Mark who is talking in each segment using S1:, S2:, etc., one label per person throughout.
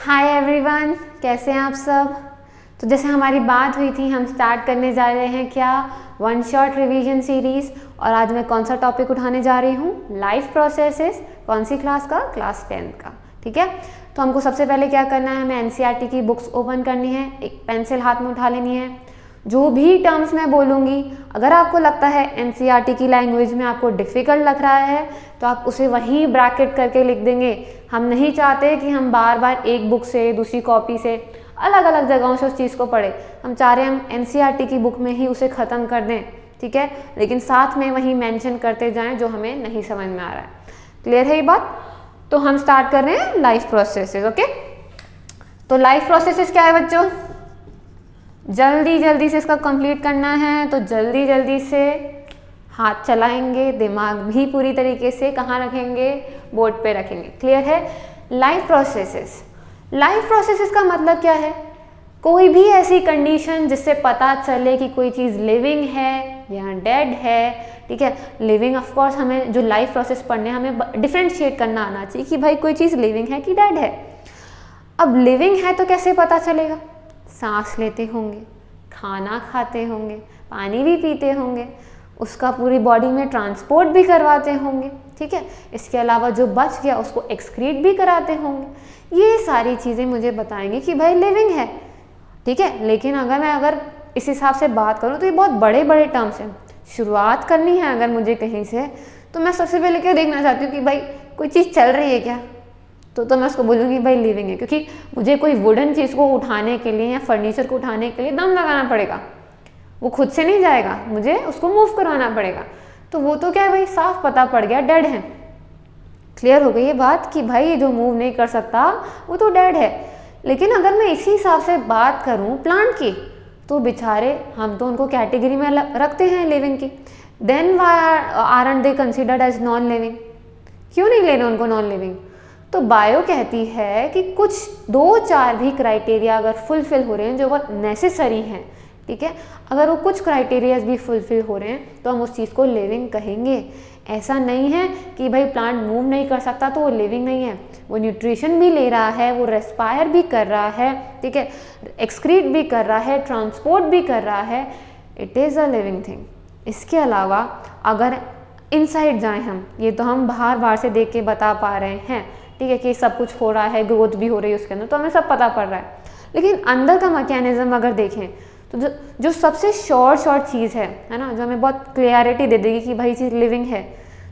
S1: Hi everyone, कैसे हैं आप सब। तो जैसे हमारी बात हुई थी, हम स्टार्ट करने जा रहे हैं क्या वन शॉट रिवीजन सीरीज़। और आज मैं कौन सा टॉपिक उठाने जा रही हूँ, लाइफ प्रोसेसेस। कौन सी क्लास का? क्लास 10th का। ठीक है, तो हमको सबसे पहले क्या करना है, हमें एनसीईआरटी की बुक्स ओपन करनी है, एक पेंसिल हाथ में उठा लेनी है। जो भी टर्म्स मैं बोलूँगी, अगर आपको लगता है एनसीईआरटी की लैंग्वेज में आपको डिफ़िकल्ट लग रहा है तो आप उसे वहीं ब्रैकेट करके लिख देंगे। हम नहीं चाहते कि हम बार बार एक बुक से, दूसरी कॉपी से, अलग अलग जगहों से उस चीज़ को पढ़ें। हम चाह रहे हैं हम एनसीईआरटी की बुक में ही उसे ख़त्म कर दें, ठीक है, लेकिन साथ में वहीं मेंशन करते जाएं जो हमें नहीं समझ में आ रहा है। क्लियर है ये बात? तो हम स्टार्ट कर रहे हैं लाइफ प्रोसेसेस। ओके, तो लाइफ प्रोसेसेस क्या है बच्चों? जल्दी जल्दी से इसका कंप्लीट करना है, तो जल्दी जल्दी से हाथ चलाएंगे, दिमाग भी पूरी तरीके से कहाँ रखेंगे? बोर्ड पे रखेंगे। क्लियर है? लाइफ प्रोसेसेस, लाइफ प्रोसेसेस का मतलब क्या है? कोई भी ऐसी कंडीशन जिससे पता चले कि कोई चीज़ लिविंग है या डेड है। ठीक है, लिविंग ऑफ कोर्स हमें जो लाइफ प्रोसेस पढ़ने हमें डिफरेंशिएट करना आना चाहिए कि भाई कोई चीज़ लिविंग है कि डेड है। अब लिविंग है तो कैसे पता चलेगा? सांस लेते होंगे, खाना खाते होंगे, पानी भी पीते होंगे, उसका पूरी बॉडी में ट्रांसपोर्ट भी करवाते होंगे। ठीक है, इसके अलावा जो बच गया उसको एक्सक्रीट भी कराते होंगे। ये सारी चीज़ें मुझे बताएंगे कि भाई लिविंग है। ठीक है, लेकिन अगर इस हिसाब से बात करूँ तो ये बहुत बड़े बड़े टर्म्स हैं। शुरुआत करनी है अगर मुझे कहीं से, तो मैं सबसे पहले क्या देखना चाहती हूँ कि भाई कोई चीज़ चल रही है क्या, तो मैं उसको बोलूँगी भाई लिविंग है। क्योंकि मुझे कोई वुडन चीज़ को उठाने के लिए या फर्नीचर को उठाने के लिए दम लगाना पड़ेगा, वो खुद से नहीं जाएगा, मुझे उसको मूव करवाना पड़ेगा। तो वो तो क्या है भाई, साफ पता पड़ गया डेड है। क्लियर हो गई ये बात कि भाई ये जो मूव नहीं कर सकता वो तो डेड है। लेकिन अगर मैं इसी हिसाब से बात करूँ प्लांट की, तो बेचारे हम तो उनको कैटेगरी में रखते हैं लिविंग की। Then why aren't they considered as non living? क्यों नहीं ले रहे उनको नॉन लिविंग? तो बायो कहती है कि कुछ 2-4 भी क्राइटेरिया अगर फुलफिल हो रहे हैं जो बहुत नेसेसरी हैं, ठीक है, अगर वो कुछ क्राइटेरियाज भी फुलफिल हो रहे हैं तो हम उस चीज़ को लिविंग कहेंगे। ऐसा नहीं है कि भाई प्लांट मूव नहीं कर सकता तो वो लिविंग नहीं है। वो न्यूट्रिशन भी ले रहा है, वो रेस्पायर भी कर रहा है, ठीक है, एक्सक्रीट भी कर रहा है, ट्रांसपोर्ट भी कर रहा है। It is a living thing. इसके अलावा अगर इनसाइड जाएं हम, ये तो हम बाहर से देख के बता पा रहे हैं, ठीक है, कि सब कुछ हो रहा है, ग्रोथ भी हो रही है उसके अंदर, तो हमें सब पता पड़ रहा है। लेकिन अंदर का मैकेनिज्म अगर देखें तो जो सबसे शॉर्ट चीज़ है ना, जो हमें बहुत क्लियरिटी दे देगी कि भाई चीज़ लिविंग है,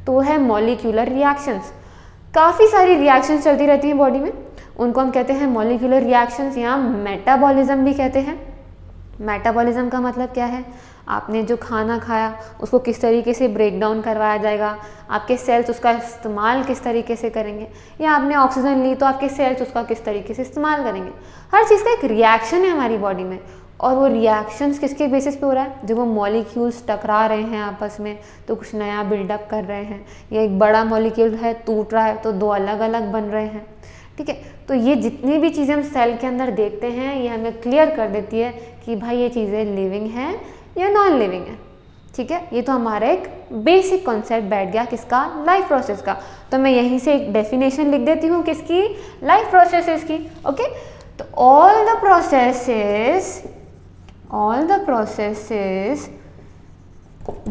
S1: तो वो है मॉलिक्यूलर रिएक्शंस। काफ़ी सारी रिएक्शंस चलती रहती हैं बॉडी में, उनको हम कहते हैं मॉलिक्यूलर रिएक्शंस या मेटाबॉलिज्म भी कहते हैं। मेटाबॉलिज्म का मतलब क्या है? आपने जो खाना खाया उसको किस तरीके से ब्रेक डाउन करवाया जाएगा, आपके सेल्स उसका इस्तेमाल किस तरीके से करेंगे, या आपने ऑक्सीजन ली तो आपके सेल्स उसका किस तरीके से इस्तेमाल करेंगे। हर चीज़ का एक रिएक्शन है हमारी बॉडी में, और वो रिएक्शंस किसके बेसिस पे हो रहा है? जब वो मॉलिक्यूल्स टकरा रहे हैं आपस में तो कुछ नया बिल्डअप कर रहे हैं, या एक बड़ा मॉलिक्यूल है टूट रहा है तो 2 अलग अलग बन रहे हैं। ठीक है, तो ये जितनी भी चीज़ें हम सेल के अंदर देखते हैं ये हमें क्लियर कर देती है कि भाई ये चीज़ें लिविंग हैं या नॉन लिविंग है। ठीक है, ये तो हमारा एक बेसिक कॉन्सेप्ट बैठ गया किसका? लाइफ प्रोसेस का। तो मैं यहीं से एक डेफिनेशन लिख देती हूँ किसकी? लाइफ प्रोसेसेस की। ओके, तो all the processes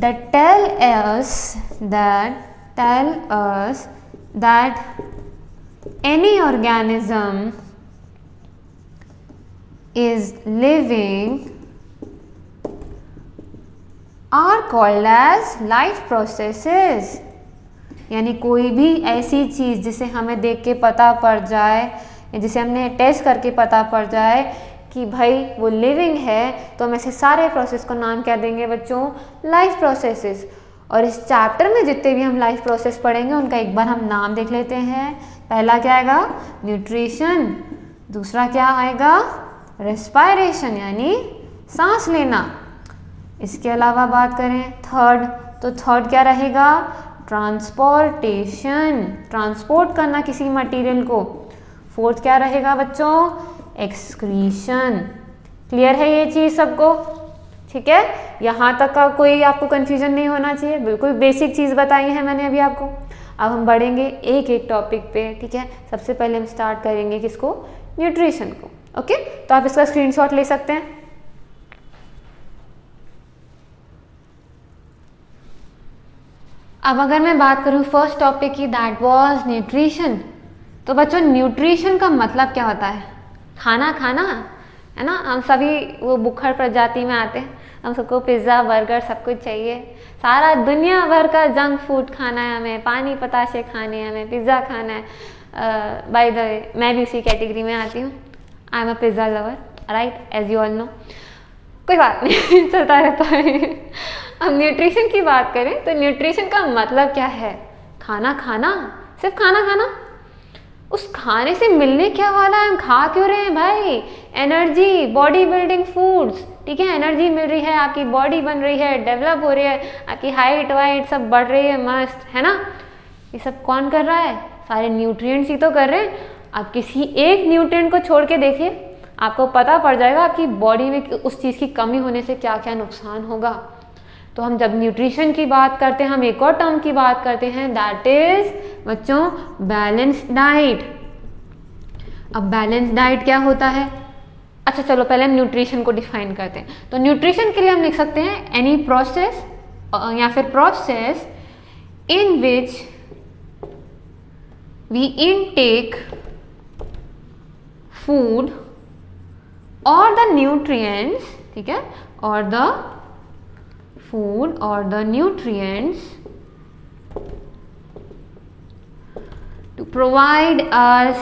S1: that tell us that any organism is living are called as life processes। यानी कोई भी ऐसी चीज़ जिसे हमें देख के पता पड़ जाए या जिसे हमने टेस्ट करके पता पड़ जाए कि भाई वो लिविंग है, तो हम ऐसे सारे प्रोसेस को नाम क्या देंगे बच्चों? Life processes. और इस चैप्टर में जितने भी हम लाइफ प्रोसेस पढ़ेंगे उनका एक बार हम नाम देख लेते हैं। पहला क्या आएगा? न्यूट्रिशन। दूसरा क्या आएगा? रेस्पायरेशन यानी सांस लेना। इसके अलावा बात करें थर्ड, तो थर्ड क्या रहेगा? ट्रांसपोर्टेशन, ट्रांसपोर्ट करना किसी मटेरियल को। फोर्थ क्या रहेगा बच्चों? एक्सक्रीशन। क्लियर है ये चीज़ सबको? ठीक है, यहाँ तक का कोई आपको कंफ्यूजन नहीं होना चाहिए, बिल्कुल बेसिक चीज़ बताई है मैंने अभी आपको। अब हम बढ़ेंगे एक एक टॉपिक पे। ठीक है, सबसे पहले हम स्टार्ट करेंगे किसको? न्यूट्रिशन को। ओके, तो आप इसका स्क्रीनशॉट ले सकते हैं। अब अगर मैं बात करूं फर्स्ट टॉपिक की, दैट वाज न्यूट्रिशन। तो बच्चों न्यूट्रिशन का मतलब क्या होता है? खाना खाना है ना। हम सभी वो बुखर प्रजाति में आते हैं, हम सबको पिज़्ज़ा बर्गर सब कुछ चाहिए, सारा दुनिया भर का जंक फूड खाना है हमें, पानी पताशे खाने हैं हमें, पिज़्ज़ा खाना है। बाय द वे मैं भी उसी कैटेगरी में आती हूँ, I am a pizza lover, right, as you all know. कोई बात नहीं चलता रहता है। अब न्यूट्रिशन की बात करें तो न्यूट्रिशन का मतलब क्या है? खाना खाना, सिर्फ खाना खाना। उस खाने से मिलने क्या वाला है? हम खा क्यों रहे हैं भाई? एनर्जी, बॉडी बिल्डिंग फूड्स, ठीक है, एनर्जी मिल रही है, आपकी बॉडी बन रही है, डेवलप हो रही है, आपकी हाइट वाइट सब बढ़ रही है, मस्त है ना। ये सब कौन कर रहा है? सारे न्यूट्रिएंट्स ही तो कर रहे हैं। आप किसी एक न्यूट्रिएंट को छोड़ के देखिए, आपको पता पड़ जाएगा आपकी बॉडी में उस चीज़ की कमी होने से क्या क्या नुकसान होगा। तो हम जब न्यूट्रिशन की बात करते हैं, हम एक और टर्म की बात करते हैं, दैट इज बच्चों बैलेंस्ड डाइट। अब बैलेंस्ड डाइट क्या होता है? अच्छा चलो पहले हम न्यूट्रिशन को डिफाइन करते हैं। तो न्यूट्रिशन के लिए हम लिख सकते हैं एनी प्रोसेस या फिर process in which we intake food और द न्यूट्रिएंट्स, ठीक है, और the food or the nutrients to provide us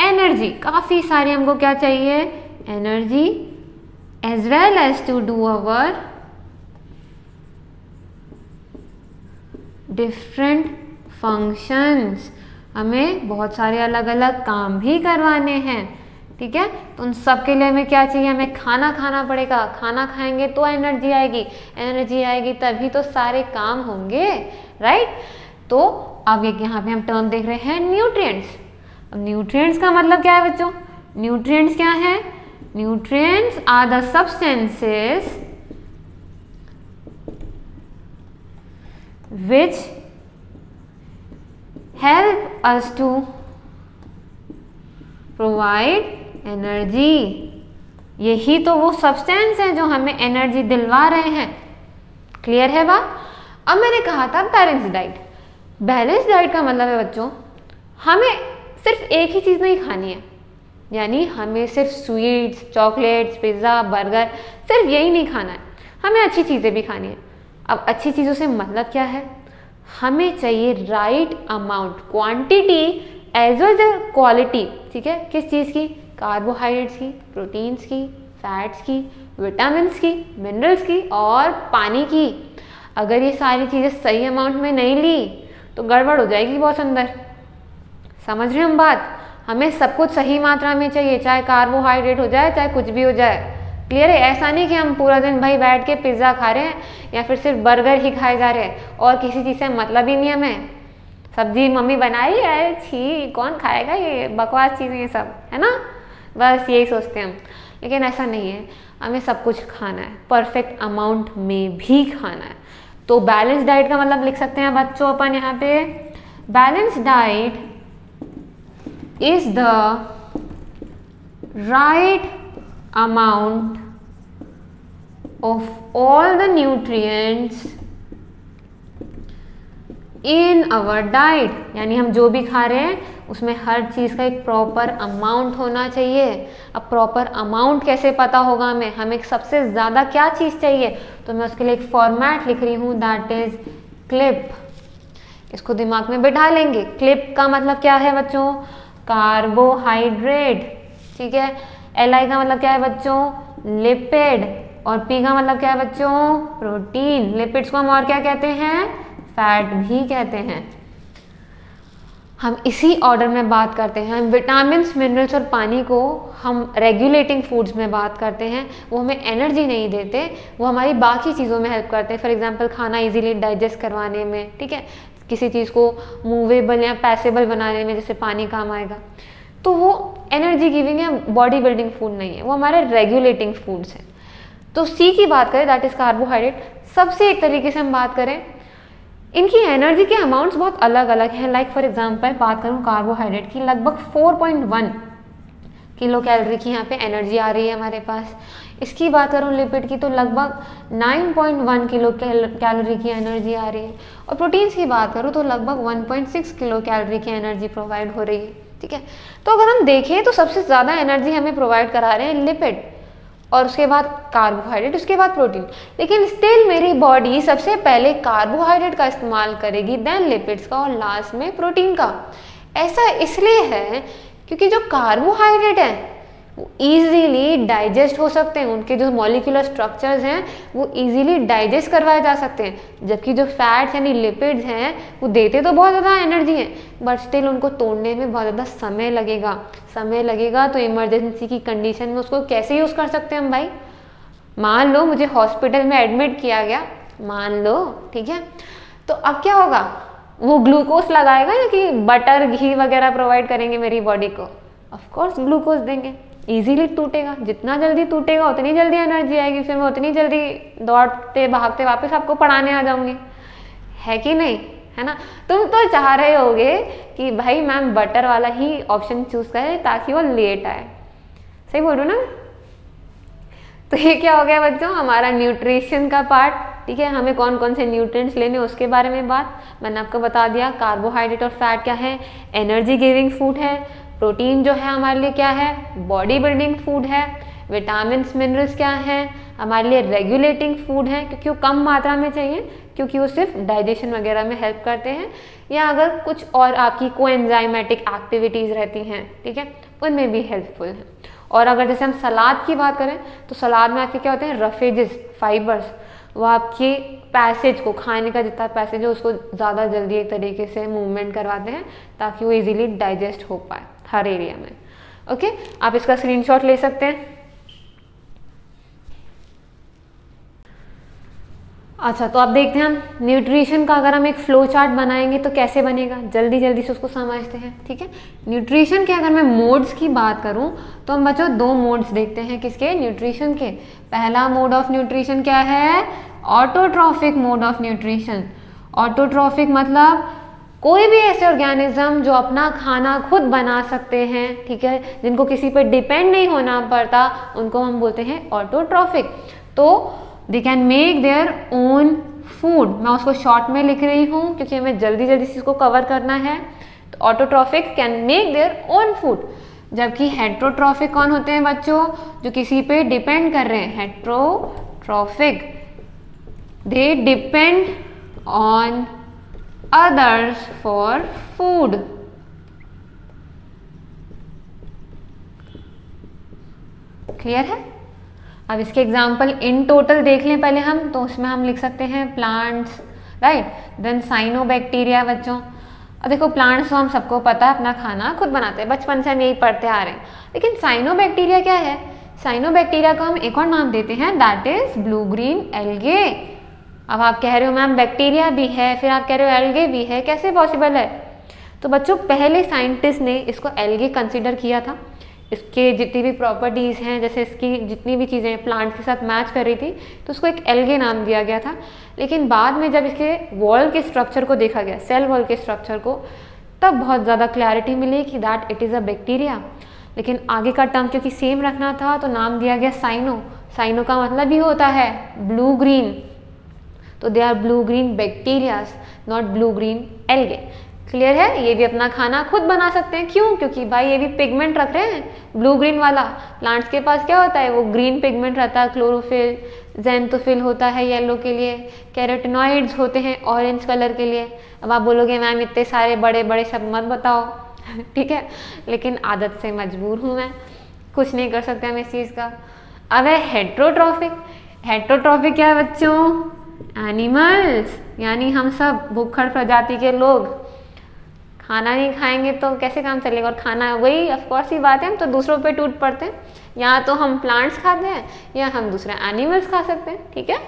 S1: energy। काफ़ी सारी हमको क्या चाहिए? Energy, as well as to do our different functions। हमें बहुत सारे अलग अलग काम भी करवाने हैं, ठीक है। तो उन सब के लिए हमें क्या चाहिए? हमें खाना खाना पड़ेगा। खाना खाएंगे तो एनर्जी आएगी, एनर्जी आएगी तभी तो सारे काम होंगे, राइट। तो अब एक यहाँ पे हम टर्म देख रहे हैं न्यूट्रिएंट्स। अब न्यूट्रिएंट्स का मतलब क्या है बच्चों? न्यूट्रिएंट्स क्या है? Nutrients are the substances which help us to provide energy. यही तो वो सब्सटेंस है जो हमें एनर्जी दिलवा रहे हैं। क्लियर है बात? अब मैंने कहा था बैलेंस डाइट। बैलेंस डाइट का मतलब है बच्चों हमें सिर्फ एक ही चीज़ नहीं खानी है, यानी हमें सिर्फ स्वीट्स, चॉकलेट्स, पिज़्ज़ा, बर्गर सिर्फ यही नहीं खाना है, हमें अच्छी चीज़ें भी खानी है। अब अच्छी चीज़ों से मतलब क्या है? हमें चाहिए right amount, quantity as well as quality, ठीक है। किस चीज़ की? कार्बोहाइड्रेट्स की, प्रोटीन्स की, फैट्स की, विटामिन्स की, मिनरल्स की और पानी की। अगर ये सारी चीज़ें सही अमाउंट में नहीं ली तो गड़बड़ हो जाएगी बहुत अंदर। समझ रहे हैं हम बात? हमें सब कुछ सही मात्रा में चाहिए, चाहे कार्बोहाइड्रेट हो जाए चाहे कुछ भी हो जाए। क्लियर है? ऐसा नहीं कि हम पूरा दिन भाई बैठ के पिज़्ज़ा खा रहे हैं या फिर सिर्फ बर्गर ही खाए जा रहे हैं और किसी चीज़ से मतलब ही नहीं हमें। सब्जी मम्मी बनाई है, छी कौन खाएगा ये बकवास चीज़ें, ये सब है ना, बस यही सोचते हैं हम। लेकिन ऐसा नहीं है, हमें सब कुछ खाना है, परफेक्ट अमाउंट में भी खाना है। तो बैलेंस डाइट का मतलब लिख सकते हैं बच्चों अपन यहाँ पे, balance diet is the right amount of all the nutrients in our diet। यानी हम जो भी खा रहे हैं उसमें हर चीज़ का एक प्रॉपर अमाउंट होना चाहिए। अब प्रॉपर अमाउंट कैसे पता होगा हमें? हमें सबसे ज़्यादा क्या चीज़ चाहिए? तो मैं उसके लिए एक फॉर्मेट लिख रही हूँ, दैट इज क्लिप। इसको दिमाग में बिठा लेंगे। क्लिप का मतलब क्या है बच्चों? कार्बोहाइड्रेट, ठीक है। LI का मतलब क्या है बच्चों? लिपिड। और P का मतलब क्या है बच्चों? प्रोटीन। लिपिड्स को हम और क्या कहते हैं? फैट भी कहते हैं। हम इसी ऑर्डर में बात करते हैं। विटामिन्स, मिनरल्स और पानी को हम रेगुलेटिंग फूड्स में बात करते हैं। वो हमें एनर्जी नहीं देते, वो हमारी बाकी चीज़ों में हेल्प करते हैं। फॉर एग्जांपल खाना इजीली डाइजेस्ट करवाने में, ठीक है, किसी चीज़ को मूवेबल या पैसेबल बनाने में, जैसे पानी काम आएगा। तो वो एनर्जी गिविंग या बॉडी बिल्डिंग फूड नहीं है, वो हमारे रेगुलेटिंग फूड्स हैं। तो C की बात करें, दैट इज़ कार्बोहाइड्रेट। सबसे एक तरीके से हम बात करें, इनकी एनर्जी के अमाउंट्स बहुत अलग अलग हैं। लाइक फॉर एग्जांपल बात करूं कार्बोहाइड्रेट की, लगभग 4.1 किलो कैलोरी की यहाँ पे एनर्जी आ रही है हमारे पास। इसकी बात करूँ लिपिड की तो लगभग 9.1 किलो कैलोरी की एनर्जी आ रही है। और प्रोटीन्स की बात करूँ तो लगभग 1.6 किलो कैलोरी की एनर्जी प्रोवाइड हो रही है, ठीक है। तो अगर हम देखें तो सबसे ज़्यादा एनर्जी हमें प्रोवाइड करा रहे हैं लिपिड, और उसके बाद कार्बोहाइड्रेट, उसके बाद प्रोटीन। लेकिन स्टिल मेरी बॉडी सबसे पहले कार्बोहाइड्रेट का इस्तेमाल करेगी, देन लिपिड्स का, और लास्ट में प्रोटीन का। ऐसा इसलिए है क्योंकि जो कार्बोहाइड्रेट है वो ईजीली डाइजेस्ट हो सकते हैं, उनके जो मॉलिक्यूलर स्ट्रक्चर्स हैं वो ईजीली डाइजेस्ट करवाए जा सकते हैं। जबकि जो फैट्स यानी लिपिड्स हैं वो देते तो बहुत ज़्यादा एनर्जी है, बट स्टिल उनको तोड़ने में बहुत ज़्यादा समय लगेगा। तो इमरजेंसी की कंडीशन में उसको कैसे यूज़ कर सकते हैं हम भाई? मान लो मुझे हॉस्पिटल में एडमिट किया गया, मान लो, ठीक है, तो अब क्या होगा? वो ग्लूकोज लगाएगा या कि बटर घी वगैरह प्रोवाइड करेंगे मेरी बॉडी को? ऑफकोर्स ग्लूकोज देंगे। इजीली टूटेगा, जितना जल्दी टूटेगा उतनी जल्दी एनर्जी आएगी, फिर मैं उतनी जल्दी दौड़ते भागते वापस आपको पढ़ाने आ जाऊंगी, है कि नहीं? है ना? तुम तो चाह रहे होगे कि भाई मैम बटर वाला ही ऑप्शन चूज करें ताकि वो लेट आए। सही बोल रही हूँ ना? तो ये क्या हो गया बच्चों, हमारा न्यूट्रिशन का पार्ट, ठीक है। हमें कौन कौन से न्यूट्रिएंट्स लेने उसके बारे में बात मैंने आपको बता दिया। कार्बोहाइड्रेट और फैट क्या है? एनर्जी गिविंग फूड है। प्रोटीन जो है हमारे लिए क्या है? बॉडी बिल्डिंग फूड है। विटामिन मिनरल्स क्या है? हमारे लिए रेगुलेटिंग फूड है, क्योंकि वो कम मात्रा में चाहिए, क्योंकि वो सिर्फ डाइजेशन वगैरह में हेल्प करते हैं, या अगर कुछ और आपकी कोएंजाइमेटिक एक्टिविटीज़ रहती हैं, ठीक है, उनमें भी हेल्पफुल है। और अगर जैसे हम सलाद की बात करें तो सलाद में आपके क्या होते हैं? रफेजेस, फाइबर्स, वो आपकी पैसेज को, खाने का जितना पैसेज है उसको ज़्यादा जल्दी एक तरीके से मूवमेंट करवाते हैं ताकि वो इजीली डाइजेस्ट हो पाए हर एरिया में। ओके, आप इसका स्क्रीनशॉट ले सकते हैं। अच्छा, तो अब देखते हैं हम न्यूट्रिशन का अगर हम एक फ्लो चार्ट बनाएंगे तो कैसे बनेगा, जल्दी जल्दी से उसको समझते हैं, ठीक है। न्यूट्रिशन के अगर मैं मोड्स की बात करूं तो हम बच्चों 2 मोड्स देखते हैं, किसके? न्यूट्रिशन के। पहला मोड ऑफ न्यूट्रिशन क्या है? Autotrophic mode of nutrition. Autotrophic मतलब कोई भी ऐसे ऑर्गेनिज्म जो अपना खाना खुद बना सकते हैं, ठीक है, जिनको किसी पर डिपेंड नहीं होना पड़ता, उनको हम बोलते हैं ऑटोट्रॉफिक। तो they can make their own food. मैं उसको शॉर्ट में लिख रही हूँ क्योंकि हमें जल्दी जल्दी से इसको कवर करना है। तो autotrophic can make their own food. जबकि हेट्रोट्रॉफिक कौन होते हैं बच्चों? जो किसी पे डिपेंड कर रहे हैं। Heterotrophic, they depend on others for food। Clear है? अब इसके एग्जाम्पल इन टोटल देख लें पहले हम, तो उसमें हम लिख सकते हैं प्लांट्स, राइट, देन साइनोबैक्टीरिया। बच्चों अब देखो, प्लांट्स तो हम सबको पता है अपना खाना खुद बनाते हैं, बचपन से हम यही पढ़ते आ रहे हैं। लेकिन साइनोबैक्टीरिया क्या है? साइनोबैक्टीरिया को हम एक और नाम देते हैं, that is blue green algae. अब आप कह रहे हो मैम बैक्टीरिया भी है, फिर आप कह रहे हो एल्गे भी है, कैसे पॉसिबल है? तो बच्चों पहले साइंटिस्ट ने इसको एल्गे कंसीडर किया था। इसके जितनी भी प्रॉपर्टीज़ हैं, जैसे इसकी जितनी भी चीज़ें प्लांट के साथ मैच कर रही थी, तो उसको एक एल्गे नाम दिया गया था। लेकिन बाद में जब इसके वॉल के स्ट्रक्चर को देखा गया, सेल वॉल के स्ट्रक्चर को, तब बहुत ज़्यादा क्लैरिटी मिली कि that it is a bacteria. लेकिन आगे का टर्म क्योंकि सेम रखना था तो नाम दिया गया साइनो। साइनो का मतलब ही होता है ब्लू ग्रीन, तो they are blue green bacterias, not blue green algae. Clear है? ये भी अपना खाना खुद बना सकते हैं। क्यों? क्योंकि भाई ये भी पिगमेंट रख रहे हैं ब्लू ग्रीन वाला। प्लांट्स के पास क्या होता है? वो ग्रीन पिगमेंट रहता है, क्लोरोफिल, ज़ैंथोफिल होता है येलो के लिए, कैरोटिनॉइड्स होते हैं ऑरेंज कलर के लिए। अब आप बोलोगे मैम इतने सारे बड़े बड़े शब्द मत बताओ ठीक है, लेकिन आदत से मजबूर हूँ मैं, कुछ नहीं कर सकते हम इस चीज़ का। अब है हेट्रोट्रॉफिक। हेट्रोट्रॉफिक क्या है बच्चों? एनिमल्स, यानी हम सब भूखड़ प्रजाति के लोग। खाना नहीं खाएंगे तो कैसे काम चलेगा? और खाना वही ऑफकोर्स ही बात है, हम तो दूसरों पे टूट पड़ते हैं। या तो हम प्लांट्स खाते हैं या हम दूसरे एनिमल्स खा सकते हैं, ठीक है।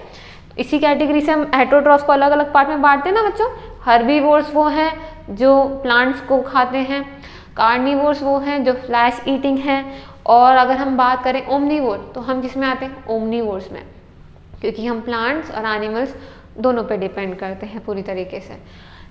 S1: इसी कैटेगरी से हम हेट्रोट्रॉफ्स को अलग अलग पार्ट में बांटते हैं ना बच्चों। हर्बीवोर्स वो हैं जो प्लांट्स को खाते हैं, कार्निवोर्स वो हैं जो फ्लैश ईटिंग हैं, और अगर हम बात करें ओमनीवोर तो हम किसमें आते हैं? ओमनीवोर्स में, क्योंकि हम प्लांट्स और एनिमल्स दोनों पे डिपेंड करते हैं पूरी तरीके से।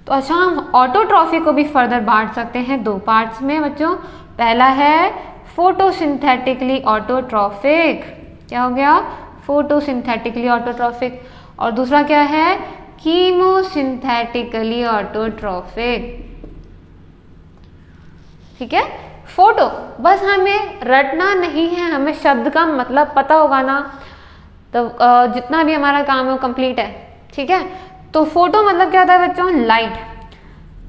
S1: तो अच्छा, हम ऑटोट्रॉफी को भी फर्दर बांट सकते हैं 2 पार्ट्स में बच्चों। पहला है फोटोसिंथेटिकली ऑटोट्रॉफिक। क्या हो गया? Photosynthetically autotrophic. और दूसरा क्या है? कीमोसिंथेटिकली ऑटोट्रॉफिक। ठीक है, फोटो बस हमें रटना नहीं है, हमें शब्द का मतलब पता होगा ना, तो जितना भी हमारा काम है वो कंप्लीट है। ठीक है, तो फोटो मतलब क्या होता है बच्चों? लाइट।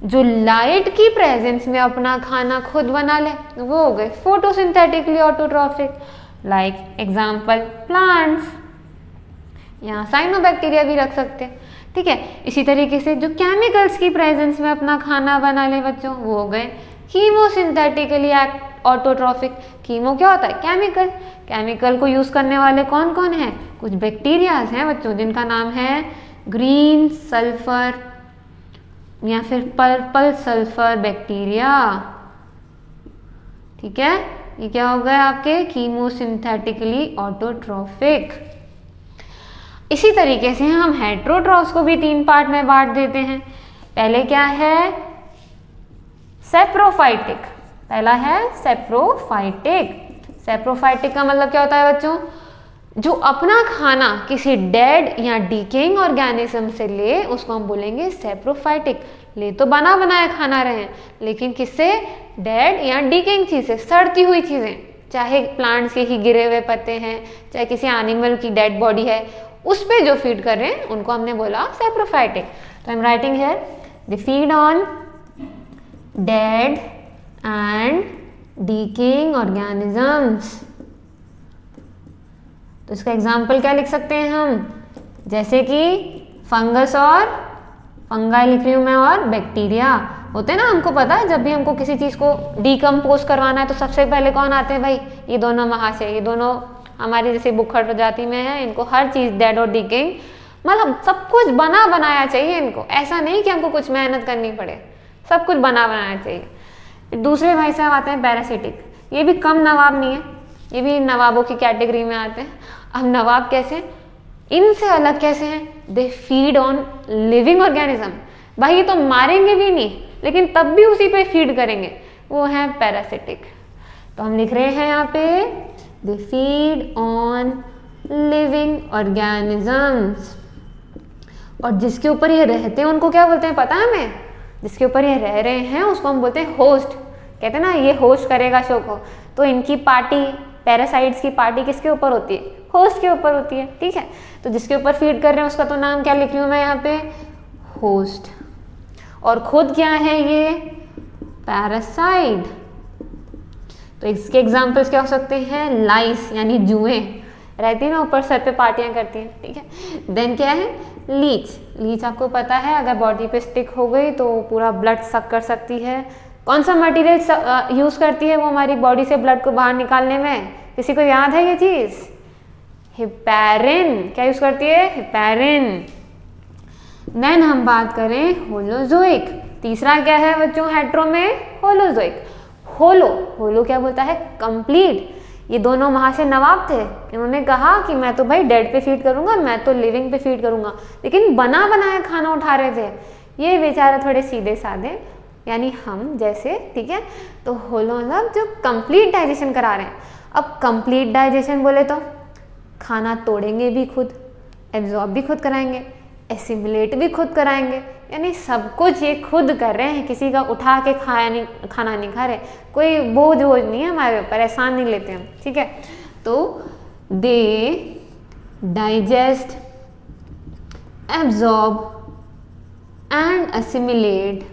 S1: जो लाइट की प्रेजेंस में अपना खाना खुद बना ले वो हो गए photosynthetically autotrophic. Like example plants, यहाँ साइनोबैक्टीरिया भी रख सकते हैं। ठीक है, इसी तरीके से जो केमिकल्स की प्रेजेंस में अपना खाना बना ले बच्चों वो हो गए कीमोसिंथेटिकली ऑटोट्रॉफिक। कीमो क्या होता है? केमिकल। केमिकल को यूज करने वाले कौन कौन है? कुछ बैक्टीरियाज हैं बच्चों जिनका नाम है ग्रीन सल्फर या फिर पर्पल सल्फर बैक्टीरिया। ठीक है, ये क्या हो गए आपके? कीमोसिंथेटिकली ऑटोट्रॉफिक। इसी तरीके से हम हेटेरोट्रॉफ्स को भी 3 पार्ट में बांट देते हैं। पहले क्या है? सेप्रोफाइटिक। पहला है सेप्रोफाइटिक। सेप्रोफाइटिक का मतलब क्या होता है बच्चों? जो अपना खाना किसी डेड या डिकेइंग ऑर्गेनिज्म से ले उसको हम बोलेंगे सेप्रोफाइटिक। ले तो बना बनाया खाना रहे हैं, लेकिन किससे? डेड या डिकेइंग चीज से, सड़ती हुई चीजें, चाहे प्लांट्स के ही गिरे हुए पत्ते हैं, चाहे किसी एनिमल की डेड बॉडी है, उस पे जो फीड कर रहे हैं उनको हमने बोला सेप्रोफाइटिक। तो I am writing here they feed on dead and decaying organisms. तो इसका एग्जाम्पल क्या लिख सकते हैं हम? जैसे कि फंगस और फंगाई लिख रही हूँ मैं, और बैक्टीरिया होते हैं ना। हमको पता है जब भी हमको किसी चीज़ को डिकम्पोज करवाना है तो सबसे पहले कौन आते हैं भाई? ये दोनों महाशय, ये दोनों हमारी जैसे बुखार प्रजाति में है, इनको हर चीज़ डेड और डिकेइंग मतलब सब कुछ बना बनाया चाहिए इनको। ऐसा नहीं कि हमको कुछ मेहनत करनी पड़े, सब कुछ बना बनाया चाहिए। दूसरे भाई साहब आते हैं पैरासिटिक। ये भी कम नवाब नहीं है, ये भी नवाबों की कैटेगरी में आते हैं। अब नवाब कैसे? इनसे अलग कैसे हैं? They feed on living organism. भाई ये तो मारेंगे भी नहीं, लेकिन तब भी उसी पे फीड करेंगे, वो है पैरासिटिक। तो हम लिख रहे हैं यहाँ पे they feed on living organisms. और जिसके ऊपर ये रहते हैं उनको क्या बोलते हैं पता है हमें? जिसके ऊपर ये रह रहे हैं उसको हम बोलते हैं होस्ट। कहते हैं ना ये होस्ट करेगा शो को, तो इनकी पार्टी, पैरासाइट्स की पार्टी किसके ऊपर होती है? होस्ट के ऊपर होती है। ठीक है, तो जिसके ऊपर फीड कर रहे हैं उसका तो नाम क्या लिख रही हूँ मैं यहाँ पे? होस्ट। और खुद क्या है ये? पैरासाइट। तो इसके एग्जाम्पल्स क्या हो सकते हैं? लाइस यानी जुएं रहती है ना, ऊपर सर पे पार्टियां करती हैं। ठीक है, देन क्या है? लीच। लीच आपको पता है अगर बॉडी पे स्टिक हो गई तो पूरा ब्लड सक कर सकती है। कौन सा मटेरियल यूज करती है वो हमारी बॉडी से ब्लड को बाहर निकालने में? किसी को याद है ये चीज? हिपैरिन। क्या यूज करती है? हिपैरिन। देन हम बात करें होलोजोइक। तीसरा क्या है बच्चों हेट्रो में? होलोजोइक। होलो, होलो क्या बोलता है? कंप्लीट। ये दोनों महाशय नवाब थे, इन्होंने कहा कि मैं तो भाई डेड पे फीड करूंगा, मैं तो लिविंग पे फीड करूंगा, लेकिन बना बनाया खाना उठा रहे थे। ये बेचारे थोड़े सीधे साधे यानी हम जैसे। ठीक है, तो होलो मतलब जो कंप्लीट डाइजेशन करा रहे हैं। अब कंप्लीट डाइजेशन बोले तो खाना तोड़ेंगे भी खुद, एब्जॉर्ब भी खुद कराएंगे, एसिमिलेट भी खुद कराएंगे, यानी सब कुछ ये खुद कर रहे हैं। किसी का उठा के खाना नहीं खा रहे, कोई बोझ नहीं है हमारे ऊपर, एहसान नहीं लेते हम। ठीक है, तो they digest, absorb and assimilate.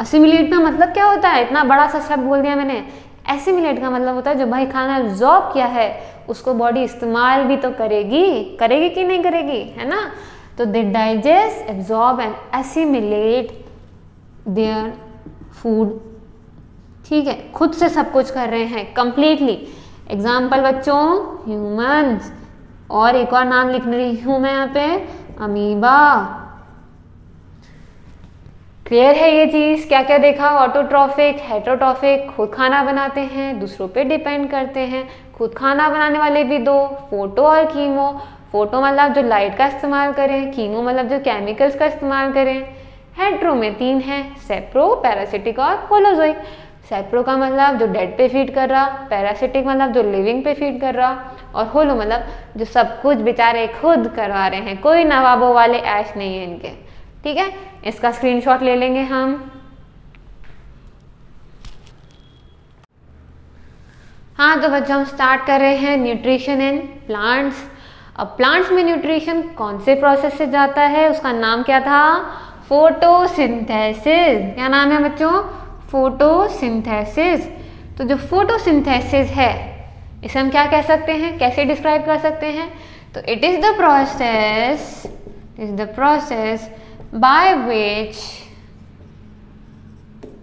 S1: Assimilate का मतलब क्या होता है? इतना बड़ा सा शब्द बोल दिया मैंने। एसिमिलेट का मतलब होता है जो भाई खाना एब्जॉर्ब किया है उसको बॉडी इस्तेमाल भी तो करेगी, करेगी कि नहीं करेगी, है ना? तो they digest, absorb and assimilate their food. ठीक है, खुद से सब कुछ कर रहे हैं कंप्लीटली। एग्जाम्पल बच्चों ह्यूमंस, और एक और नाम लिख रही हूं मैं यहाँ पे, अमीबा। क्लियर है ये चीज? क्या क्या देखा? ऑटोट्रॉफिक, हेटेरोट्रॉफिक, खुद खाना बनाते हैं, दूसरों पे डिपेंड करते हैं। खुद खाना बनाने वाले भी दो, फोटो और कीमो। फोटो मतलब जो लाइट का इस्तेमाल करें, कीमो मतलब जो केमिकल्स का इस्तेमाल करें। हेट्रो में 3 हैं, सेप्रो, पैरासिटिक और होलोजोइक। सेप्रो का मतलब जो डेड पे फीड कर रहा, पैरासिटिक मतलब जो लिविंग पे फीड कर रहा, और होलो मतलब जो सब कुछ बेचारे खुद करवा रहे हैं, कोई नवाबों वाले ऐश नहीं है इनके। ठीक है, इसका स्क्रीनशॉट ले लेंगे हम। हाँ तो बच्चों हम स्टार्ट कर रहे हैं न्यूट्रिशन इन प्लांट्स। अब प्लांट्स में न्यूट्रिशन कौन से प्रोसेस से जाता है, उसका नाम क्या था, फोटोसिंथेसिस। क्या नाम है बच्चों, फोटोसिंथेसिस। तो जो फोटोसिंथेसिस है इसे हम क्या कह सकते हैं, कैसे डिस्क्राइब कर सकते हैं, तो it is the process by which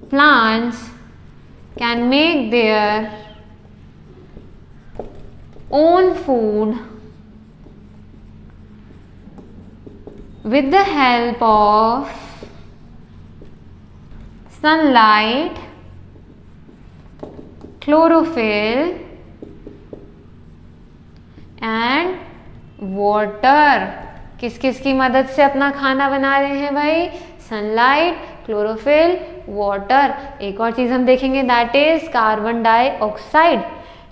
S1: plants can make their own food with the help of sunlight, chlorophyll and water। किस किस की मदद से अपना खाना बना रहे हैं भाई, सनलाइट, क्लोरोफिल, वाटर। एक और चीज हम देखेंगे दैट इज कार्बन डाइऑक्साइड।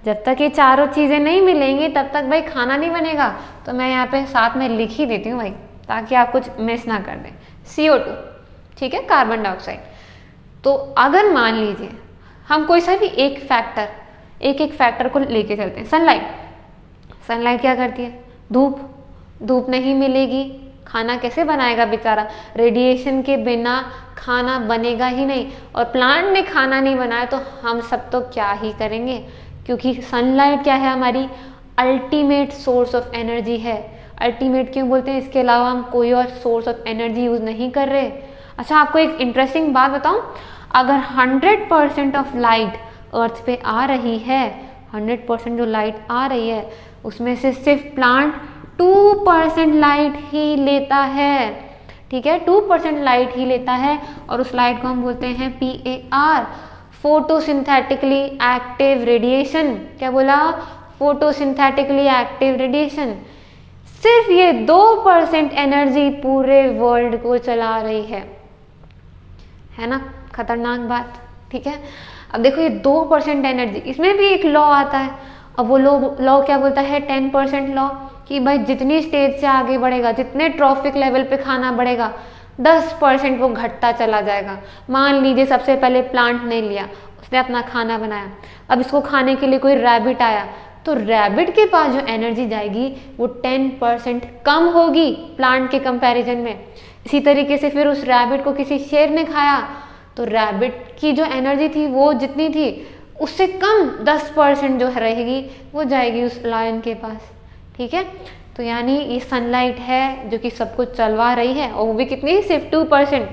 S1: जब तक ये चारों चीज़ें नहीं मिलेंगी तब तक भाई खाना नहीं बनेगा। तो मैं यहाँ पे साथ में लिख ही देती हूँ भाई, ताकि आप कुछ मिस ना कर दें। CO2, ठीक है, कार्बन डाइऑक्साइड। तो अगर मान लीजिए हम कोई सा भी एक फैक्टर को लेके चलते हैं, सनलाइट क्या करती है, धूप नहीं मिलेगी, खाना कैसे बनाएगा बेचारा, रेडिएशन के बिना खाना बनेगा ही नहीं। और प्लांट ने खाना नहीं बनाया तो हम सब तो क्या ही करेंगे, क्योंकि सनलाइट क्या है, हमारी अल्टीमेट सोर्स ऑफ एनर्जी है। अल्टीमेट क्यों बोलते हैं, इसके अलावा हम कोई और सोर्स ऑफ एनर्जी यूज़ नहीं कर रहे। अच्छा आपको एक इंटरेस्टिंग बात बताऊं, अगर 100% ऑफ लाइट अर्थ पे आ रही है, 100% जो लाइट आ रही है उसमें से सिर्फ प्लांट 2% लाइट ही लेता है। ठीक है, 2% लाइट ही लेता है, और उस लाइट को हम बोलते हैं PAR, फोटोसिंथेटिकली एक्टिव रेडिएशन। क्या बोला, फोटोसिंथेटिकली एक्टिव रेडिएशन। सिर्फ ये 2% एनर्जी पूरे वर्ल्ड को चला रही है ना, खतरनाक बात। ठीक है, अब देखो ये 2% एनर्जी, इसमें भी एक लॉ आता है। अब वो लॉ क्या बोलता है, 10% लॉ, कि भाई जितनी स्टेज से आगे बढ़ेगा, जितने ट्रॉफिक लेवल पे खाना बढ़ेगा, 10% वो घटता चला जाएगा। मान लीजिए सबसे पहले प्लांट ने लिया, उसने अपना खाना बनाया, अब इसको खाने के लिए कोई रैबिट आया, तो रैबिट के पास जो एनर्जी जाएगी वो 10% कम होगी प्लांट के कंपैरिजन में। इसी तरीके से फिर उस रैबिट को किसी शेर ने खाया, तो रैबिट की जो एनर्जी थी वो जितनी थी उससे कम 10% जो रहेगी वो जाएगी उस लायन के पास। ठीक है, तो यानी ये सनलाइट है जो कि सब कुछ चलवा रही है, और वो भी कितनी, सिर्फ 2%।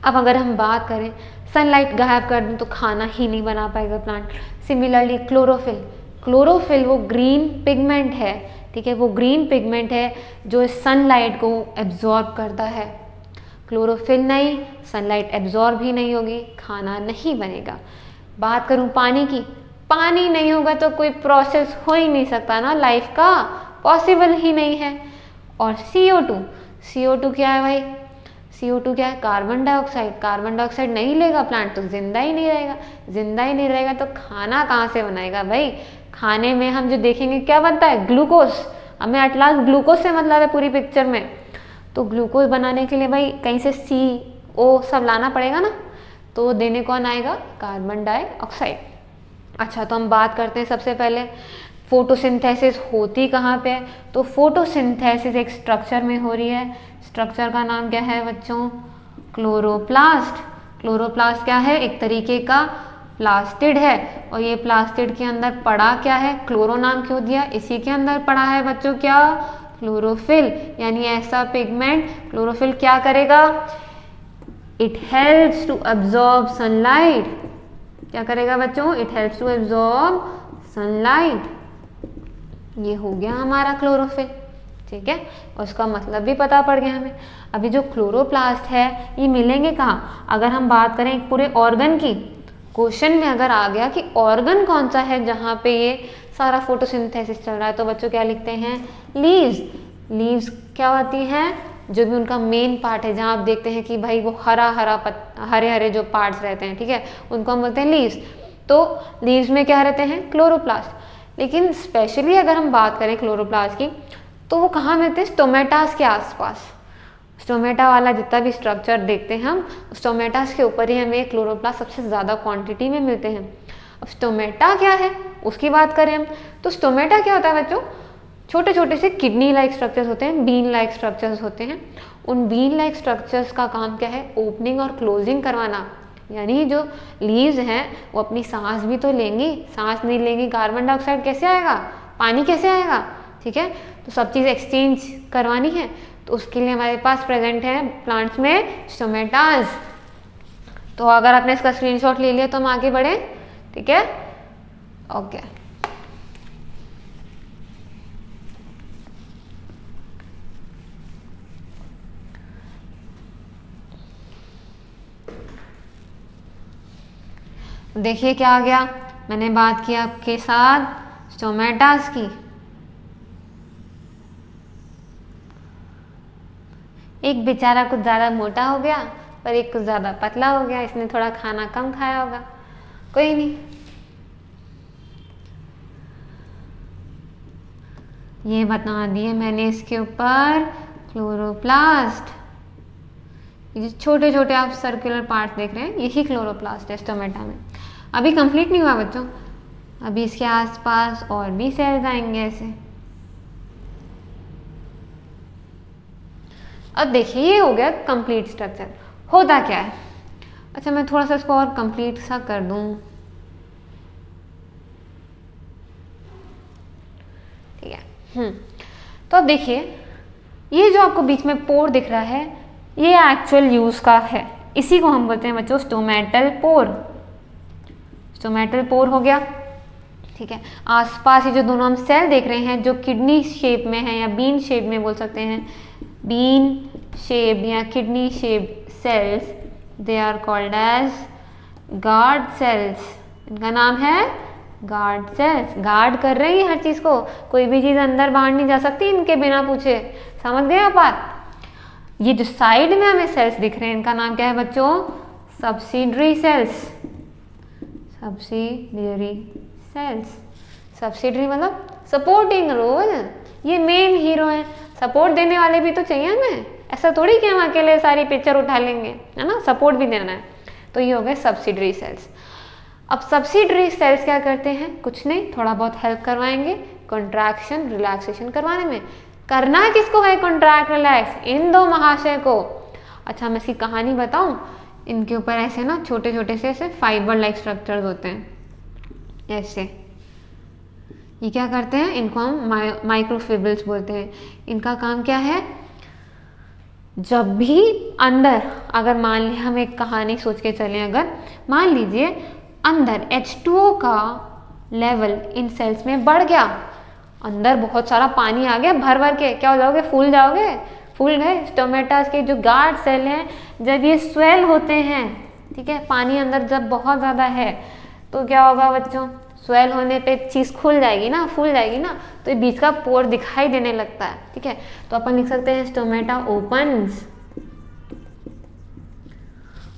S1: अब अगर हम बात करें सनलाइट गायब कर दें तो खाना ही नहीं बना पाएगा प्लांट। सिमिलरली क्लोरोफिल वो ग्रीन पिगमेंट है। ठीक है, वो ग्रीन पिगमेंट है जो सनलाइट को एब्जॉर्ब करता है। क्लोरोफिल नहीं, सनलाइट एब्जॉर्ब ही नहीं होगी, खाना नहीं बनेगा। बात करूं पानी की, पानी नहीं होगा तो कोई प्रोसेस हो ही नहीं सकता ना, लाइफ का पॉसिबल ही नहीं है। और CO2 क्या है भाई, CO2 क्या है, कार्बन डाइऑक्साइड नहीं लेगा प्लांट तो जिंदा ही नहीं रहेगा तो खाना कहाँ से बनाएगा भाई। खाने में हम जो देखेंगे क्या बनता है, ग्लूकोज। हमें एट लास्ट ग्लूकोज से मतलब है पूरी पिक्चर में, तो ग्लूकोज बनाने के लिए भाई कहीं से CO सब लाना पड़ेगा ना, तो देने कौन आएगा, कार्बन डाइऑक्साइड। अच्छा तो हम बात करते हैं सबसे पहले फोटोसिंथेसिस होती कहाँ पे है, तो फोटोसिंथेसिस एक स्ट्रक्चर में हो रही है। स्ट्रक्चर का नाम क्या है बच्चों, क्लोरोप्लास्ट क्या है, एक तरीके का प्लास्टिड है, और ये प्लास्टिड के अंदर पड़ा क्या है, क्लोरो नाम क्यों दिया, इसी के अंदर पड़ा है बच्चों क्या, क्लोरोफिल। यानी ऐसा पिगमेंट क्लोरोफिल क्या करेगा, it helps to absorb sunlight. क्या करेगा बच्चों, it helps to absorb sunlight. ये हो गया हमारा क्लोरोफिल। ठीक है, और उसका मतलब भी पता पड़ गया हमें। अभी जो क्लोरोप्लास्ट है ये मिलेंगे कहाँ, अगर हम बात करें एक पूरे ऑर्गन की, क्वेश्चन में अगर आ गया कि ऑर्गन कौन सा है जहाँ पे ये सारा फोटोसिंथेसिस चल रहा है, तो बच्चों क्या लिखते हैं, लीव्स क्या होती हैं, जो भी उनका मेन पार्ट है, जहाँ आप देखते हैं कि भाई वो हरे हरे जो पार्ट्स रहते हैं, ठीक है, उनको हम बोलते हैं लीव्स। तो लीव्स में क्या रहते हैं? क्लोरोप्लास्ट। लेकिन स्पेशली अगर हम बात करें क्लोरोप्लास्ट की, तो वो कहाँ मिलते हैं? स्टोमेटास के आसपास। स्टोमेटा वाला जितना भी स्ट्रक्चर देखते हैं हम, स्टोमेटास के ऊपर ही हमें क्लोरोप्लास्ट सबसे ज़्यादा क्वांटिटी में मिलते हैं। अब स्टोमेटा क्या है उसकी बात करें हम, तो स्टोमेटा क्या होता है बच्चों? छोटे छोटे से किडनी लाइक स्ट्रक्चर्स होते हैं, बीन लाइक स्ट्रक्चर्स होते हैं। उन बीन लाइक स्ट्रक्चर्स का काम क्या है? ओपनिंग और क्लोजिंग करवाना। यानी जो लीव्स हैं वो अपनी सांस भी तो लेंगी, सांस नहीं लेंगी कार्बन डाइऑक्साइड कैसे आएगा, पानी कैसे आएगा, ठीक है। तो सब चीज़ एक्सचेंज करवानी है, तो उसके लिए हमारे पास प्रेजेंट है प्लांट्स में स्टोमेटास। तो अगर आपने इसका स्क्रीनशॉट ले लिया तो हम आगे बढ़े, ठीक है, ओके। देखिए क्या आ गया, मैंने बात की आपके साथ स्टोमेटास की। एक बेचारा कुछ ज़्यादा मोटा हो गया पर एक कुछ ज़्यादा पतला हो गया, इसने थोड़ा खाना कम खाया होगा, कोई नहीं। ये बता दिए मैंने इसके ऊपर क्लोरोप्लास्ट। ये छोटे छोटे आप सर्कुलर पार्ट देख रहे हैं, यही क्लोरोप्लास्ट है स्टोमेटा में। अभी कंप्लीट नहीं हुआ बच्चों, अभी इसके आसपास और भी सेल्स आएंगे ऐसे। अब देखिए ये हो गया कंप्लीट स्ट्रक्चर। होता क्या है? अच्छा मैं थोड़ा सा इसको और कंप्लीट सा कर दूं, ठीक है। तो अब देखिए ये जो आपको बीच में पोर दिख रहा है, ये एक्चुअल यूज का है, इसी को हम बोलते हैं बच्चों स्टोमेटल पोर। स्टोमेटल पोर हो गया, ठीक है। आसपास ये जो दोनों हम सेल देख रहे हैं जो किडनी शेप में है या बीन शेप में बोल सकते हैं, बीन शेप या kidney shape cells, they are called as guard cells. इनका नाम है गार्ड सेल्स। गार्ड कर रहे हैं हर चीज को, कोई भी चीज अंदर बाहर नहीं जा सकती इनके बिना पूछे। समझ गए आप बात? ये जो साइड में हमें सेल्स दिख रहे हैं इनका नाम क्या है बच्चों? Subsidiary cells. Subsidiary cells. Subsidiary मतलब सपोर्टिंग रोल। ये मेन हीरो है, सपोर्ट देने वाले भी तो चाहिए हमें, ऐसा थोड़ी कि हम अकेले सारी पिक्चर उठा लेंगे, है ना, सपोर्ट भी देना है। तो ये हो गए सब्सिडरी सेल्स। अब सब्सिडरी सेल्स क्या करते हैं? कुछ नहीं, थोड़ा बहुत हेल्प करवाएंगे कॉन्ट्रैक्शन रिलैक्सेशन करवाने में। करना किसको है कॉन्ट्रैक्ट रिलैक्स? इन दो महाशय को। अच्छा मैं इसकी कहानी बताऊं, इनके ऊपर ऐसे ना छोटे छोटे से ऐसे फाइबर लाइक स्ट्रक्चर्स होते हैं ऐसे। ये क्या करते हैं? इनको हम माइक्रोफिब्रिल्स बोलते हैं। इनका काम क्या है? जब भी अंदर, अगर मान लिया हम एक कहानी सोच के चलें, अगर मान लीजिए अंदर H2O का लेवल इन सेल्स में बढ़ गया, अंदर बहुत सारा पानी आ गया भर भर के, क्या हो जाओगे? फूल जाओगे, फूल गए। स्टोमेटास के जो गार्ड सेल हैं जब ये स्वेल होते हैं, ठीक है, पानी अंदर जब बहुत ज़्यादा है तो क्या होगा बच्चों? स्वेल होने पे चीज़ खुल जाएगी ना, फूल जाएगी ना, तो ये बीच का पोर दिखाई देने लगता है, ठीक है। तो अपन लिख सकते हैं स्टोमेटा ओपन्स।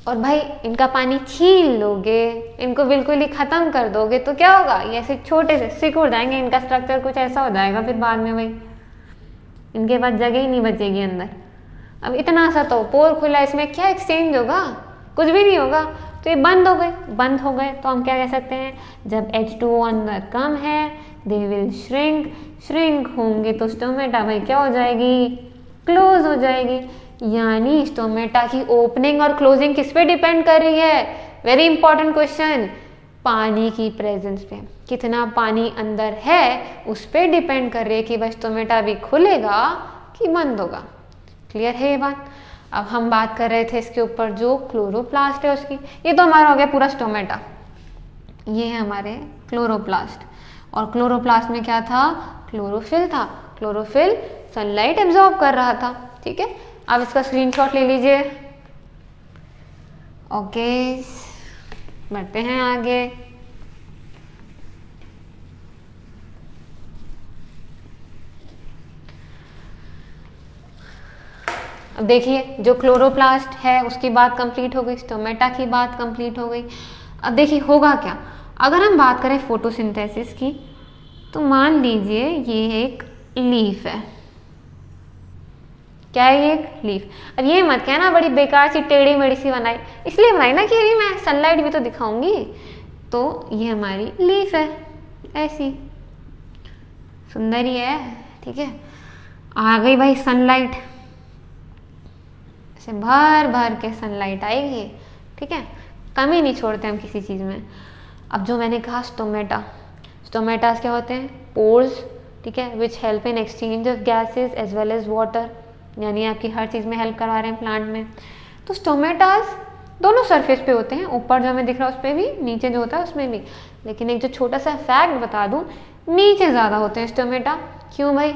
S1: और भाई इनका पानी छीन लोगे, इनको बिल्कुल ही ख़त्म कर दोगे तो क्या होगा? ये ऐसे छोटे से सिकुड़ जाएंगे, इनका स्ट्रक्चर कुछ ऐसा हो जाएगा फिर बाद में, भाई इनके पास जगह ही नहीं बचेगी अंदर। अब इतना सा तो पोर खुला, इसमें क्या एक्सचेंज होगा? कुछ भी नहीं होगा। तो ये बंद हो गए। बंद हो गए तो हम क्या कह सकते हैं? जब H2O अंदर कम है, दे विल श्रिंक। श्रिंक होंगे तो स्टोमेटा भाई क्या हो जाएगी? क्लोज हो जाएगी। यानी स्टोमेटा की ओपनिंग और क्लोजिंग किस पे डिपेंड कर रही है? Very important question. पानी की प्रेजेंस पे, कितना पानी अंदर है उस पे डिपेंड कर रही है कि बस स्टोमेटा भी खुलेगा कि बंद होगा। क्लियर है ये बात? अब हम बात कर रहे थे इसके ऊपर जो क्लोरोप्लास्ट है उसकी। ये तो हमारा हो गया पूरा स्टोमेटा, ये है हमारे क्लोरोप्लास्ट। और क्लोरोप्लास्ट में क्या था? क्लोरोफिल था। क्लोरोफिल सनलाइट एब्जॉर्ब कर रहा था, ठीक है। अब इसका स्क्रीनशॉट ले लीजिए। ओके बढ़ते हैं आगे। अब देखिए जो क्लोरोप्लास्ट है उसकी बात कंप्लीट हो गई, स्टोमेटा की बात कंप्लीट हो गई। अब देखिए होगा क्या, अगर हम बात करें फोटोसिंथेसिस की, तो मान लीजिए ये एक लीफ है। क्या है ये? एक लीफ। अब ये मत कहना बड़ी बेकार सी टेढ़ी मेढ़ी सी बनाई, इसलिए बनाई ना कि अभी मैं सनलाइट भी तो दिखाऊंगी। तो ये हमारी लीफ है, ऐसी सुंदर ही है, ठीक है। आ गई भाई सनलाइट, ऐसे भर भर के सनलाइट आएगी, ठीक है, कमी नहीं छोड़ते हम किसी चीज़ में। अब जो मैंने कहा स्टोमेटा, स्टोमेटास क्या होते हैं? पोर्स, ठीक है, which help in exchange of gases as well as water, यानी आपकी हर चीज़ में हेल्प करवा रहे हैं प्लांट में। तो स्टोमेटास दोनों सरफेस पे होते हैं, ऊपर जो हमें दिख रहा है उस पर भी, नीचे जो होता है उसमें भी। लेकिन एक जो छोटा सा फैक्ट बता दूं, नीचे ज़्यादा होते हैं स्टोमेटा। क्यों भाई,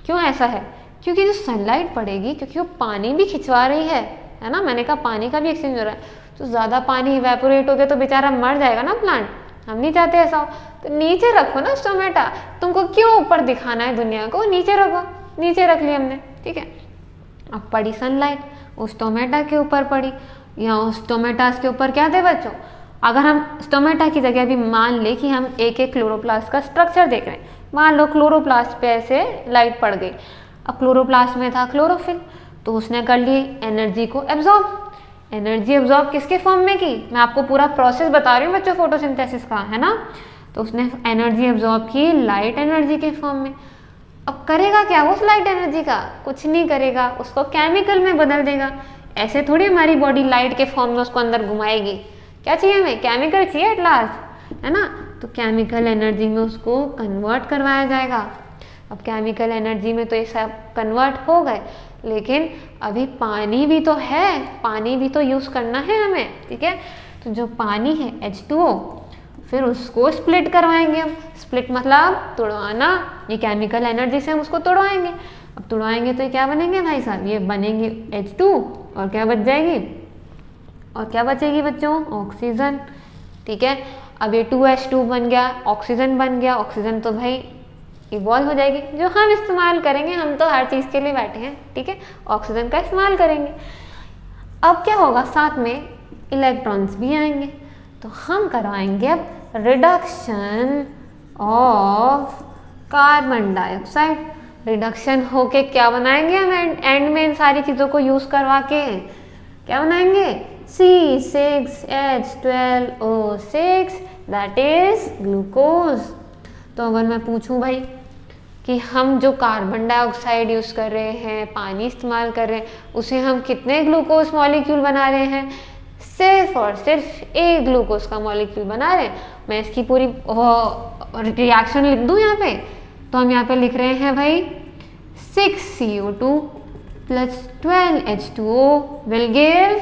S1: क्यों ऐसा है? क्योंकि जो सनलाइट पड़ेगी, क्योंकि वो पानी भी खिंचवा रही है ना, मैंने कहा पानी का भी एक्सचेंज हो रहा है, तो ज़्यादा पानी इवेपोरेट हो गया तो बेचारा मर जाएगा ना प्लांट, हम नहीं चाहते ऐसा हो। तो नीचे रखो ना स्टोमेटा, तुमको क्यों ऊपर दिखाना है दुनिया को, नीचे रखो, नीचे रख लिया हमने, ठीक है। अब पड़ी सनलाइट, उस टोमेटा के ऊपर पड़ी, या उस टोमेटास के ऊपर क्या थे बच्चों? अगर हम स्टोमेटा की जगह भी मान ले कि हम एक एक क्लोरोप्लास्ट का स्ट्रक्चर देख रहे हैं, मान लो क्लोरोप्लास्ट पे ऐसे लाइट पड़ गई। अब क्लोरोप्लास्ट में था क्लोरोफिल, तो उसने कर ली एनर्जी को एब्जॉर्ब। एनर्जी एब्जॉर्ब किसके फॉर्म में की? मैं आपको पूरा प्रोसेस बता रही हूँ बच्चों फोटोसिंथेसिस का, है ना। तो उसने एनर्जी एब्जॉर्ब की लाइट एनर्जी के फॉर्म में। अब करेगा क्या उस लाइट एनर्जी का? कुछ नहीं करेगा, उसको केमिकल में बदल देगा। ऐसे थोड़ी हमारी बॉडी लाइट के फॉर्म में उसको अंदर घुमाएगी। क्या चाहिए हमें? केमिकल चाहिए एट लास्ट, है ना। तो केमिकल एनर्जी में उसको कन्वर्ट करवाया जाएगा। अब केमिकल एनर्जी में तो ये सब कन्वर्ट हो गए, लेकिन अभी पानी भी तो है, पानी भी तो यूज़ करना है हमें, ठीक है। तो जो पानी है H2O, फिर उसको स्प्लिट करवाएंगे हम। स्प्लिट मतलब तोड़वाना, ये केमिकल एनर्जी से हम उसको तोड़वाएंगे। अब तोड़वाएंगे तो ये क्या बनेंगे भाई साहब? ये बनेंगे H2, और क्या बच जाएगी? और क्या बचेगी बच्चों? ऑक्सीजन, ठीक है। अब ये 2H2 बन गया, ऑक्सीजन बन गया। ऑक्सीजन तो भाई इवॉल्व हो जाएगी, जो हम इस्तेमाल करेंगे, हम तो हर चीज़ के लिए बैठे हैं, ठीक है, ऑक्सीजन का इस्तेमाल करेंगे। अब क्या होगा? साथ में इलेक्ट्रॉन्स भी आएंगे, तो हम करवाएंगे अब reduction of carbon dioxide. Reduction होके क्या बनाएंगे हम एंड में? इन सारी चीज़ों को यूज़ करवा के क्या बनाएंगे? C6H12O6, that is glucose. तो अगर मैं पूछूं भाई कि हम जो कार्बन डाइऑक्साइड यूज़ कर रहे हैं, पानी इस्तेमाल कर रहे हैं, उसे हम कितने ग्लूकोज मॉलिक्यूल बना रहे हैं? सिर्फ और सिर्फ एक ग्लूकोज का मॉलिक्यूल बना रहे हैं। मैं इसकी पूरी रिएक्शन लिख दूं यहाँ पे, तो हम यहाँ पे लिख रहे हैं भाई 6CO2 plus 12H2O will give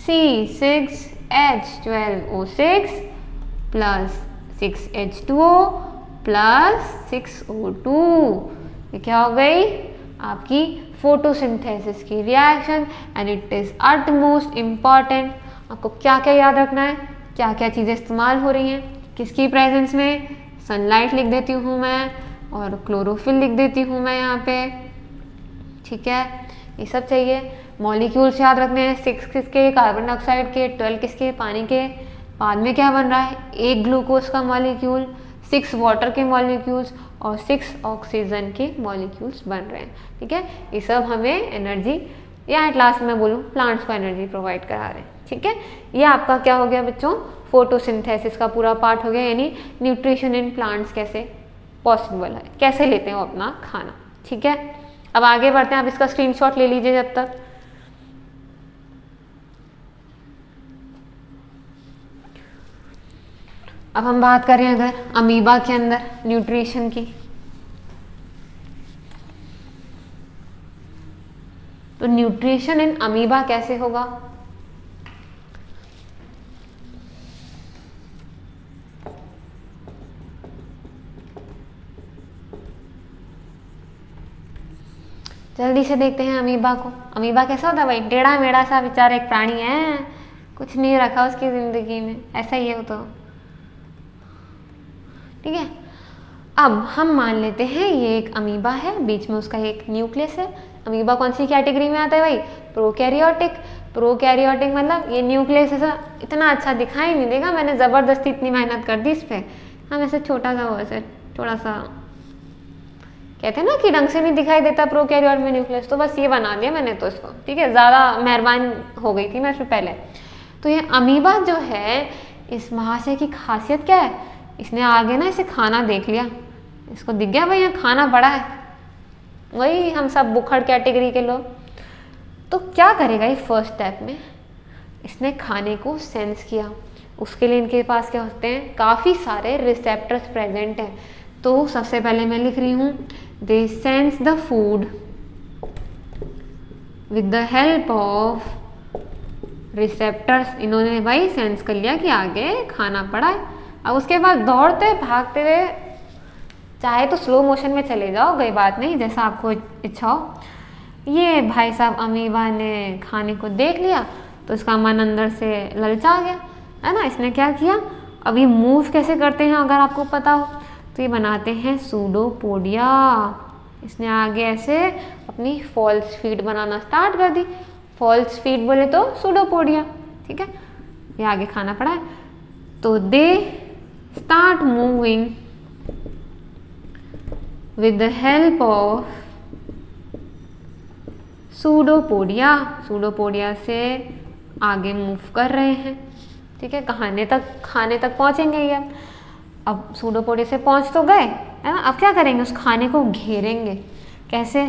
S1: C6H12O6 plus 6H2O plus 6O2। ये क्या हो गई? आपकी फोटोसिंथेसिस की reaction, and it is utmost important. आपको क्या क्या याद रखना है, क्या क्या चीज़ें इस्तेमाल हो रही हैं, किसकी प्रेजेंस में? सनलाइट लिख देती हूँ मैं, और क्लोरोफिल लिख देती हूँ मैं यहाँ पे, ठीक है। ये सब चाहिए। मॉलिक्यूल्स याद रखने हैं, 6 किसके? कार्बन डाइऑक्साइड के, 12 किसके? पानी के। बाद में क्या बन रहा है? एक ग्लूकोज का मॉलिक्यूल, 6 वाटर के मॉलिक्यूल्स, और 6 ऑक्सीजन के मॉलिक्यूल्स बन रहे हैं, ठीक है। ये सब हमें एनर्जी, या एट लास्ट में बोलूँ प्लांट्स को एनर्जी प्रोवाइड करा रहे हैं, ठीक है। ये आपका क्या हो गया बच्चों? फोटोसिंथेसिस का पूरा पार्ट हो गया, यानी न्यूट्रिशन इन प्लांट्स कैसे पॉसिबल है, कैसे लेते हैं वो अपना खाना, ठीक है। अब आगे बढ़ते हैं, आप इसका स्क्रीनशॉट ले लीजिए जब तक। अब हम बात करें अगर अमीबा के अंदर न्यूट्रिशन की, तो न्यूट्रिशन इन अमीबा कैसे होगा? जल्दी से देखते हैं अमीबा को। अमीबा कैसा होता है भाई? टेढ़ा मेढ़ा सा बेचारा एक प्राणी है, कुछ नहीं रखा उसकी जिंदगी में, ऐसा ही है वो तो, ठीक है। अब हम मान लेते हैं ये एक अमीबा है, बीच में उसका एक न्यूक्लियस है। अमीबा कौन सी कैटेगरी में आता है भाई? प्रोकैरियोटिक। प्रोकैरियोटिक मतलब ये न्यूक्लियस ऐसा इतना अच्छा दिखाई नहीं देगा, मैंने ज़बरदस्ती इतनी मेहनत कर दी इस पर। हम ऐसे छोटा सा वो ऐसे थोड़ा सा कहते हैं ना कि ढंग से नहीं दिखाई देता प्रोकैरियोट में न्यूक्लियस, तो बस ये बना दिया मैंने तो इसको, ठीक है। ज़्यादा मेहरबान हो गई थी मैं इसमें पहले। तो ये अमीबा जो है, इस महाशय की खासियत क्या है? इसने आगे ना इसे खाना देख लिया, इसको दिख गया भाई यहाँ खाना बड़ा है, वही हम सब बुखड़ कैटेगरी के लोग। तो क्या करेगा ये फर्स्ट स्टेप में? इसने खाने को सेंस किया। उसके लिए इनके पास क्या होते हैं? काफ़ी सारे रिसेप्टर्स प्रेजेंट हैं। तो सबसे पहले मैं लिख रही हूँ, they sense the food with the help of receptors. इन्होंने भाई सेंस कर लिया कि आगे खाना पड़ा है। अब उसके बाद दौड़ते भागते हुए, चाहे तो स्लो मोशन में चले जाओ, कोई बात नहीं, जैसा आपको इच्छा हो। ये भाई साहब अमीबा ने खाने को देख लिया तो इसका मन अंदर से ललचा गया, है ना। इसने क्या किया? अब ये मूव कैसे करते हैं अगर आपको पता हो तो ये बनाते हैं सूडोपोडिया। इसने आगे ऐसे अपनी फॉल्स फीड बनाना स्टार्ट कर दी। फॉल्स फीड बोले तो सूडोपोडिया, ठीक है। ये आगे खाना पड़ा है तो they start moving with the help of pseudopodia. Pseudopodia से आगे मूव कर रहे हैं, ठीक है। खाने तक पहुंचेंगे ये। अब सूडोपोडिया से पहुंच तो गए, है ना। अब क्या करेंगे? उस खाने को घेरेंगे। कैसे?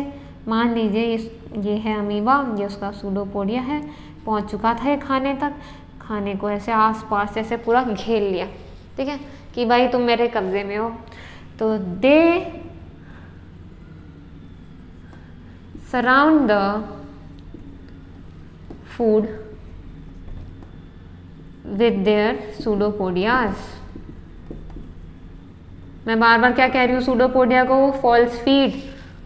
S1: मान लीजिए ये है अमीबा, ये उसका सूडोपोडिया है, पहुंच चुका था ये खाने तक। खाने को ऐसे आसपास ऐसे पूरा घेर लिया, ठीक है, कि भाई तुम मेरे कब्जे में हो। तो दे surround the food with their pseudopodias। मैं बार बार क्या कह रही हूँ? सूडोपोडिया को फॉल्स फीड,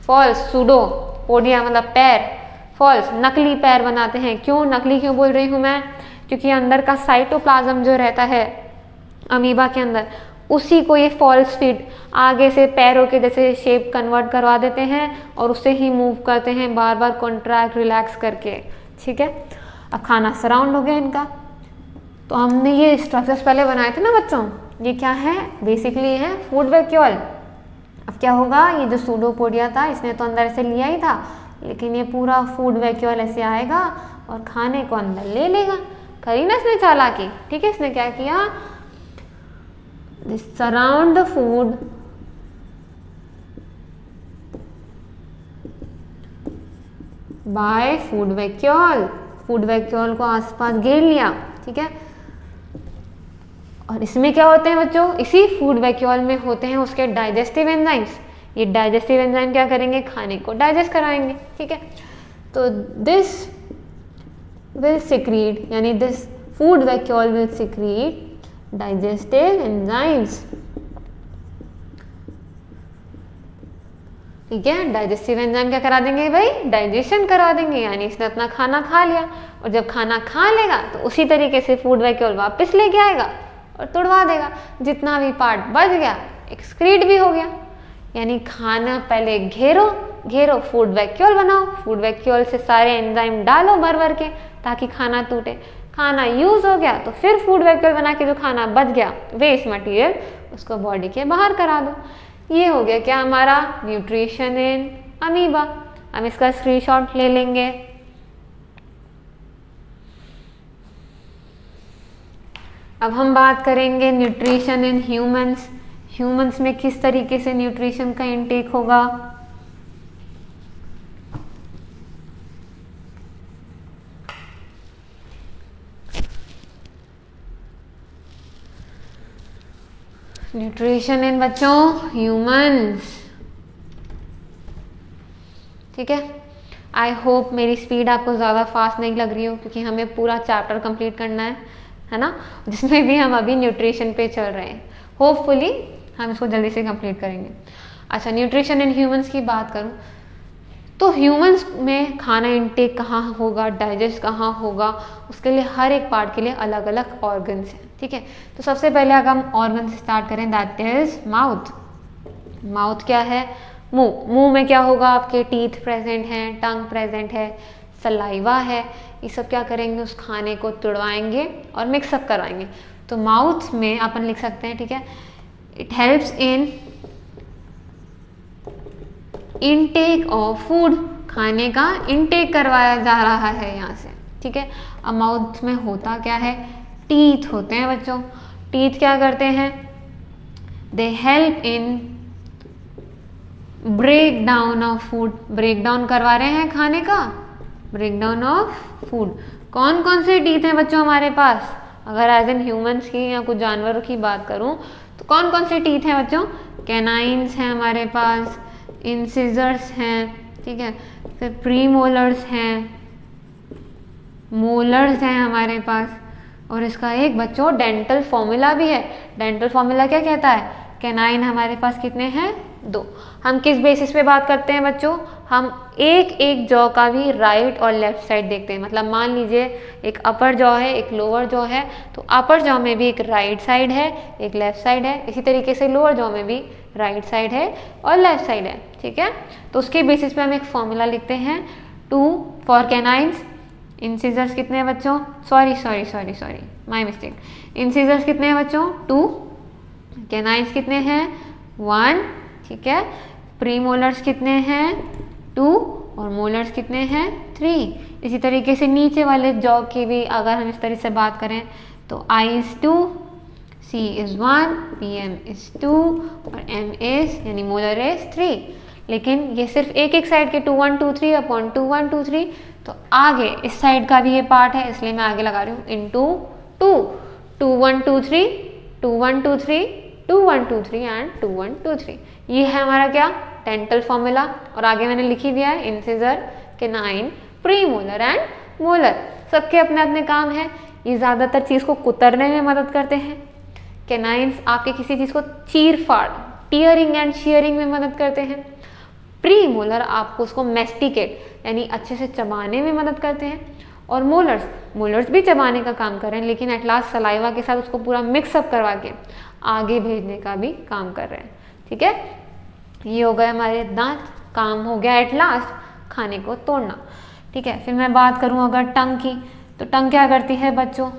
S1: फॉल्स सूडोपोडिया मतलब पैर, फॉल्स नकली पैर बनाते हैं। क्यों नकली क्यों बोल रही हूँ मैं? क्योंकि अंदर का साइटोप्लाज्म जो रहता है अमीबा के अंदर, उसी को ये फॉल्स फीड आगे से पैरों के जैसे शेप कन्वर्ट करवा देते हैं और उससे ही मूव करते हैं, बार बार कॉन्ट्रैक्ट रिलैक्स करके, ठीक है। अब खाना सराउंड हो गया इनका। तो हमने ये स्ट्रक्चर्स पहले बनाए थे ना बच्चों, ये क्या है? बेसिकली है फूड वैक्यूल। अब क्या होगा? ये जो सूडोपोडिया था इसने तो अंदर से लिया ही था, लेकिन ये पूरा फूड वैक्यूल ऐसे आएगा और खाने को अंदर ले लेगा। करी ना इसने चालाकी, ठीक है। इसने क्या किया? surround the food by food vacuole। Food vacuole को आसपास घेर लिया, ठीक है। और इसमें क्या होते हैं बच्चों? इसी फूड वैक्यूल में होते हैं उसके डाइजेस्टिव एंजाइम्स। ये डाइजेस्टिव एंजाइम क्या करेंगे? खाने को डाइजेस्ट कराएंगे, ठीक है। तो दिस विल सिक्रीट, यानी this food vacuole will secrete digestive enzymes, ठीक है। डाइजेस्टिव एंजाइम क्या करा देंगे भाई? डाइजेशन करा देंगे, यानी इसने अपना खाना खा लिया और जब खाना खा लेगा तो उसी तरीके से फूड वैक्यूल वापस लेके आएगा और तोड़वा देगा। जितना भी पार्ट बच गया एक्सक्रीट भी हो गया। यानी खाना पहले घेरो फूड वैक्यूल बनाओ, फूड वैक्यूल से सारे एंजाइम डालो भर भर के ताकि खाना टूटे। खाना यूज हो गया तो फिर फूड वैक्यूल बना के जो खाना बच गया वेस्ट मटेरियल उसको बॉडी के बाहर करा दो। ये हो गया क्या? हमारा न्यूट्रिशन इन अमीबा। हम इसका स्क्रीनशॉट ले लेंगे। अब हम बात करेंगे न्यूट्रिशन इन ह्यूमंस। ह्यूमंस में किस तरीके से न्यूट्रिशन का इनटेक होगा? न्यूट्रिशन इन बच्चों ह्यूमंस, ठीक है। आई होप मेरी स्पीड आपको ज़्यादा फास्ट नहीं लग रही हो, क्योंकि हमें पूरा चैप्टर कंप्लीट करना है ना, जिसमें भी हम अभी न्यूट्रिशन पे चल रहे हैं। होपफुली हम इसको जल्दी से कंप्लीट करेंगे। अच्छा, न्यूट्रिशन इन ह्यूमंस की बात करूँ तो ह्यूमंस में खाना इनटेक कहाँ होगा, डाइजेस्ट कहाँ होगा, उसके लिए हर एक पार्ट के लिए अलग अलग ऑर्गन्स हैं, ठीक है। तो सबसे पहले अगर हम ऑर्गन से स्टार्ट करें, दैट इज माउथ। माउथ क्या है? मुंह। मुंह में क्या होगा? आपके टीथ प्रेजेंट हैं, टंग प्रेजेंट है, सलाइवा है। ये सब क्या करेंगे? उस खाने को तुड़वाएंगे और मिक्सअप करवाएंगे। तो माउथ में अपन लिख सकते हैं, ठीक है, it helps in intake of food, खाने का इनटेक करवाया जा रहा है यहाँ से, ठीक है। अब माउथ में होता क्या है? टीथ होते हैं बच्चों। टीथ क्या करते हैं? They help in break down of food, break down करवा रहे हैं खाने का, ब्रेक डाउन ऑफ फूड। कौन कौन से टीथ हैं बच्चों हमारे पास? अगर एज एन ह्यूमंस की या कुछ जानवरों की बात करूं तो कौन कौन से टीथ हैं बच्चों? कैनाइन्स हैं हमारे पास, इंसिजर्स हैं, ठीक है, फिर प्रीमोलर्स हैं, मोलर्स हैं हमारे पास, और इसका एक बच्चों डेंटल फॉर्मूला भी है। डेंटल फॉर्मूला क्या कहता है? कैनाइन हमारे पास कितने हैं? 2। हम किस बेसिस पे बात करते हैं बच्चों? हम एक एक जॉ का भी राइट और लेफ्ट साइड देखते हैं। मतलब मान लीजिए एक अपर जॉ है, एक लोअर जॉ है, तो अपर जॉ में भी एक राइट साइड है, एक लेफ्ट साइड है। इसी तरीके से लोअर जॉ में भी राइट साइड है और लेफ्ट साइड है, ठीक है। तो उसके बेसिस पे हम एक फॉर्मूला लिखते हैं 2 फॉर कैनाइन्स। इंसिजर्स कितने हैं बच्चों? Sorry my mistake. इंसिजर्स कितने हैं बच्चों? 2। कैनाइन्स कितने हैं? 1, ठीक है। प्रीमोलर्स कितने हैं? 2 और मोलर्स कितने हैं? 3। इसी तरीके से नीचे वाले जॉ की भी अगर हम इस तरह से बात करें तो I is 2, C is 1, PM is 2 और M is यानी मोलर is 3। लेकिन ये सिर्फ एक एक साइड के 2 1 2 3 अपॉन 2 1 2 3, तो आगे इस साइड का भी ये पार्ट है, इसलिए मैं आगे लगा रही हूँ इनटू 2 2 1 2 3 2 1 2 3 2 1 2 3 एंड 2 1 2 3। ये है हमारा क्या? Dental formula. और आगे मैंने लिखी दिया है incisor, canine, premolar and molar. सबके अपने अपने काम है। ये ज़्यादातर चीज़ को कुतरने में मदद करते हैं। कैनाइन्स आपके किसी चीज़ को चीर फाड़, टीयरिंग एंड शेयरिंग में मदद करते हैं। प्रीमोलर आपको उसको मैस्टिकेट यानी अच्छे से चबाने में मदद करते हैं। और मोलर्स भी चबाने का काम कर रहे हैं, लेकिन एट लास्ट सलाइवा के साथ उसको पूरा मिक्सअप करवा के आगे भेजने का भी काम कर रहे हैं, ठीक है। ये हो गए हमारे दांत, काम हो गया एट लास्ट खाने को तोड़ना, ठीक है। फिर मैं बात करूं अगर टंग की, तो टंग क्या करती है बच्चों?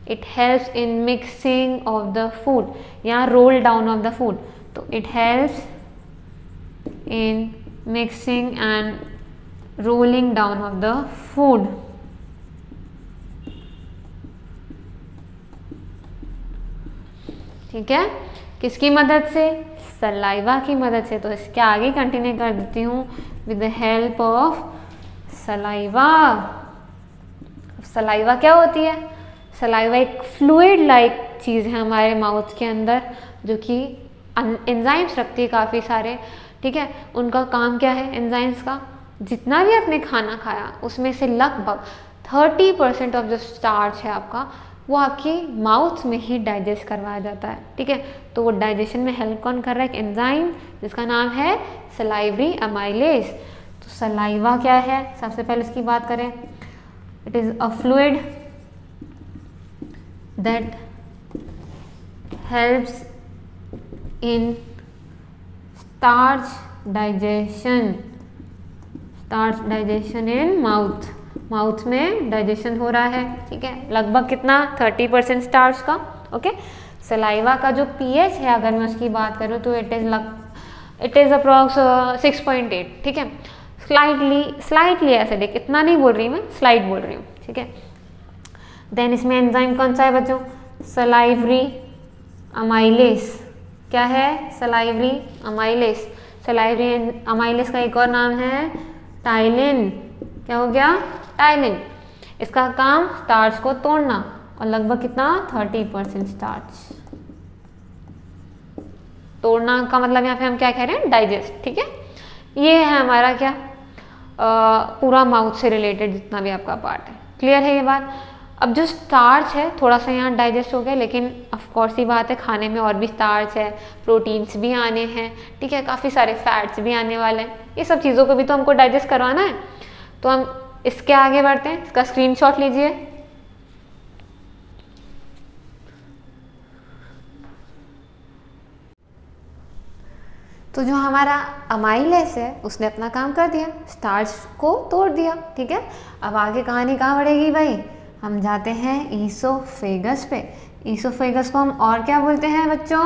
S1: It helps in mixing of the food या roll down of the food. तो it helps in mixing and rolling down of the food. ठीक है, किसकी मदद से? सलाइवा की मदद से। तो इसके आगे कंटिन्यू कर देती हूँ with the help of saliva. Saliva क्या होती है? सलाइवा एक फ्लूइड लाइक चीज़ है हमारे माउथ के अंदर, जो कि एंजाइम्स रखती है काफ़ी सारे, ठीक है। उनका काम क्या है एंजाइम्स का? जितना भी आपने खाना खाया उसमें से लगभग 30% ऑफ जो स्टार्च है आपका, वो आपकी माउथ में ही डाइजेस्ट करवाया जाता है, ठीक है। तो वो डाइजेशन में हेल्प कौन कर रहा है? एक एंजाइम जिसका नाम है सलाइवरी अमाइलेज। तो सलाइवा क्या है? सबसे पहले इसकी बात करें, it is a fluid that helps in starch digestion in mouth. Mouth में डाइजेशन हो रहा है, ठीक है। लगभग कितना? 30% स्टार्च का, ओके। सलाइवा का जो पीएच है अगर मैं उसकी बात करूँ तो इट इज़ अप्रॉक्स 6.8, ठीक है। स्लाइटली एसिडिक, इतना नहीं बोल रही मैं, स्लाइट बोल रही हूँ, ठीक है। देन इसमें एंजाइम कौन सा है बच्चों? Salivary amylase. क्या है? Salivary amylase. सलाइवरी अमाइलेज का एक और नाम है टाइलिन। क्या हो गया? टाइलिन। इसका काम स्टार्च को तोड़ना, और लगभग कितना? 30% स्टार्च तोड़ना का मतलब यहाँ पे हम क्या कह रहे हैं? डाइजेस्ट, ठीक है। ये है हमारा क्या पूरा माउथ से रिलेटेड जितना भी आपका पार्ट है। क्लियर है ये बात? अब जो स्टार्च है थोड़ा सा यहाँ डाइजेस्ट हो गया, लेकिन ऑफ कोर्स ही बात है खाने में और भी स्टार्च है, प्रोटीन्स भी आने हैं, ठीक है, काफ़ी सारे फैट्स भी आने वाले हैं। ये सब चीज़ों को भी तो हमको डाइजेस्ट करवाना है। तो हम इसके आगे बढ़ते हैं, इसका स्क्रीनशॉट लीजिए। तो तो जो हमारा अमाइलेस है उसने अपना काम कर दिया, स्टार्च को तोड़ दिया, ठीक है। अब आगे कहानी कहाँ बढ़ेगी भाई, हम जाते हैं ईसोफेगस पे। ईसोफेगस को हम और क्या बोलते हैं बच्चों,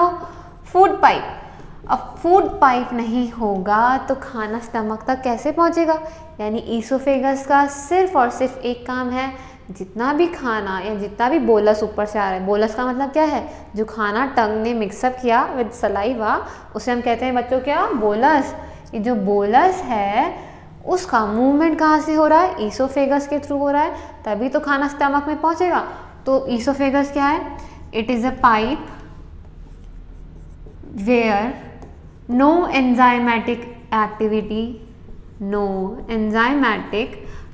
S1: फूड पाइप। अब फूड पाइप नहीं होगा तो खाना स्टमक तक कैसे पहुंचेगा, यानी ईसोफेगस का सिर्फ और सिर्फ एक काम है, जितना भी खाना या जितना भी बोलस ऊपर से आ रहा है, बोलस का मतलब क्या है, जो खाना टंग ने मिक्सअप किया विद सलाइवा उसे हम कहते हैं बच्चों क्या, बोलस। ये जो बोलस है उसका मूवमेंट कहाँ से हो रहा है, ईसोफेगस के थ्रू हो रहा है, तभी तो खाना स्टमक में पहुँचेगा। तो ईसोफेगस क्या है, it is a pipe where no enzymatic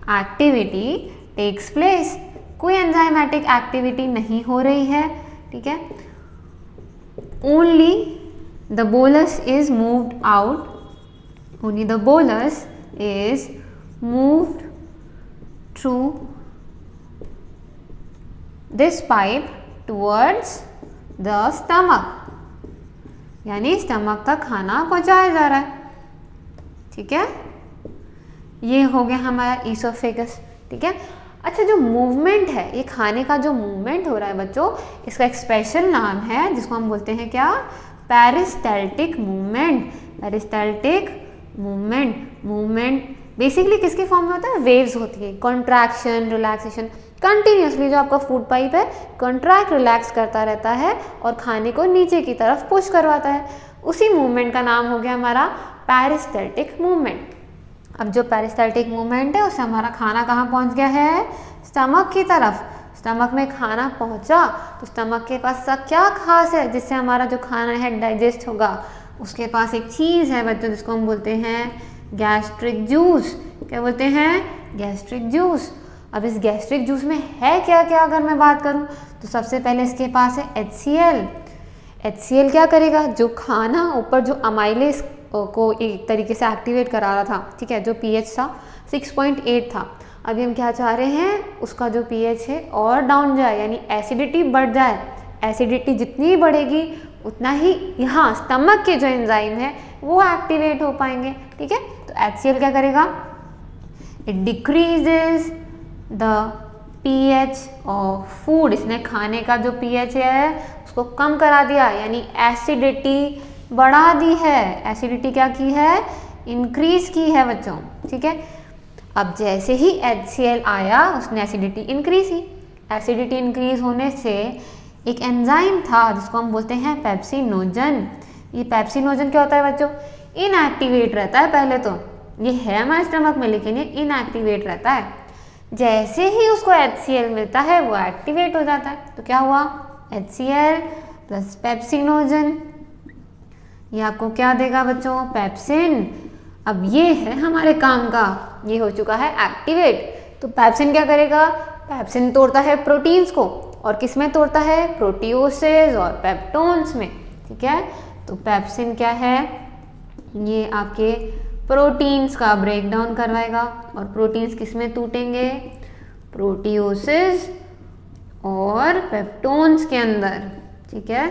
S1: activity takes place। कोई enzymatic activity नहीं हो रही है, ठीक है। only the bolus is moved out only the bolus is moved through this pipe towards the stomach, यानी स्टमक तक खाना पहुंचाया जा रहा है, ठीक है। ये हो गया हमारा ईसोफेगस, ठीक है। अच्छा, जो मूवमेंट है, ये खाने का जो मूवमेंट हो रहा है बच्चों, इसका एक स्पेशल नाम है जिसको हम बोलते हैं क्या, peristaltic movement. Peristaltic movement basically किसके फॉर्म में होता है, वेव्स होती है, कॉन्ट्रैक्शन रिलैक्सेशन, कंटिन्यूसली जो आपका फूड पाइप है कॉन्ट्रैक्ट रिलैक्स करता रहता है और खाने को नीचे की तरफ पुश करवाता है। उसी मूवमेंट का नाम हो गया हमारा पेरिस्टैल्टिक मूवमेंट। अब जो पेरिस्टैल्टिक मूवमेंट है उससे हमारा खाना कहाँ पहुँच गया है, स्टमक की तरफ। स्टमक में खाना पहुँचा तो स्टमक के पास क्या खास है जिससे हमारा जो खाना है डाइजेस्ट होगा, उसके पास एक चीज़ है बच्चों जिसको हम बोलते हैं गैस्ट्रिक जूस। क्या बोलते हैं, गैस्ट्रिक जूस। अब इस गैस्ट्रिक जूस में है क्या क्या, अगर मैं बात करूं तो सबसे पहले इसके पास है HCl। HCl क्या करेगा, जो खाना ऊपर जो अमाइलेस को एक तरीके से एक्टिवेट करा रहा था, ठीक है, जो pH था 6.8 था, अभी हम क्या चाह रहे हैं, उसका जो pH है और डाउन जाए, यानी एसिडिटी बढ़ जाए। एसिडिटी जितनी बढ़ेगी उतना ही यहाँ स्टमक के जो एंजाइम है वो एक्टिवेट हो पाएंगे, ठीक है। तो HCl क्या करेगा, it decreases the pH of food. इसने खाने का जो pH है उसको कम करा दिया, यानी एसिडिटी बढ़ा दी है। एसिडिटी क्या की है, इंक्रीज की है बच्चों, ठीक है। अब जैसे ही HCl आया उसने एसिडिटी इंक्रीज की। एसिडिटी इंक्रीज होने से एक एंजाइम था जिसको हम बोलते हैं पेप्सिनोजन। ये पेप्सिनोजन क्या होता है बच्चों, इनएक्टिवेट रहता है। पहले तो ये है हमारे स्टमक में लेकिन ये इनएक्टिवेट रहता है। जैसे ही उसको HCl मिलता है वो एक्टिवेट हो जाता है। तो क्या हुआ, HCl प्लस पेप्सिनोजन, ये आपको क्या देगा बच्चों, पेप्सिन। अब ये है हमारे काम का, ये हो चुका है एक्टिवेट। तो पेप्सिन क्या करेगा, पेप्सिन तोड़ता है प्रोटीन्स को, और किस में तोड़ता है, प्रोटियोसेस और पेप्टोन्स में, ठीक है। तो पेप्सिन क्या है, ये आपके प्रोटीन्स का ब्रेक डाउन करवाएगा, और प्रोटीन्स किस में टूटेंगे, प्रोटियोसेस और पेप्टोन्स के अंदर, ठीक है।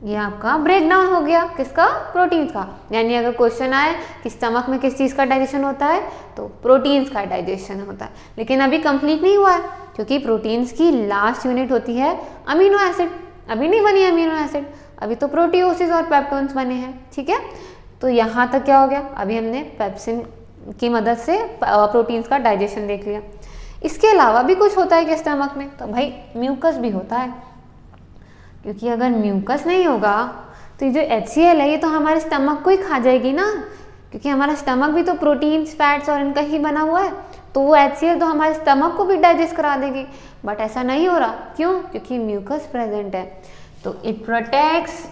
S1: ये आपका ब्रेक डाउन हो गया, किसका, प्रोटीन्स का। यानी अगर क्वेश्चन आए कि स्टमक में किस चीज़ का डाइजेशन होता है, तो प्रोटीन्स का डाइजेशन होता है। लेकिन अभी कंप्लीट नहीं हुआ है, क्योंकि प्रोटीन्स की लास्ट यूनिट होती है अमीनो एसिड। अभी नहीं बनी अमीनो एसिड, अभी तो प्रोटियोसिस और पेप्टोन्स बने हैं, ठीक है। तो यहाँ तक क्या हो गया, अभी हमने पेप्सिन की मदद से प्रोटीन्स का डाइजेशन देख लिया। इसके अलावा भी कुछ होता है कि स्टमक में, तो भाई म्यूकस भी होता है, क्योंकि अगर म्यूकस नहीं होगा तो ये जो HCl है ये तो हमारे स्टमक को ही खा जाएगी ना, क्योंकि हमारा स्टमक भी तो प्रोटीन्स, फैट्स और इनका ही बना हुआ है। तो वो HCl तो हमारे स्टमक को भी डाइजेस्ट करा देगी, बट ऐसा नहीं हो रहा। क्यों, क्योंकि म्यूकस प्रेजेंट है। तो it protects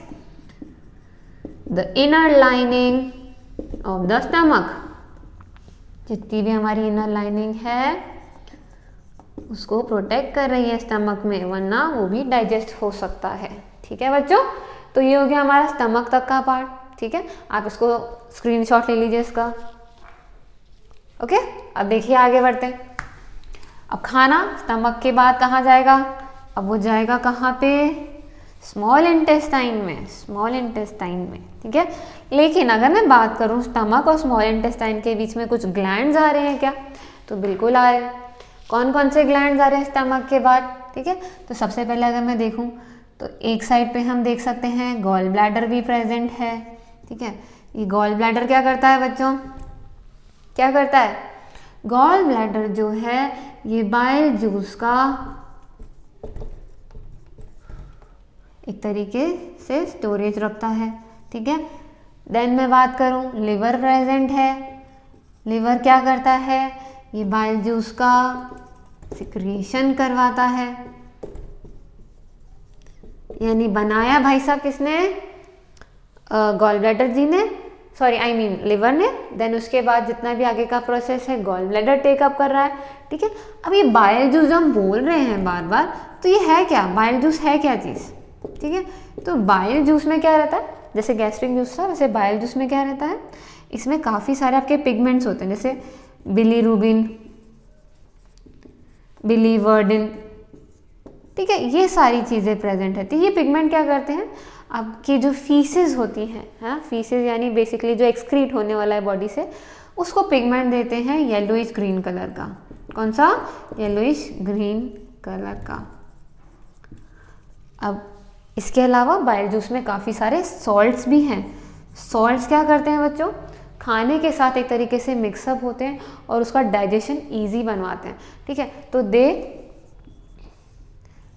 S1: the inner lining of the stomach. जितनी भी हमारी इनर लाइनिंग है उसको प्रोटेक्ट कर रही है स्टमक में, वरना वो भी डाइजेस्ट हो सकता है, ठीक है बच्चों। तो ये हो गया हमारा स्टमक तक का पार्ट, ठीक है। आप इसको स्क्रीनशॉट ले लीजिए इसका, ओके। अब देखिए आगे बढ़ते हैं। अब खाना स्टमक के बाद कहाँ जाएगा, अब वो जाएगा कहाँ पे, स्मॉल इंटेस्टाइन में, स्मॉल इंटेस्टाइन में, ठीक है। लेकिन अगर मैं बात करूँ स्टमक और स्मॉल इंटेस्टाइन के बीच में कुछ ग्लैंड्स आ रहे हैं क्या, तो बिल्कुल आ रहे हैं। कौन कौन से ग्लैंड्स आ रहे हैं स्टमक के बाद, ठीक है। तो सबसे पहले अगर मैं देखूँ तो एक साइड पे हम देख सकते हैं गॉल ब्लैडर भी प्रेजेंट है, ठीक है। ये गॉल ब्लैडर क्या करता है बच्चों, क्या करता है, गॉल ब्लैडर जो है ये बाइल जूस का एक तरीके से स्टोरेज रखता है, ठीक है। देन मैं बात करूं लिवर प्रेजेंट है। लिवर क्या करता है, ये बाइल जूस का सिक्रीशन करवाता है, यानी बनाया भाई साहब किसने, गॉल ब्लैडर जी ने, सॉरी आई मीन लिवर ने। देन उसके बाद जितना भी आगे का प्रोसेस है गॉल ब्लैडर टेकअप कर रहा है, ठीक है। अब ये बाइल जूस जो हम बोल रहे हैं बार बार, तो ये है क्या, बाइल जूस है क्या चीज़, ठीक है। तो बाइल जूस में क्या रहता है, जैसे गैस्ट्रिक जूस था वैसे बाइल जूस में क्या रहता है, इसमें काफ़ी सारे आपके पिगमेंट्स होते हैं, जैसे बिलीरुबिन, बिलीवर्डिन, ठीक है। ये सारी चीज़ें प्रेजेंट रहती है। ये पिगमेंट क्या करते हैं, आपकी जो फीसेस होती हैं, हाँ फीसेस यानी बेसिकली जो एक्सक्रीट होने वाला है बॉडी से, उसको पिगमेंट देते हैं येलोइश ग्रीन कलर का। कौन सा, येलोइश ग्रीन कलर का। अब इसके अलावा बाइल जूस में काफ़ी सारे सॉल्ट्स भी हैं। सॉल्ट्स क्या करते हैं बच्चों, खाने के साथ एक तरीके से मिक्सअप होते हैं और उसका डाइजेशन ईजी बनवाते हैं, ठीक है। तो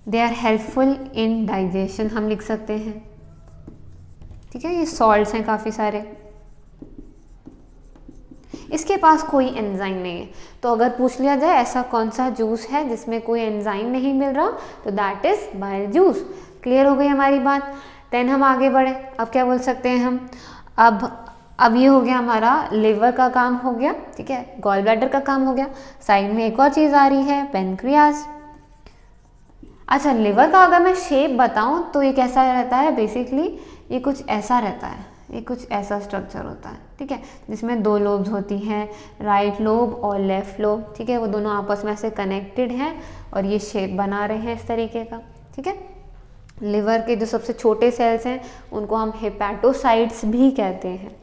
S1: they are helpful in digestion हम लिख सकते हैं, ठीक है। ये सॉल्ट्स हैं काफ़ी सारे। इसके पास कोई एंजाइम नहीं है, तो अगर पूछ लिया जाए ऐसा कौन सा जूस है जिसमें कोई एंजाइम नहीं मिल रहा, तो that is bile juice. Clear हो गई हमारी बात। देन हम आगे बढ़े, अब क्या बोल सकते हैं हम, अब ये हो गया हमारा लिवर का काम हो गया, ठीक है, गॉल ब्लैडर का काम हो गया। साइड में एक और चीज़ आ रही है, पेनक्रियाज। अच्छा, लिवर का अगर मैं शेप बताऊं तो ये कैसा रहता है, बेसिकली ये कुछ ऐसा रहता है, ये कुछ ऐसा स्ट्रक्चर होता है, ठीक है, जिसमें दो लोब्स होती हैं, राइट लोब और लेफ्ट लोब, ठीक है। वो दोनों आपस में ऐसे कनेक्टेड हैं और ये शेप बना रहे हैं इस तरीके का, ठीक है। लिवर के जो सबसे छोटे सेल्स हैं उनको हम हेपेटोसाइट्स भी कहते हैं।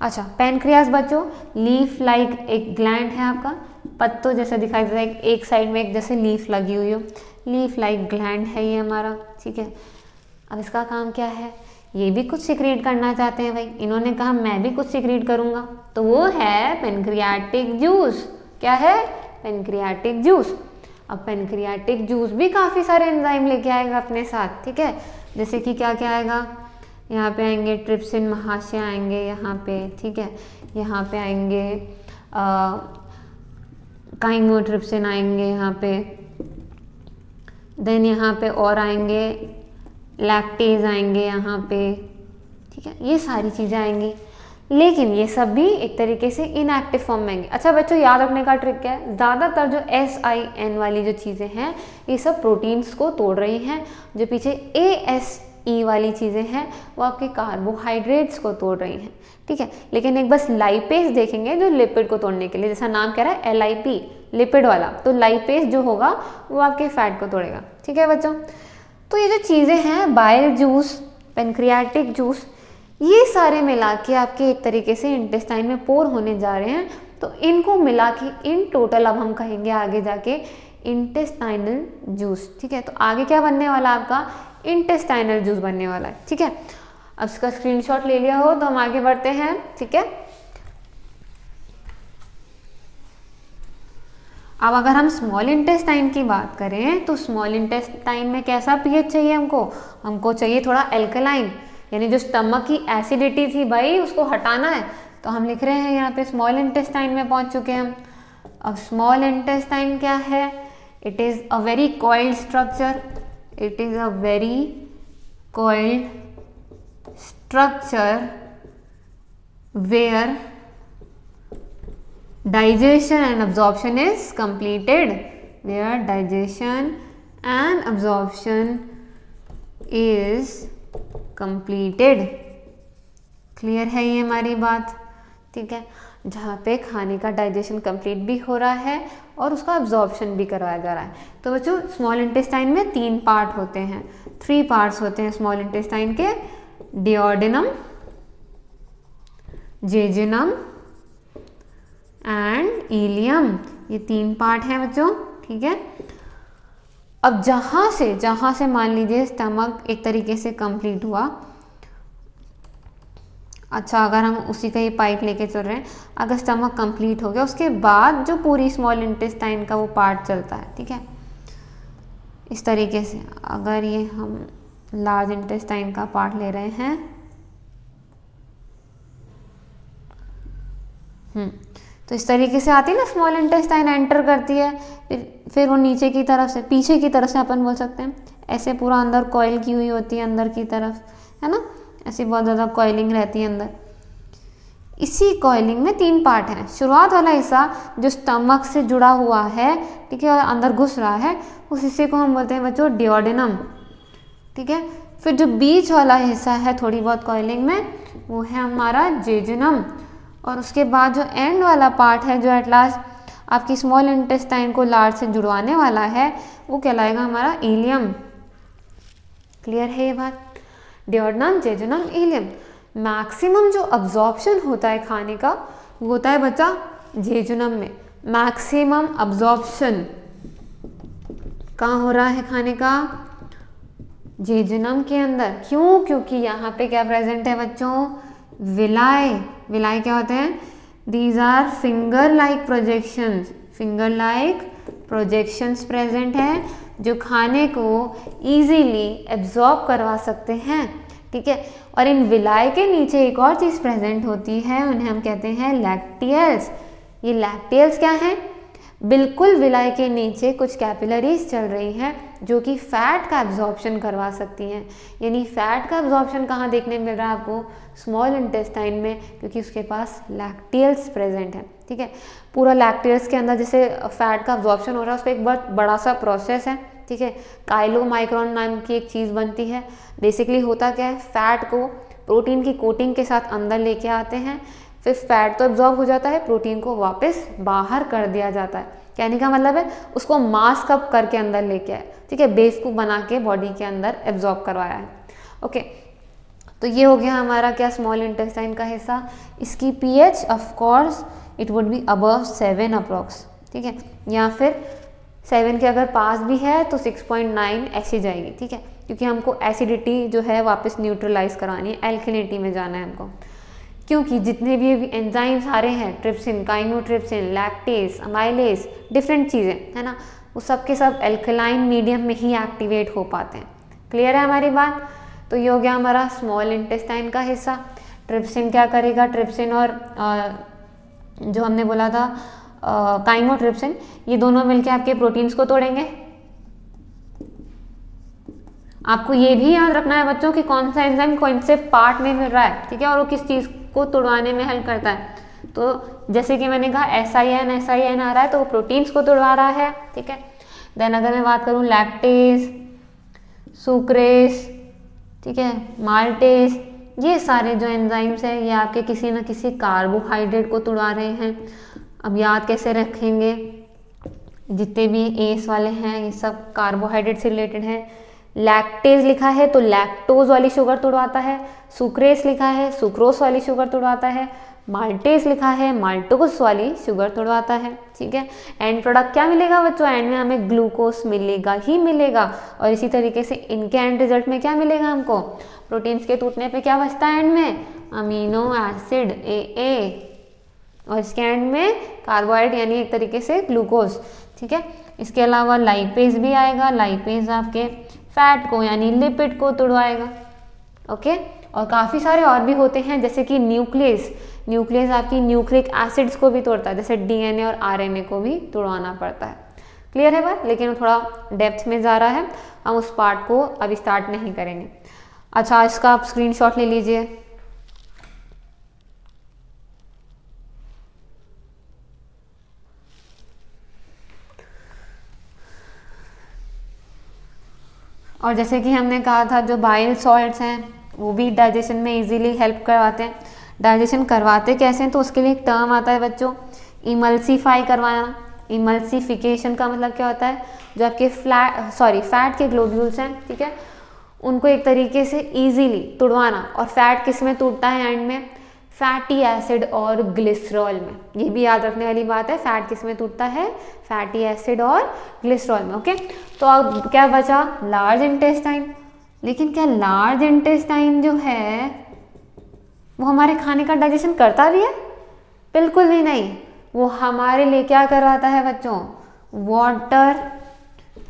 S1: अच्छा, पैनक्रियास बच्चों लीफ लाइक एक ग्लैंड है आपका, पत्तों जैसा दिखाई देता है, एक साइड में एक जैसे लीफ लगी हुई हो, लीफ लाइक ग्लैंड है ये हमारा, ठीक है। अब इसका काम क्या है, ये भी कुछ सिक्रीट करना चाहते हैं भाई, इन्होंने कहा मैं भी कुछ सिक्रीट करूँगा, तो वो है पेनक्रियाटिक जूस। क्या है, पेनक्रियाटिक जूस। अब पेनक्रियाटिक जूस भी काफ़ी सारे एंजाइम लेके आएगा अपने साथ, ठीक है। जैसे कि क्या क्या आएगा, यहाँ पे आएंगे ट्रिप्सिन महाशय आएंगे यहाँ पे, ठीक है, यहाँ पे आएंगे काइमोट्रिप्सिन आएंगे यहाँ पे, देन यहाँ पे और आएंगे लैक्टेज आएंगे यहाँ पे, ठीक है, ये सारी चीज़ें आएंगी। लेकिन ये सब भी एक तरीके से इनएक्टिव फॉर्म में आएंगे। अच्छा बच्चों, याद रखने का ट्रिक क्या है, ज़्यादातर जो SIN वाली जो चीज़ें हैं ये सब प्रोटीन्स को तोड़ रही हैं, जो पीछे ASE वाली चीज़ें हैं वो आपके कार्बोहाइड्रेट्स को तोड़ रही हैं, ठीक है। लेकिन एक बस लाइपेज देखेंगे जो लिपिड को तोड़ने के लिए, जैसा नाम कह रहा है LIP, लिपिड वाला, तो लाइपेज जो होगा वो आपके फैट को तोड़ेगा, ठीक है बच्चों। तो ये जो चीज़ें हैं, बाइल जूस, पेनक्रियाटिक जूस, ये सारे मिला के आपके एक तरीके से इंटेस्टाइन में पोर होने जा रहे हैं, तो इनको मिला के इन टोटल अब हम कहेंगे आगे जाके इंटेस्टाइनल जूस, ठीक है। तो आगे क्या बनने वाला आपका, इंटेस्टाइनल जूस बनने वाला है, ठीक है। अब इसका स्क्रीनशॉट ले लिया हो तो हम आगे बढ़ते हैं, ठीक है। अब अगर हम स्मॉल इंटेस्टाइन की बात करें तो स्मॉल इंटेस्टाइन में कैसा pH चाहिए हमको चाहिए थोड़ा एल्कलाइन, यानी जो स्टमक की एसिडिटी थी भाई उसको हटाना है, तो हम लिख रहे हैं यहाँ पे स्मॉल इंटेस्टाइन में पहुँच चुके हैं हम। अब स्मॉल इंटेस्टाइन क्या है, it is a very coiled structure, it is a very coiled structure where digestion and absorption is completed, where digestion and absorption is completed। Clear है ये हमारी बात, ठीक है। जहाँ पे खाने का डाइजेशन कंप्लीट भी हो रहा है और उसका अब्जॉर्प्शन भी करवाया जा रहा है। तो बच्चों स्मॉल इंटेस्टाइन में 3 पार्ट होते हैं, 3 पार्ट्स होते हैं स्मॉल इंटेस्टाइन के, डिओडेनम, जेजुनम एंड इलियम, ये 3 पार्ट हैं बच्चों, ठीक है। अब जहाँ से मान लीजिए स्टमक एक तरीके से कंप्लीट हुआ, अच्छा अगर हम उसी का ये पाइप लेके चल रहे हैं, अगर स्टमक कंप्लीट हो गया उसके बाद जो पूरी स्मॉल इंटेस्टाइन का वो पार्ट चलता है, ठीक है, इस तरीके से। अगर ये हम लार्ज इंटेस्टाइन का पार्ट ले रहे हैं, तो इस तरीके से आती है ना स्मॉल इंटेस्टाइन एंटर करती है, फिर वो नीचे की तरफ से, पीछे की तरफ से अपन बोल सकते हैं, ऐसे पूरा अंदर कॉइल की हुई होती है अंदर की तरफ, है ना, ऐसी बहुत ज़्यादा कॉइलिंग रहती है अंदर। इसी कॉइलिंग में 3 पार्ट हैं। शुरुआत वाला हिस्सा जो स्टमक से जुड़ा हुआ है, ठीक है, और अंदर घुस रहा है, उस हिस्से को हम बोलते हैं बच्चों डिओडेनम, ठीक है। फिर जो बीच वाला हिस्सा है थोड़ी बहुत कॉइलिंग में, वो है हमारा जेजुनम, और उसके बाद जो एंड वाला पार्ट है जो एट लास्ट आपकी स्मॉल इंटेस्टाइन को लार्ज से जुड़वाने वाला है, वो कहलाएगा हमारा इलियम। क्लियर है ये बात? Duodenum, jejunum, ileum. मैक्सिमम जो अब्जॉर्प्शन होता है खाने का वो होता है बच्चा जेजुनम में। मैक्सिमम अब्जॉर्प्शन कहाँ हो रहा है खाने का? जेजुनम के अंदर। क्यों? क्योंकि यहाँ पे क्या प्रेजेंट है बच्चों? विलाई। विलाई क्या होते हैं? These are finger like projections. Finger like projections present है जो खाने को इजीली एब्जॉर्ब करवा सकते हैं, ठीक है। और इन विलाई के नीचे एक और चीज़ प्रेजेंट होती है, उन्हें हम कहते हैं लैक्टियल्स। ये लैक्टियल्स क्या हैं? बिल्कुल विलाई के नीचे कुछ कैपिलरीज चल रही हैं जो कि फैट का एब्जॉर्प्शन करवा सकती हैं। यानी फैट का एब्जॉर्प्शन कहाँ देखने मिल रहा है आपको? स्मॉल इंटेस्टाइन में, क्योंकि उसके पास लैक्टियल्स प्रेजेंट है, ठीक है। पूरा लैक्टियल्स के अंदर जैसे फैट का एब्जॉर्प्शन हो रहा है, उसका एक बहुत बड़ा सा प्रोसेस है, ठीक है। काइलोमाइक्रोन नाम की एक चीज़ बनती है। बेसिकली होता क्या है, फैट को प्रोटीन की कोटिंग के साथ अंदर लेके आते हैं, फिर फैट तो एब्जॉर्ब हो जाता है, प्रोटीन को वापस बाहर कर दिया जाता है। कहने का मतलब है उसको मास्क अप करके अंदर लेके आए, ठीक है, बेस को बना के बॉडी के अंदर एब्जॉर्ब करवाया है। ओके, तो ये हो गया हमारा क्या? स्मॉल इंटेस्टाइन का हिस्सा। इसकी pH of course it would be above 7 approx, ठीक है, या फिर 7 के अगर पास भी है तो 6.9 ऐसी जाएगी, ठीक है, क्योंकि हमको एसिडिटी जो है वापस न्यूट्रलाइज करानी है, एल्कलिनिटी में जाना है हमको। क्योंकि जितने भी एंजाइम्स आ रहे हैं, trypsin, chymotrypsin, lactase, amylase, different चीज़ें, है ना, वो सब के सब एल्कलाइन मीडियम में ही एक्टिवेट हो पाते हैं। क्लियर है हमारी बात? तो ये हो गया हमारा स्मॉल इंटेस्टाइन का हिस्सा। ट्रिप्सिन क्या करेगा? ट्रिप्सिन और जो हमने बोला था काइमोट्रिप्सिन, ये दोनों मिलकर आपके प्रोटीन्स को तोड़ेंगे। आपको ये भी याद रखना है बच्चों कि कौन सा एंजाइम कौन से पार्ट में मिल रहा है, ठीक है, और वो किस चीज़ को तोड़वाने में हेल्प करता है। तो जैसे कि मैंने कहा SIN आ रहा है तो वो प्रोटीन्स को तोड़वा रहा है, ठीक है। देन अगर मैं बात करूँ लैक्टेज, सुक्रेस, ठीक है, माल्टेज, ये सारे जो एंजाइम्स हैं ये आपके किसी न किसी कार्बोहाइड्रेट को तोड़वा रहे हैं। अब याद कैसे रखेंगे? जितने भी एस वाले हैं ये सब कार्बोहाइड्रेट से रिलेटेड हैं। लैक्टेज लिखा है तो लैक्टोज वाली शुगर तोड़वाता है, सुक्रेस लिखा है सुक्रोस वाली शुगर तोड़वाता है, माल्टेज लिखा है माल्टोज वाली शुगर तोड़वाता है, ठीक है। एंड प्रोडक्ट क्या मिलेगा बच्चों? एंड में हमें ग्लूकोज मिलेगा ही मिलेगा। और इसी तरीके से इनके एंड रिजल्ट में क्या मिलेगा हमको? प्रोटीन्स के टूटने पे क्या बचता है एंड में? अमीनो एसिड AA, और इसके एंड में कार्बोहाइड्रेट यानी एक तरीके से ग्लूकोज, ठीक है। इसके अलावा लाइपेज भी आएगा। लाइपेज आपके फैट को यानी लिपिड को तोड़वाएगा, ओके। और काफ़ी सारे और भी होते हैं जैसे कि न्यूक्लियस। न्यूक्लियस आपकी न्यूक्लिक एसिड्स को भी तोड़ता है, जैसे DNA और RNA को भी तोड़वाना पड़ता है। क्लियर है बात? लेकिन वो थोड़ा डेप्थ में जा रहा है, हम उस पार्ट को अभी स्टार्ट नहीं करेंगे। अच्छा, इसका आप स्क्रीनशॉट ले लीजिए। और जैसे कि हमने कहा था जो बाइल सॉल्ट्स हैं वो भी डाइजेशन में इजीली हेल्प करवाते हैं। डाइजेशन करवाते कैसे हैं, तो उसके लिए एक टर्म आता है बच्चों, इमल्सीफाई करवाना। इमल्सिफिकेशन का मतलब क्या होता है, जो आपके फैट के ग्लोब्यूल्स हैं, ठीक है, उनको एक तरीके से इजीली तुड़वाना। और फैट किस में टूटता है एंड में, फैटी एसिड और ग्लिसरॉल में। ये भी याद रखने वाली बात है, फैट किस में टूटता है, फैटी एसिड और ग्लिसरॉल में। ओके, तो अब क्या बचा, लार्ज इंटेस्टाइन। लेकिन क्या लार्ज इंटेस्टाइन जो है वो हमारे खाने का डाइजेशन करता भी है? बिल्कुल भी नहीं। वो हमारे लिए क्या करवाता है बच्चों, वाटर,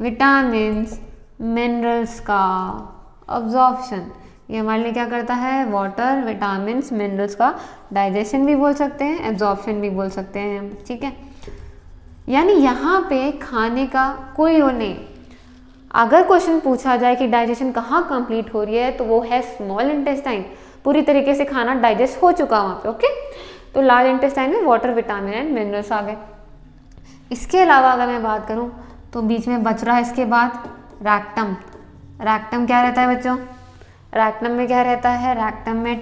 S1: विटामिन्स, मिनरल्स का अब्जॉर्प्शन। ये हमारे लिए क्या करता है, वाटर, विटामिन्स, मिनरल्स का डाइजेशन भी बोल सकते हैं, एब्जॉर्प्शन भी बोल सकते हैं हम, ठीक है। यानी यहाँ पे खाने का कोई रोल नहीं। अगर क्वेश्चन पूछा जाए कि डाइजेशन कहाँ कंप्लीट हो रही है, तो वो है स्मॉल इंटेस्टाइन। पूरी तरीके से खाना डाइजेस्ट हो चुका वहाँ पे। ओके, तो लार्ज इंटेस्टाइन में वाटर, विटामिन एंड मिनरल्स आ गए। इसके अलावा अगर मैं बात करूँ तो बीच में बच रहा है इसके बाद रैक्टम। रैक्टम क्या रहता है बच्चों, रैक्टम में क्या रहता है, रैक्टम में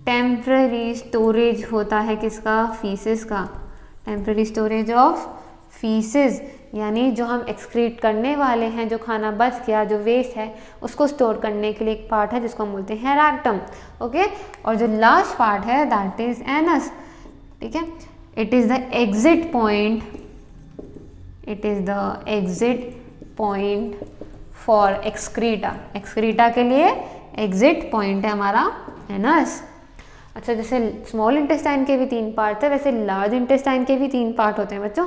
S1: टेम्पररी स्टोरेज होता है किसका, फीसेस का। टेम्पररी स्टोरेज ऑफ फीसेस, यानी जो हम एक्सक्रीट करने वाले हैं, जो खाना बच गया, जो वेस्ट है, उसको स्टोर करने के लिए एक पार्ट है जिसको हम बोलते हैं रैक्टम। ओके, और जो लास्ट पार्ट है दैट इज एनस, ठीक है। It is the exit point, it is the exit point for excreta. Excreta के लिए एग्जिट पॉइंट है हमारा एनस। अच्छा, जैसे स्मॉल इंटेस्टाइन के भी 3 पार्ट थे, वैसे लार्ज इंटेस्टाइन के भी 3 पार्ट होते हैं बच्चों।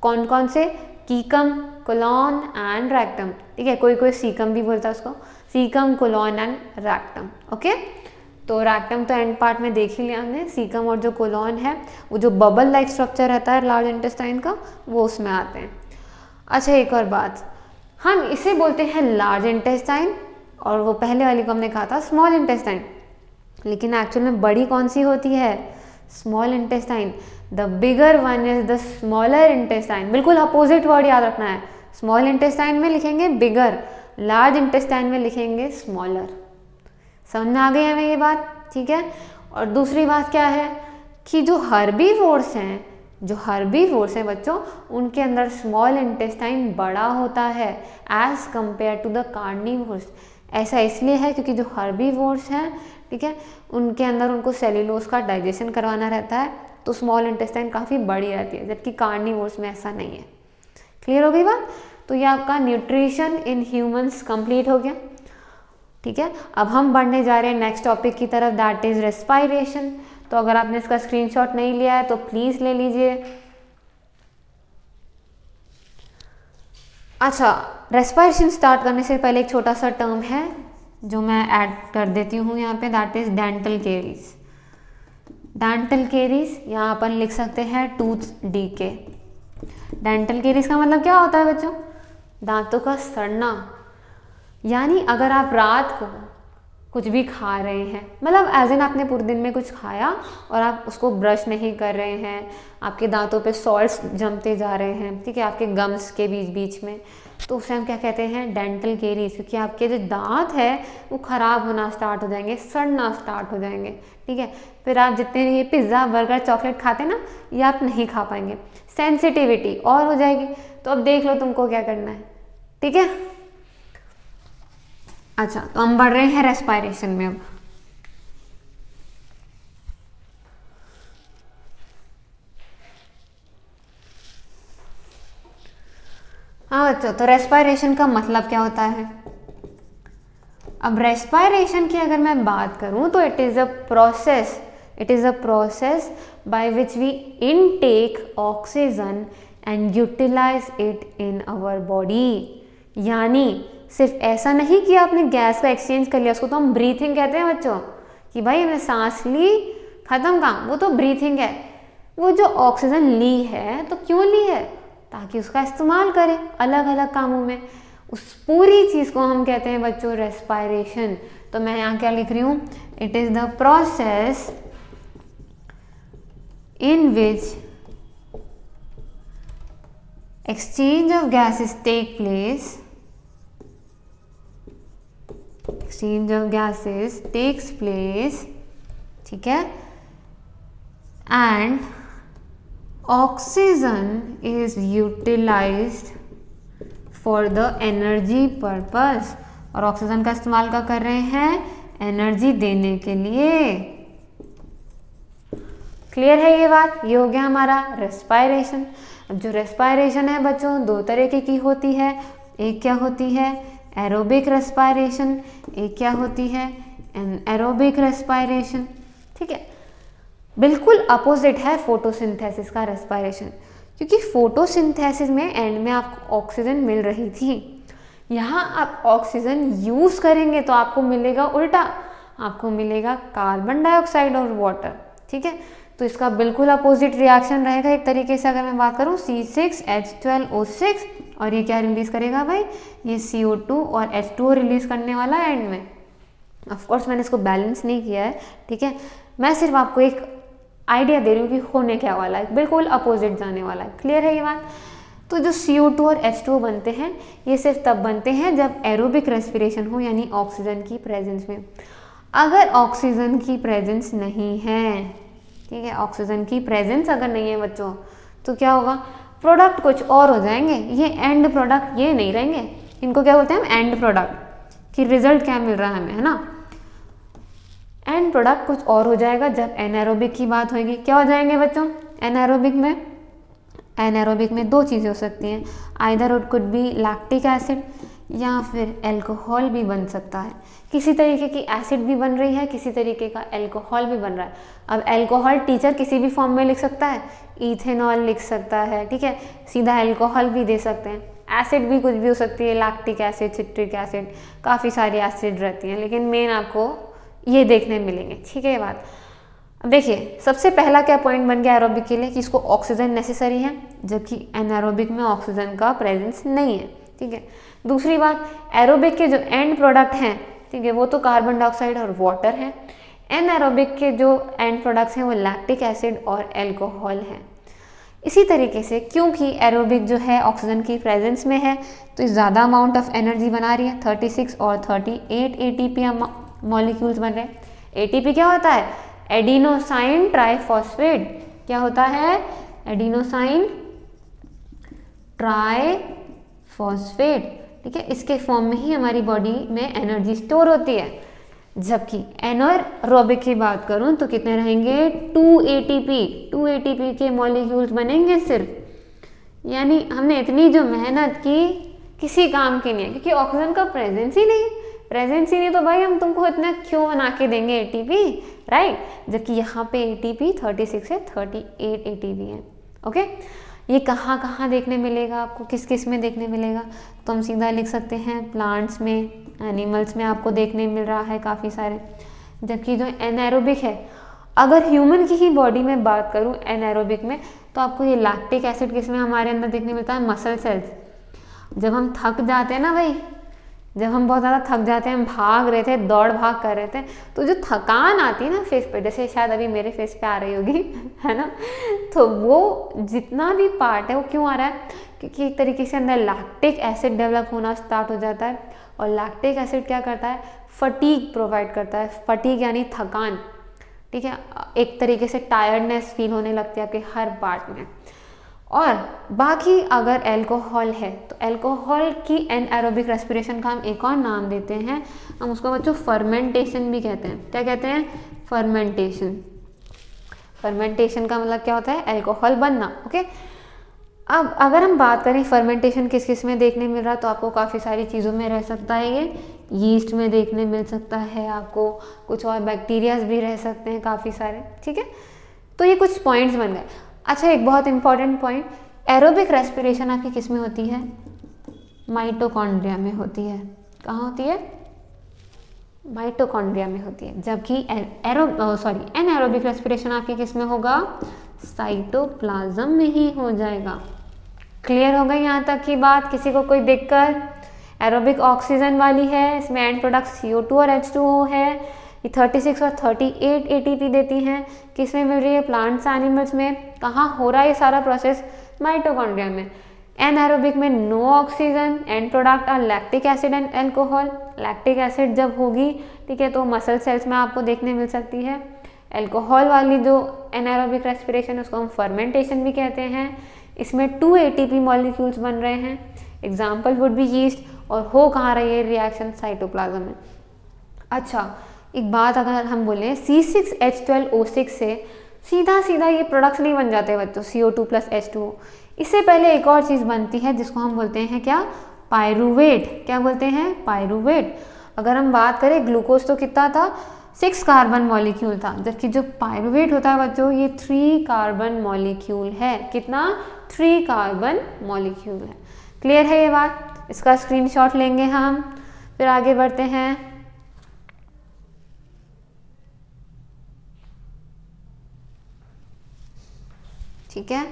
S1: कौन कौन से, कीकम, कोलॉन एंड रैक्टम, ठीक है। कोई कोई सीकम भी बोलता है उसको, caecum, colon and rectum. Okay, तो रैक्टम तो एंड पार्ट में देख ही लिया हमने। सीकम और जो कोलॉन है, वो जो बबल लाइक स्ट्रक्चर रहता है लार्ज इंटेस्टाइन का, वो उसमें आते हैं। अच्छा, एक और बात, हम इसे बोलते हैं लार्ज इंटेस्टाइन, और वो पहले वाली को हमने कहा था स्मॉल इंटेस्टाइन। लेकिन एक्चुअल में बड़ी कौन सी होती है, small intestine. The bigger one is the smaller intestine. बिल्कुल अपोजिट वर्ड याद रखना है, स्मॉल इंटेस्टाइन में लिखेंगे बिगर, लार्ज इंटेस्टाइन में लिखेंगे स्मॉलर। समझ में आ गई हमें ये बात, ठीक है। और दूसरी बात क्या है कि जो हर्बीवोर्स हैं बच्चों, उनके अंदर स्मॉल इंटेस्टाइन बड़ा होता है as compare to the carnivores. ऐसा इसलिए है क्योंकि जो हर्बीवोर्स हैं, ठीक है, उनके अंदर उनको सेल्यूलोज का डाइजेशन करवाना रहता है, तो स्मॉल इंटेस्टाइन काफ़ी बड़ी रहती है, जबकि कार्निवोर्स में ऐसा नहीं है। क्लियर हो गई बात। तो ये आपका न्यूट्रिशन इन ह्यूमंस कंप्लीट हो गया, ठीक है। अब हम बढ़ने जा रहे हैं नेक्स्ट टॉपिक की तरफ, दैट इज रेस्पायरेशन। तो अगर आपने इसका स्क्रीनशॉट नहीं लिया है तो प्लीज़ ले लीजिए। अच्छा, रेस्पायरेशन स्टार्ट करने से पहले एक छोटा सा टर्म है जो मैं ऐड कर देती हूँ यहाँ पे, that is dental caries. Dental caries यहाँ अपन लिख सकते हैं टूथ डीके। डेंटल केरीज का मतलब क्या होता है बच्चों, दांतों का सड़ना। यानी अगर आप रात को कुछ भी खा रहे हैं, मतलब एज इन आपने पूरे दिन में कुछ खाया और आप उसको ब्रश नहीं कर रहे हैं, आपके दांतों पे सॉल्ट्स जमते जा रहे हैं, ठीक है, आपके गम्स के बीच बीच में, तो उसे हम क्या कहते हैं, डेंटल केरीज। क्योंकि आपके जो दांत है वो ख़राब होना स्टार्ट हो जाएंगे, सड़ना स्टार्ट हो जाएंगे, ठीक है। फिर आप जितने ये पिज़्ज़ा, बर्गर, चॉकलेट खाते ना, ये आप नहीं खा पाएंगे, सेंसिटिविटी और हो जाएगी। तो अब देख लो तुमको क्या करना है, ठीक है। अच्छा, तो हम बढ़ रहे हैं रेस्पायरेशन में। अब हाँ बच्चों, तो रेस्पायरेशन का मतलब क्या होता है। अब रेस्पायरेशन की अगर मैं बात करूं तो it is a process by which we intake oxygen and utilise it in our body. यानी सिर्फ ऐसा नहीं कि आपने गैस का एक्सचेंज कर लिया, उसको तो हम ब्रीथिंग कहते हैं बच्चों, कि भाई हमने सांस ली, खत्म काम, वो तो ब्रीथिंग है। वो जो ऑक्सीजन ली है तो क्यों ली है, ताकि उसका इस्तेमाल करें अलग अलग कामों में। उस पूरी चीज़ को हम कहते हैं बच्चों रेस्पायरेशन। तो मैं यहाँ क्या लिख रही हूँ, it is the process in which exchange of gases take place exchange of gases takes place, ठीक है, and oxygen is utilised for the energy purpose, और ऑक्सीजन का इस्तेमाल क्या कर रहे हैं, एनर्जी देने के लिए। क्लियर है ये बात? ये हो गया हमारा रेस्पायरेशन। अब जो रेस्पायरेशन है बच्चों दो तरीके की होती है, एक क्या होती है एरोबिक रेस्पायरेशन, एक क्या होती है एनाएरोबिक रेस्पायरेशन, ठीक है। बिल्कुल अपोजिट है फोटोसिंथेसिस का रेस्पायरेशन, क्योंकि फोटोसिंथेसिस में एंड में आपको ऑक्सीजन मिल रही थी, यहाँ आप ऑक्सीजन यूज करेंगे तो आपको मिलेगा उल्टा, आपको मिलेगा कार्बन डाइऑक्साइड और वाटर, ठीक है। तो इसका बिल्कुल अपोजिट रिएक्शन रहेगा एक तरीके से। अगर मैं बात करूँ C6H12O6, और ये क्या रिलीज करेगा भाई, ये CO2 और H2O रिलीज करने वाला है एंड में। ऑफकोर्स मैंने इसको बैलेंस नहीं किया है, ठीक है, मैं सिर्फ आपको एक आइडिया दे रही हूँ कि होने क्या वाला है, बिल्कुल अपोजिट जाने वाला है। क्लियर है ये बात? तो जो CO2 और H2O बनते हैं ये सिर्फ तब बनते हैं जब एरोबिक रेस्पिरेशन हो, यानी ऑक्सीजन की प्रेजेंस में। अगर ऑक्सीजन की प्रेजेंस नहीं है, ठीक है, ऑक्सीजन की प्रेजेंस अगर नहीं है बच्चों, तो क्या होगा, प्रोडक्ट कुछ और हो जाएंगे, ये एंड प्रोडक्ट ये नहीं रहेंगे। इनको क्या बोलते हैं हम, एंड प्रोडक्ट। कि रिजल्ट क्या मिल रहा है हमें, है ना, एंड प्रोडक्ट कुछ और हो जाएगा जब एनाएरोबिक की बात होगी। क्या हो जाएंगे बच्चों एनाएरोबिक में? एनाएरोबिक में दो चीज़ें हो सकती हैं, either it could be lactic acid या फिर एल्कोहल भी बन सकता है। किसी तरीके की एसिड भी बन रही है, किसी तरीके का एल्कोहल भी बन रहा है। अब एल्कोहल टीचर किसी भी फॉर्म में लिख सकता है, इथेनॉल लिख सकता है, ठीक है, सीधा एल्कोहल भी दे सकते हैं। एसिड भी कुछ भी हो सकती है, लैक्टिक एसिड, सिट्रिक एसिड, काफ़ी सारी एसिड रहती हैं, लेकिन मेन आपको ये देखने मिलेंगे, ठीक है ये बात। अब देखिए सबसे पहला क्या पॉइंट बन गया एरोबिक के लिए कि इसको ऑक्सीजन नेसेसरी है, जबकि एनारोबिक में ऑक्सीजन का प्रेजेंस नहीं है, ठीक है। दूसरी बात, एरोबिक के जो एंड प्रोडक्ट हैं, ठीक है, वो तो कार्बन डाइऑक्साइड और वाटर है। एनारोबिक के जो एंड प्रोडक्ट्स हैं वो लैक्टिक एसिड और एल्कोहल हैं। इसी तरीके से क्योंकि एरोबिक जो है ऑक्सीजन की प्रेजेंस में है तो ज़्यादा अमाउंट ऑफ एनर्जी बना रही है, 36 और 38 ATP मॉलिक्यूल्स बन रहे हैं। ATP क्या होता है, एडिनोसाइन ट्राइफॉस्फेट। क्या होता है, एडिनोसाइन ट्राइफॉस्फेट, ठीक है, इसके फॉर्म में ही हमारी बॉडी में एनर्जी स्टोर होती है। जबकि एनाएरोबिक की बात करूं तो कितने रहेंगे, 2 ATP के मॉलिक्यूल्स बनेंगे सिर्फ। यानी हमने इतनी जो मेहनत की किसी काम की नहीं है, क्योंकि ऑक्सीजन का प्रेजेंस ही नहीं तो भाई हम तुमको इतना क्यों बना के देंगे ATP, राइट। जबकि यहाँ पे ATP 36 से 38 ATP है, ओके। ये कहाँ कहाँ देखने मिलेगा आपको, किस किस में देखने मिलेगा, तो हम सीधा लिख सकते हैं प्लांट्स में, एनिमल्स में आपको देखने मिल रहा है काफ़ी सारे। जबकि जो एनाएरोबिक है, अगर ह्यूमन की ही बॉडी में बात करूँ एनाएरोबिक में, तो आपको ये लैक्टिक एसिड किस में हमारे अंदर देखने मिलता है, मसल सेल्स। जब हम थक जाते हैं ना भाई, जब हम बहुत ज़्यादा थक जाते हैं, हम भाग रहे थे, दौड़ भाग कर रहे थे, तो जो थकान आती है ना फेस पे, जैसे शायद अभी मेरे फेस पे आ रही होगी, है ना, तो वो जितना भी पार्ट है वो क्यों आ रहा है, क्योंकि एक तरीके से अंदर लैक्टिक एसिड डेवलप होना स्टार्ट हो जाता है। और लैक्टिक एसिड क्या करता है, फटीग प्रोवाइड करता है। फटीग यानी थकान, ठीक है, एक तरीके से टायर्डनेस फील होने लगती है आपके हर पार्ट में। और बाकी अगर अल्कोहल है तो अल्कोहल की एनाएरोबिक रेस्पिरेशन का हम एक और नाम देते हैं, हम उसको बच्चों फर्मेंटेशन भी कहते हैं। क्या कहते हैं, फर्मेंटेशन। फर्मेंटेशन का मतलब क्या होता है, अल्कोहल बनना, ओके। अब अगर हम बात करें फर्मेंटेशन किस किस में देखने मिल रहा है, तो आपको काफ़ी सारी चीज़ों में रह सकता है। ये यीस्ट में देखने मिल सकता है आपको, कुछ और बैक्टीरियाज भी रह सकते हैं काफ़ी सारे, ठीक है। तो ये कुछ पॉइंट्स बन गए। अच्छा, एक बहुत इंपॉर्टेंट पॉइंट, एरोबिक रेस्पिरेशन आपकी किस में होती है, माइटोकॉन्ड्रिया में होती है। कहाँ होती है, माइटोकॉन्ड्रिया में होती है। जबकि एनाएरोबिक रेस्पिरेशन आपकी किस में होगा, साइटोप्लाज्म में ही हो जाएगा। क्लियर हो गई यहाँ तक की बात, किसी को कोई दिक्कत? एरोबिक ऑक्सीजन वाली है, इसमें एंड प्रोडक्ट CO2 और H2O है। ये 36 और 38 ATP देती हैं। किस में मिल रही है, प्लांट्स एनिमल्स में। कहाँ हो रहा है ये सारा प्रोसेस, माइटोकॉन्ड्रिया में। एनारोबिक में no oxygen, end product are lactic acid and alcohol. Lactic acid जब होगी, ठीक है, तो मसल सेल्स में आपको देखने मिल सकती है। एल्कोहल वाली जो एनारोबिक रेस्पिरेशन, उसको हम फर्मेंटेशन भी कहते हैं। इसमें 2 ATP मॉलिक्यूल्स बन रहे हैं, एग्जाम्पल वुड बी यीस्ट, और हो कहाँ रही है रिएक्शन, साइटोप्लाज्म में। अच्छा, एक बात अगर हम बोलें C6H12O6 से सीधा सीधा ये प्रोडक्ट्स नहीं बन जाते बच्चों, CO2 + H2O। इससे पहले एक और चीज़ बनती है जिसको हम बोलते हैं क्या, पायरूवेट। क्या बोलते हैं, पायरूवेट। अगर हम बात करें ग्लूकोज तो कितना था, 6 कार्बन मॉलिक्यूल था, जबकि जो पायरूवेट होता है बच्चों ये 3 कार्बन मॉलिक्यूल है। कितना, 3 कार्बन मॉलिक्यूल है। क्लियर है ये बात, इसका स्क्रीनशॉट लेंगे हम, फिर आगे बढ़ते हैं। ठीक है,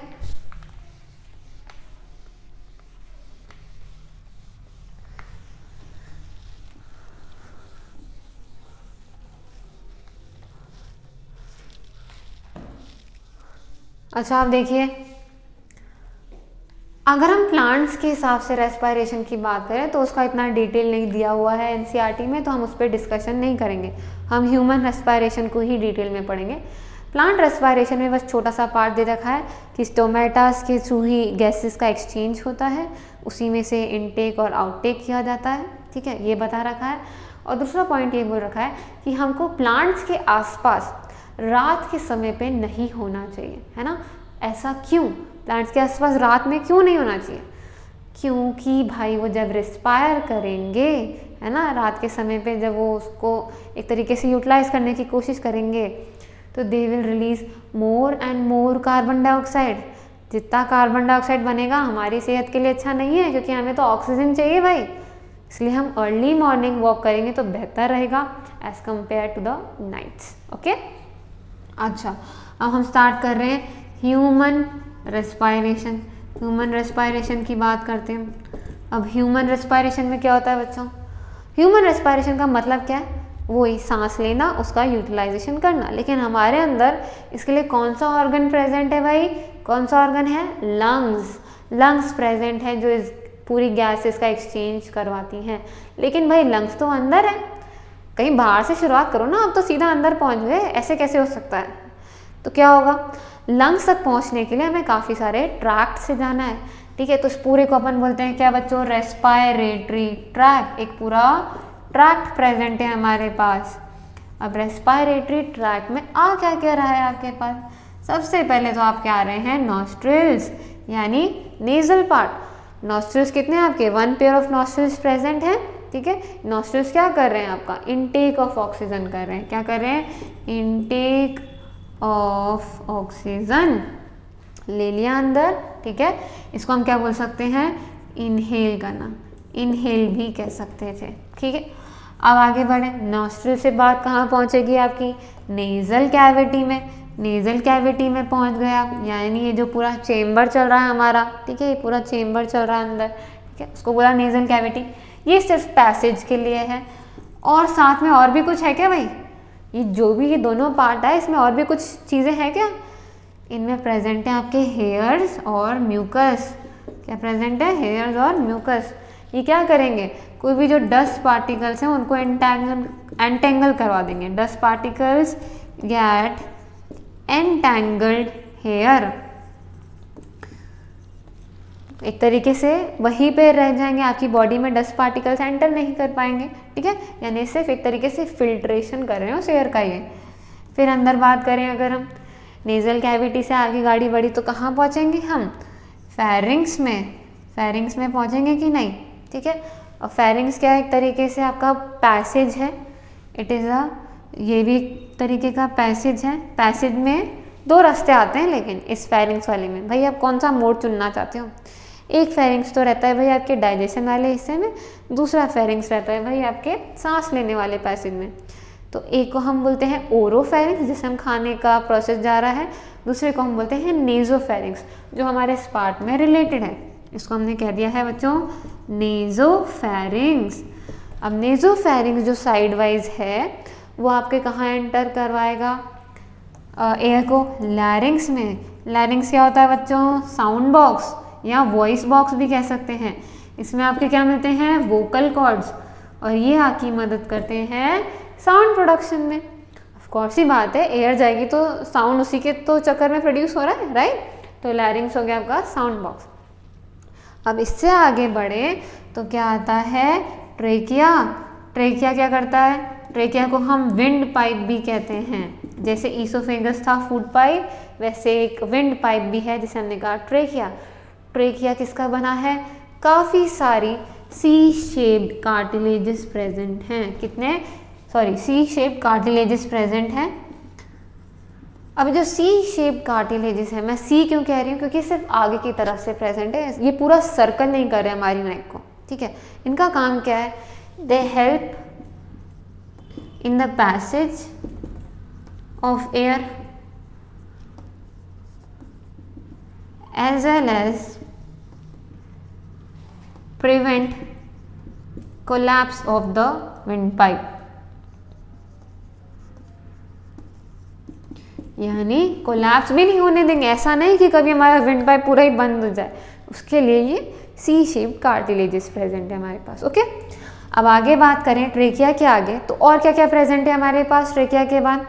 S1: अच्छा आप देखिए, अगर हम प्लांट्स के हिसाब से रेस्पिरेशन की बात करें तो उसका इतना डिटेल नहीं दिया हुआ है एनसीईआरटी में, तो हम उस पर डिस्कशन नहीं करेंगे। हम ह्यूमन रेस्पिरेशन को ही डिटेल में पढ़ेंगे। प्लांट रेस्पिरेशन में बस छोटा सा पार्ट दे रखा है कि स्टोमेटास के थ्रू ही गैसेस का एक्सचेंज होता है, उसी में से इनटेक और आउटटेक किया जाता है। ठीक है, ये बता रखा है। और दूसरा पॉइंट ये बोल रखा है कि हमको प्लांट्स के आसपास रात के समय पे नहीं होना चाहिए, है ना। ऐसा क्यों, प्लांट्स के आसपास रात में क्यों नहीं होना चाहिए, क्योंकि भाई वो जब रिस्पायर करेंगे, है ना, रात के समय पे जब वो उसको एक तरीके से यूटिलाइज करने की कोशिश करेंगे तो they will release more and more carbon dioxide. जितना कार्बन डाइऑक्साइड बनेगा हमारी सेहत के लिए अच्छा नहीं है, क्योंकि हमें तो ऑक्सीजन चाहिए भाई। इसलिए हम अर्ली मॉर्निंग वॉक करेंगे तो बेहतर रहेगा as compare to the nights. Okay, अच्छा अब हम स्टार्ट कर रहे हैं ह्यूमन रेस्पायरेशन। ह्यूमन रेस्पायरेशन की बात करते हैं। अब ह्यूमन रेस्पायरेशन में क्या होता है बच्चों, ह्यूमन रेस्पायरेशन का मतलब क्या है, वही सांस लेना, उसका यूटिलाइजेशन करना। लेकिन हमारे अंदर इसके लिए कौन सा ऑर्गन प्रेजेंट है भाई, कौन सा ऑर्गन है, लंग्स। लंग्स प्रेजेंट है जो इस पूरी गैसेस का एक्सचेंज करवाती हैं। लेकिन भाई लंग्स तो अंदर है, कहीं बाहर से शुरुआत करो ना, अब तो सीधा अंदर पहुंच गए, ऐसे कैसे हो सकता है। तो क्या होगा, लंग्स तक पहुंचने के लिए हमें काफ़ी सारे ट्रैक्ट से जाना है। ठीक है, तो इस पूरे को अपन बोलते हैं क्या बच्चों, रेस्पायरेटरी ट्रैक्ट। एक पूरा ट्रैक्ट प्रेजेंट है हमारे पास। अब रेस्पायरेटरी ट्रैक्ट में आ क्या क्या रहा है आपके पास, सबसे पहले तो आपके आ रहे हैं नॉस्ट्रिल्स, यानी नेजल पार्ट। नॉस्ट्रिल्स कितने हैं आपके, 1 पेयर ऑफ नॉस्ट्रिल्स प्रेजेंट है। ठीक है, नॉस्ट्रिल्स क्या कर रहे हैं आपका, इनटेक ऑफ ऑक्सीजन कर रहे हैं। क्या कर रहे हैं, इनटेक ऑफ ऑक्सीजन ले लिया अंदर। ठीक है, इसको हम क्या बोल सकते हैं, इनहेल करना, इनहेल भी कह सकते थे। ठीक है, अब आगे बढ़े, नॉस्ट्रिल से बात कहाँ पहुँचेगी आपकी, नेजल कैविटी में। नेजल कैविटी में पहुँच गया, यानी ये जो पूरा चेम्बर चल रहा है हमारा, ठीक है, ये पूरा चेम्बर चल रहा है अंदर। ठीक है, उसको बोला नेजल कैविटी। ये सिर्फ पैसेज के लिए है, और साथ में और भी कुछ है क्या भाई, ये जो भी ये दोनों पार्ट है इसमें और भी कुछ चीज़ें हैं क्या, इनमें प्रेजेंट है आपके हेयर्स और म्यूकस। क्या प्रेजेंट है, हेयर्स और म्यूकस। ये क्या करेंगे, कोई भी जो डस्ट पार्टिकल्स हैं उनको एंटेंगल करवा देंगे। Dust particles get entangled hair, एक तरीके से वहीं पे रह जाएंगे, आपकी बॉडी में डस्ट पार्टिकल्स एंटर नहीं कर पाएंगे। ठीक है, यानी सिर्फ एक तरीके से फिल्ट्रेशन कर रहे हो एयर का ये। फिर अंदर बात करें अगर हम, नेजल कैविटी से आगे गाड़ी बढ़ी तो कहाँ पहुँचेंगे हम, फेरिंग्स में। फेरिंग्स में पहुँचेंगे कि नहीं। ठीक है, और फेरिंग्स क्या है, एक तरीके से आपका पैसेज है, इट इज़ अ, ये भी एक तरीके का पैसेज है। पैसेज में 2 रास्ते आते हैं, लेकिन इस फेरिंग्स वाले में भाई आप कौन सा मोड चुनना चाहते हो। एक फेरिंग्स तो रहता है भाई आपके डाइजेशन वाले हिस्से में, दूसरा फेरिंग्स रहता है भाई आपके सांस लेने वाले पैसेज में। तो एक को हम बोलते हैं ओरोफेरिंग्स, जिससे हम खाने का प्रोसेस जा रहा है, दूसरे को हम बोलते हैं नेजोफेरिंग्स, जो हमारे इस पार्ट में रिलेटेड है। इसको हमने कह दिया है बच्चों नेजोफेरिंग्स। अब नेजोफेरिंग्स जो साइड वाइज है वो आपके कहाँ एंटर करवाएगा, एयर को लैरिंग्स में। लैरिंग्स क्या होता है बच्चों, साउंड बॉक्स, या वॉइस बॉक्स भी कह सकते हैं। इसमें आपके क्या मिलते हैं, वोकल कॉर्ड्स, और ये आपकी मदद करते हैं साउंड प्रोडक्शन में। ऑफ कोर्स ही बात है, एयर जाएगी तो साउंड उसी के तो चक्कर में प्रोड्यूस हो रहा है, राइट। तो लैरिंग्स हो गया आपका साउंड बॉक्स। अब इससे आगे बढ़े तो क्या आता है, ट्रेकिया। ट्रेकिया क्या करता है, ट्रेकिया को हम विंड पाइप भी कहते हैं। जैसे ईसोफेगस था फूड पाइप, वैसे एक विंड पाइप भी है जिसे हमने कहा ट्रेकिया। ट्रेकिया किसका बना है, काफ़ी सारी सी शेप्ड कार्टिलेजेस प्रेजेंट हैं। कितने, sorry, C shaped cartilages present हैं। अब जो सी शेप कार्टिलेजेस है, मैं सी क्यों कह रही हूँ, क्योंकि सिर्फ आगे की तरफ से प्रेजेंट है, ये पूरा सर्कल नहीं कर रहे हमारी नेक को, ठीक है। इनका काम क्या है, they help in the passage of air as well as prevent collapse of the wind pipe. यानी कोलैप्स भी नहीं होने देंगे, ऐसा नहीं कि कभी हमारा विंड पाइप पूरा ही बंद हो जाए, उसके लिए ये सी शेप कार्टिलेजेस प्रेजेंट है हमारे पास, ओके। अब आगे बात करें ट्रेकिया के आगे, तो और क्या क्या प्रेजेंट है हमारे पास ट्रेकिया के बाद।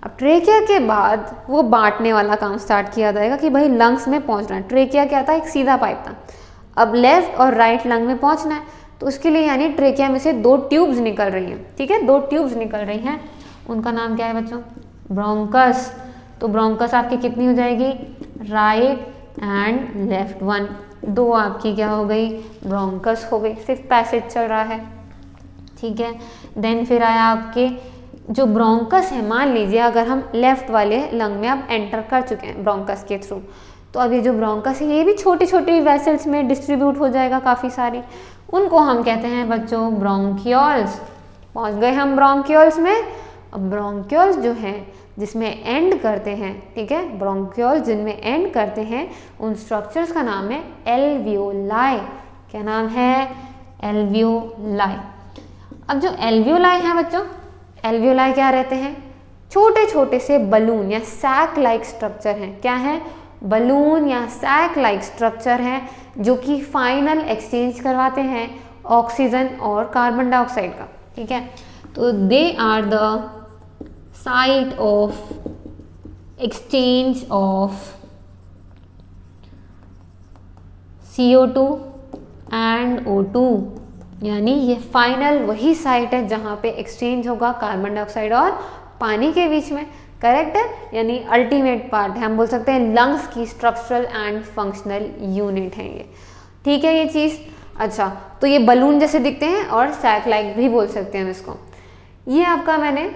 S1: अब ट्रेकिया के बाद वो बांटने वाला काम स्टार्ट किया जाएगा कि भाई लंग्स में पहुंचना है। ट्रेकिया क्या था, एक सीधा पाइप था, अब लेफ्ट और राइट लंग में पहुंचना है, तो उसके लिए यानी ट्रेकिया में से 2 ट्यूब्स निकल रही हैं, ठीक है, 2 ट्यूब्स निकल रही हैं। उनका नाम क्या है बच्चों, ब्रोंकस। तो ब्रोंकस आपकी कितनी हो जाएगी, राइट एंड लेफ्ट वन, 2 आपकी क्या हो गई, ब्रोंकस हो गई, सिर्फ पैसेज चल रहा है, ठीक है। देन फिर आया आपके जो ब्रोंकस है, मान लीजिए अगर हम लेफ्ट वाले लंग में अब एंटर कर चुके हैं ब्रोंकस के थ्रू, तो अब ये जो ब्रोंकस है ये भी छोटी छोटी वेसल्स में डिस्ट्रीब्यूट हो जाएगा काफ़ी सारी, उनको हम कहते हैं बच्चों ब्रोंकियोल्स। पहुँच गए हम ब्रोंकियोल्स में। अब ब्रोंकियोल्स जो हैं जिसमें एंड करते हैं, ठीक है, ब्रोंकियोल्स जिनमें एंड करते हैं, उन स्ट्रक्चर्स का नाम है एल्वियोलाई। क्या नाम है, एल्वियोलाई। अब जो एल्वियोलाई है बच्चों, एल्वियोलाई क्या रहते हैं, छोटे छोटे से बलून या सैक लाइक स्ट्रक्चर हैं। क्या है, बलून या सैक लाइक स्ट्रक्चर हैं जो कि फाइनल एक्सचेंज करवाते हैं ऑक्सीजन और कार्बन डाइऑक्साइड का, ठीक है। तो they are the site of exchange of CO2 and O2, यानी ये फाइनल वही साइट है जहाँ पे एक्सचेंज होगा कार्बन डाइऑक्साइड और पानी के बीच में, करेक्ट है। यानी अल्टीमेट पार्ट है, हम बोल सकते हैं लंग्स की स्ट्रक्चरल एंड फंक्शनल यूनिट है ये, ठीक है ये चीज़। अच्छा, तो ये बलून जैसे दिखते हैं और सैक लाइक भी बोल सकते हैं हम इसको। ये आपका मैंने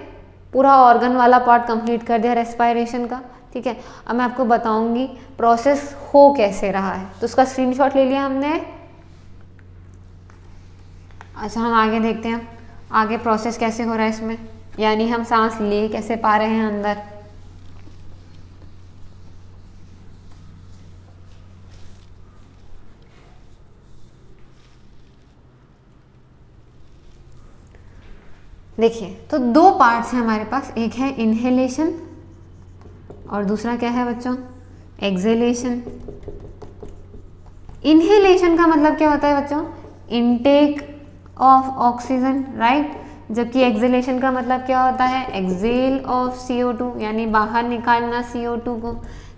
S1: पूरा ऑर्गन वाला पार्ट कंप्लीट कर दिया रेस्पायरेशन का, ठीक है। अब मैं आपको बताऊंगी प्रोसेस हो कैसे रहा है, तो उसका स्क्रीनशॉट ले लिया हमने। अच्छा, हम आगे देखते हैं आगे प्रोसेस कैसे हो रहा है इसमें, यानी हम सांस ले कैसे पा रहे हैं अंदर। देखिए, तो 2 पार्ट्स हैं हमारे पास, एक है इनहेलेशन और दूसरा क्या है बच्चों, एक्सहेलेशन। इनहेलेशन का मतलब क्या होता है बच्चों, इनटेक ऑफ ऑक्सीजन, राइट। जबकि एक्सहेलेशन का मतलब क्या होता है, एक्सहेल ऑफ CO2, यानी बाहर निकालना CO2 को,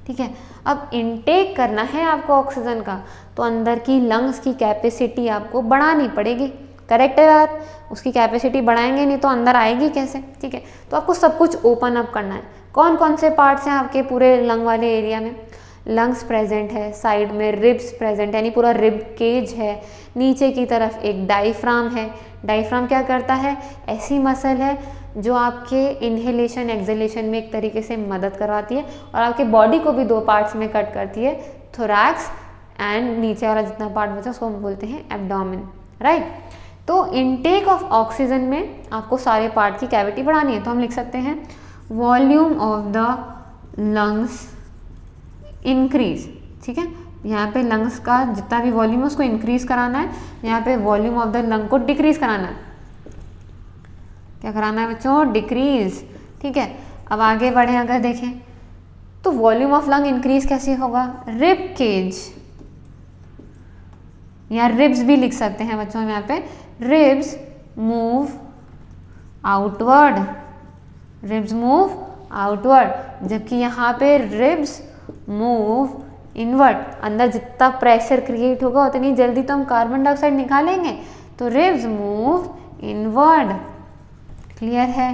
S1: ठीक है। अब इनटेक करना है आपको ऑक्सीजन का, तो अंदर की लंग्स की कैपेसिटी आपको बढ़ानी पड़ेगी, करेक्ट है बात। उसकी कैपेसिटी बढ़ाएंगे नहीं तो अंदर आएगी कैसे, ठीक है। तो आपको सब कुछ ओपन अप करना है। कौन कौन से पार्ट्स हैं आपके पूरे लंग वाले एरिया में, लंग्स प्रेजेंट है, साइड में रिब्स प्रेजेंट, यानी पूरा रिब केज है, नीचे की तरफ एक डायफ्राम है। डायफ्राम क्या करता है, ऐसी मसल है जो आपके इनहेलेशन एक्सहेलेशन में एक तरीके से मदद करवाती है और आपके बॉडी को भी 2 पार्ट्स में कट करती है, थोरैक्स एंड नीचे वाला जितना पार्ट बचा उसको हम बोलते हैं एब्डोमेन, राइट। तो इनटेक ऑफ ऑक्सीजन में आपको सारे पार्ट की कैविटी बढ़ानी है, तो हम लिख सकते हैं volume of the lungs increase, ठीक है। यहाँ पे लंग्स का जितना भी वॉल्यूम है उसको इंक्रीज कराना है, यहाँ पे वॉल्यूम ऑफ द लंग को डिक्रीज कराना है। क्या कराना है बच्चों, डिक्रीज, ठीक है। अब आगे बढ़े अगर देखें तो वॉल्यूम ऑफ लंग इंक्रीज कैसे होगा, रिब केज या रिब्स भी लिख सकते हैं बच्चों हम यहाँ पे, ribs move outward, ribs move outward, जबकि यहाँ पे रिब्स मूव इनवर्ड। अंदर जितना प्रेशर क्रिएट होगा उतनी जल्दी तो हम कार्बन डाइऑक्साइड निकालेंगे, तो रिब्स मूव इनवर्ड। क्लियर है।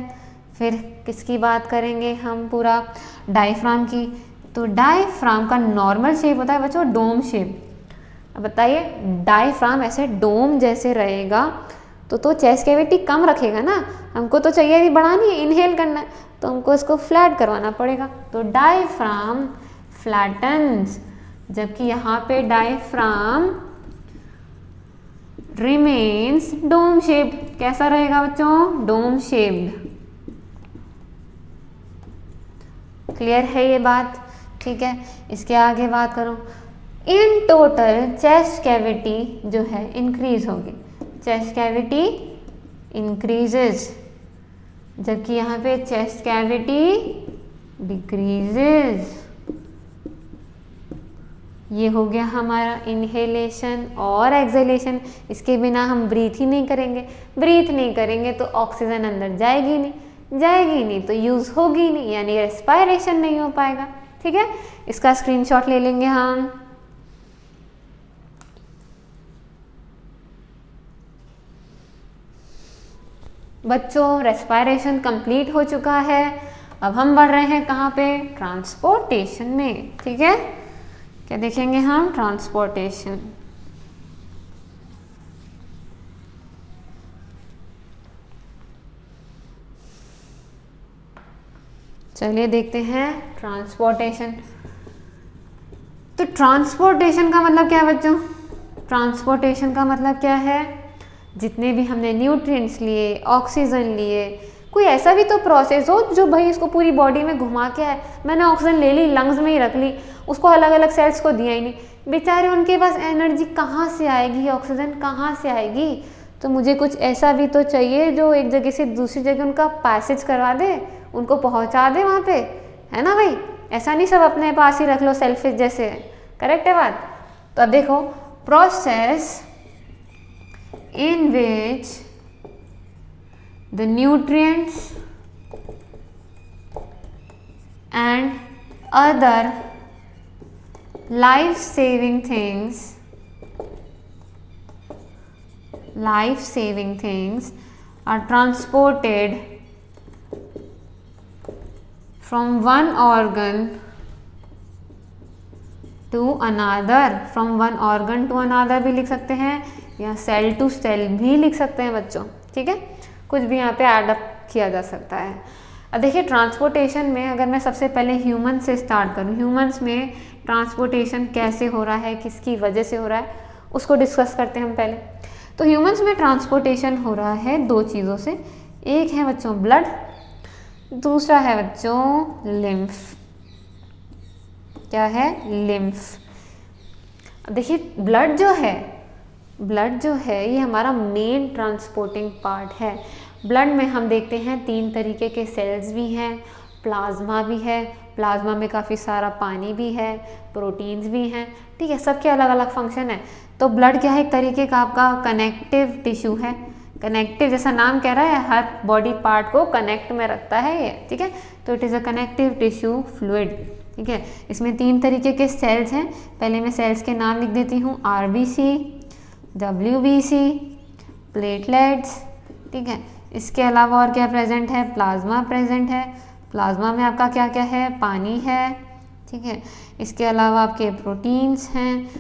S1: फिर किसकी बात करेंगे हम, पूरा डायफ्राम की। तो डायफ्राम का नॉर्मल शेप होता है बच्चों डोम शेप। अब बताइए डायफ्राम ऐसे डोम जैसे रहेगा तो चेस्ट कैविटी कम रखेगा ना, हमको तो चाहिए थी बढ़ानी है, इनहेल करना है, तो हमको इसको फ्लैट करवाना पड़ेगा। तो डायफ्राम फ्लैटन्स, जबकि यहाँ पे डायफ्राम रिमेन्स डोम शेप। कैसा रहेगा बच्चों, डोम शेप्ड। क्लियर है ये बात, ठीक है। इसके आगे बात करूँ, इन टोटल चेस्ट कैविटी जो है इंक्रीज होगी, चेस्ट कैविटी इंक्रीजेस, जबकि यहाँ पे चेस्ट कैविटी डिक्रीजेस। ये हो गया हमारा इनहेलेशन और एक्सहेलेशन। इसके बिना हम ब्रीथ ही नहीं करेंगे, ब्रीथ नहीं करेंगे तो ऑक्सीजन अंदर जाएगी नहीं तो यूज़ होगी नहीं, यानी रेस्पायरेशन नहीं हो पाएगा। ठीक है, इसका स्क्रीनशॉट ले लेंगे हम। बच्चों रेस्पायरेशन कंप्लीट हो चुका है, अब हम बढ़ रहे हैं कहाँ पे, ट्रांसपोर्टेशन में। ठीक है, क्या देखेंगे हम, ट्रांसपोर्टेशन। चलिए देखते हैं ट्रांसपोर्टेशन। तो ट्रांसपोर्टेशन का मतलब क्या है बच्चों, ट्रांसपोर्टेशन का मतलब क्या है, जितने भी हमने न्यूट्रिएंट्स लिए, ऑक्सीजन लिए, कोई ऐसा भी तो प्रोसेस हो जो भाई इसको पूरी बॉडी में घुमा के आए। मैंने ऑक्सीजन ले ली, लंग्स में ही रख ली, उसको अलग अलग सेल्स को दिया ही नहीं, बेचारे उनके पास एनर्जी कहाँ से आएगी, ऑक्सीजन कहाँ से आएगी। तो मुझे कुछ ऐसा भी तो चाहिए जो एक जगह से दूसरी जगह उनका पैसेज करवा दे, उनको पहुँचा दे वहाँ पे, है ना भाई। ऐसा नहीं सब अपने पास ही रख लो सेल्फिश जैसे, करेक्ट है बात। तो अब देखो, process in which the nutrients and other life-saving things are transported from one organ to another, from one organ to another भी लिख सकते हैं, या सेल टू सेल भी लिख सकते हैं बच्चों। ठीक है, कुछ भी यहाँ पे एड अप किया जा सकता है। अब देखिए ट्रांसपोर्टेशन में अगर मैं सबसे पहले ह्यूमन से स्टार्ट करूँ, ह्यूमंस में ट्रांसपोर्टेशन कैसे हो रहा है, किसकी वजह से हो रहा है, उसको डिस्कस करते हैं हम पहले। तो ह्यूमंस में ट्रांसपोर्टेशन हो रहा है दो चीज़ों से, एक है बच्चों ब्लड, दूसरा है बच्चों लिम्फ। क्या है, लिम्फ। अब देखिए ब्लड जो है ये हमारा मेन ट्रांसपोर्टिंग पार्ट है। ब्लड में हम देखते हैं 3 तरीके के सेल्स भी हैं, प्लाज्मा भी है, प्लाज्मा में काफ़ी सारा पानी भी है, प्रोटीन्स भी हैं। ठीक है, सबके अलग अलग फंक्शन है। तो ब्लड क्या है, एक तरीके का आपका कनेक्टिव टिश्यू है। कनेक्टिव जैसा नाम कह रहा है, हर बॉडी पार्ट को कनेक्ट में रखता है ये। ठीक है, तो it is a connective tissue fluid. ठीक है, इसमें 3 तरीके के सेल्स हैं। पहले मैं सेल्स के नाम लिख देती हूँ, RBC, WBC, प्लेटलेट्स। ठीक है, इसके अलावा और क्या प्रेजेंट है, प्लाज्मा प्रेजेंट है। प्लाज्मा में आपका क्या क्या है, पानी है। ठीक है, इसके अलावा आपके प्रोटीन्स हैं,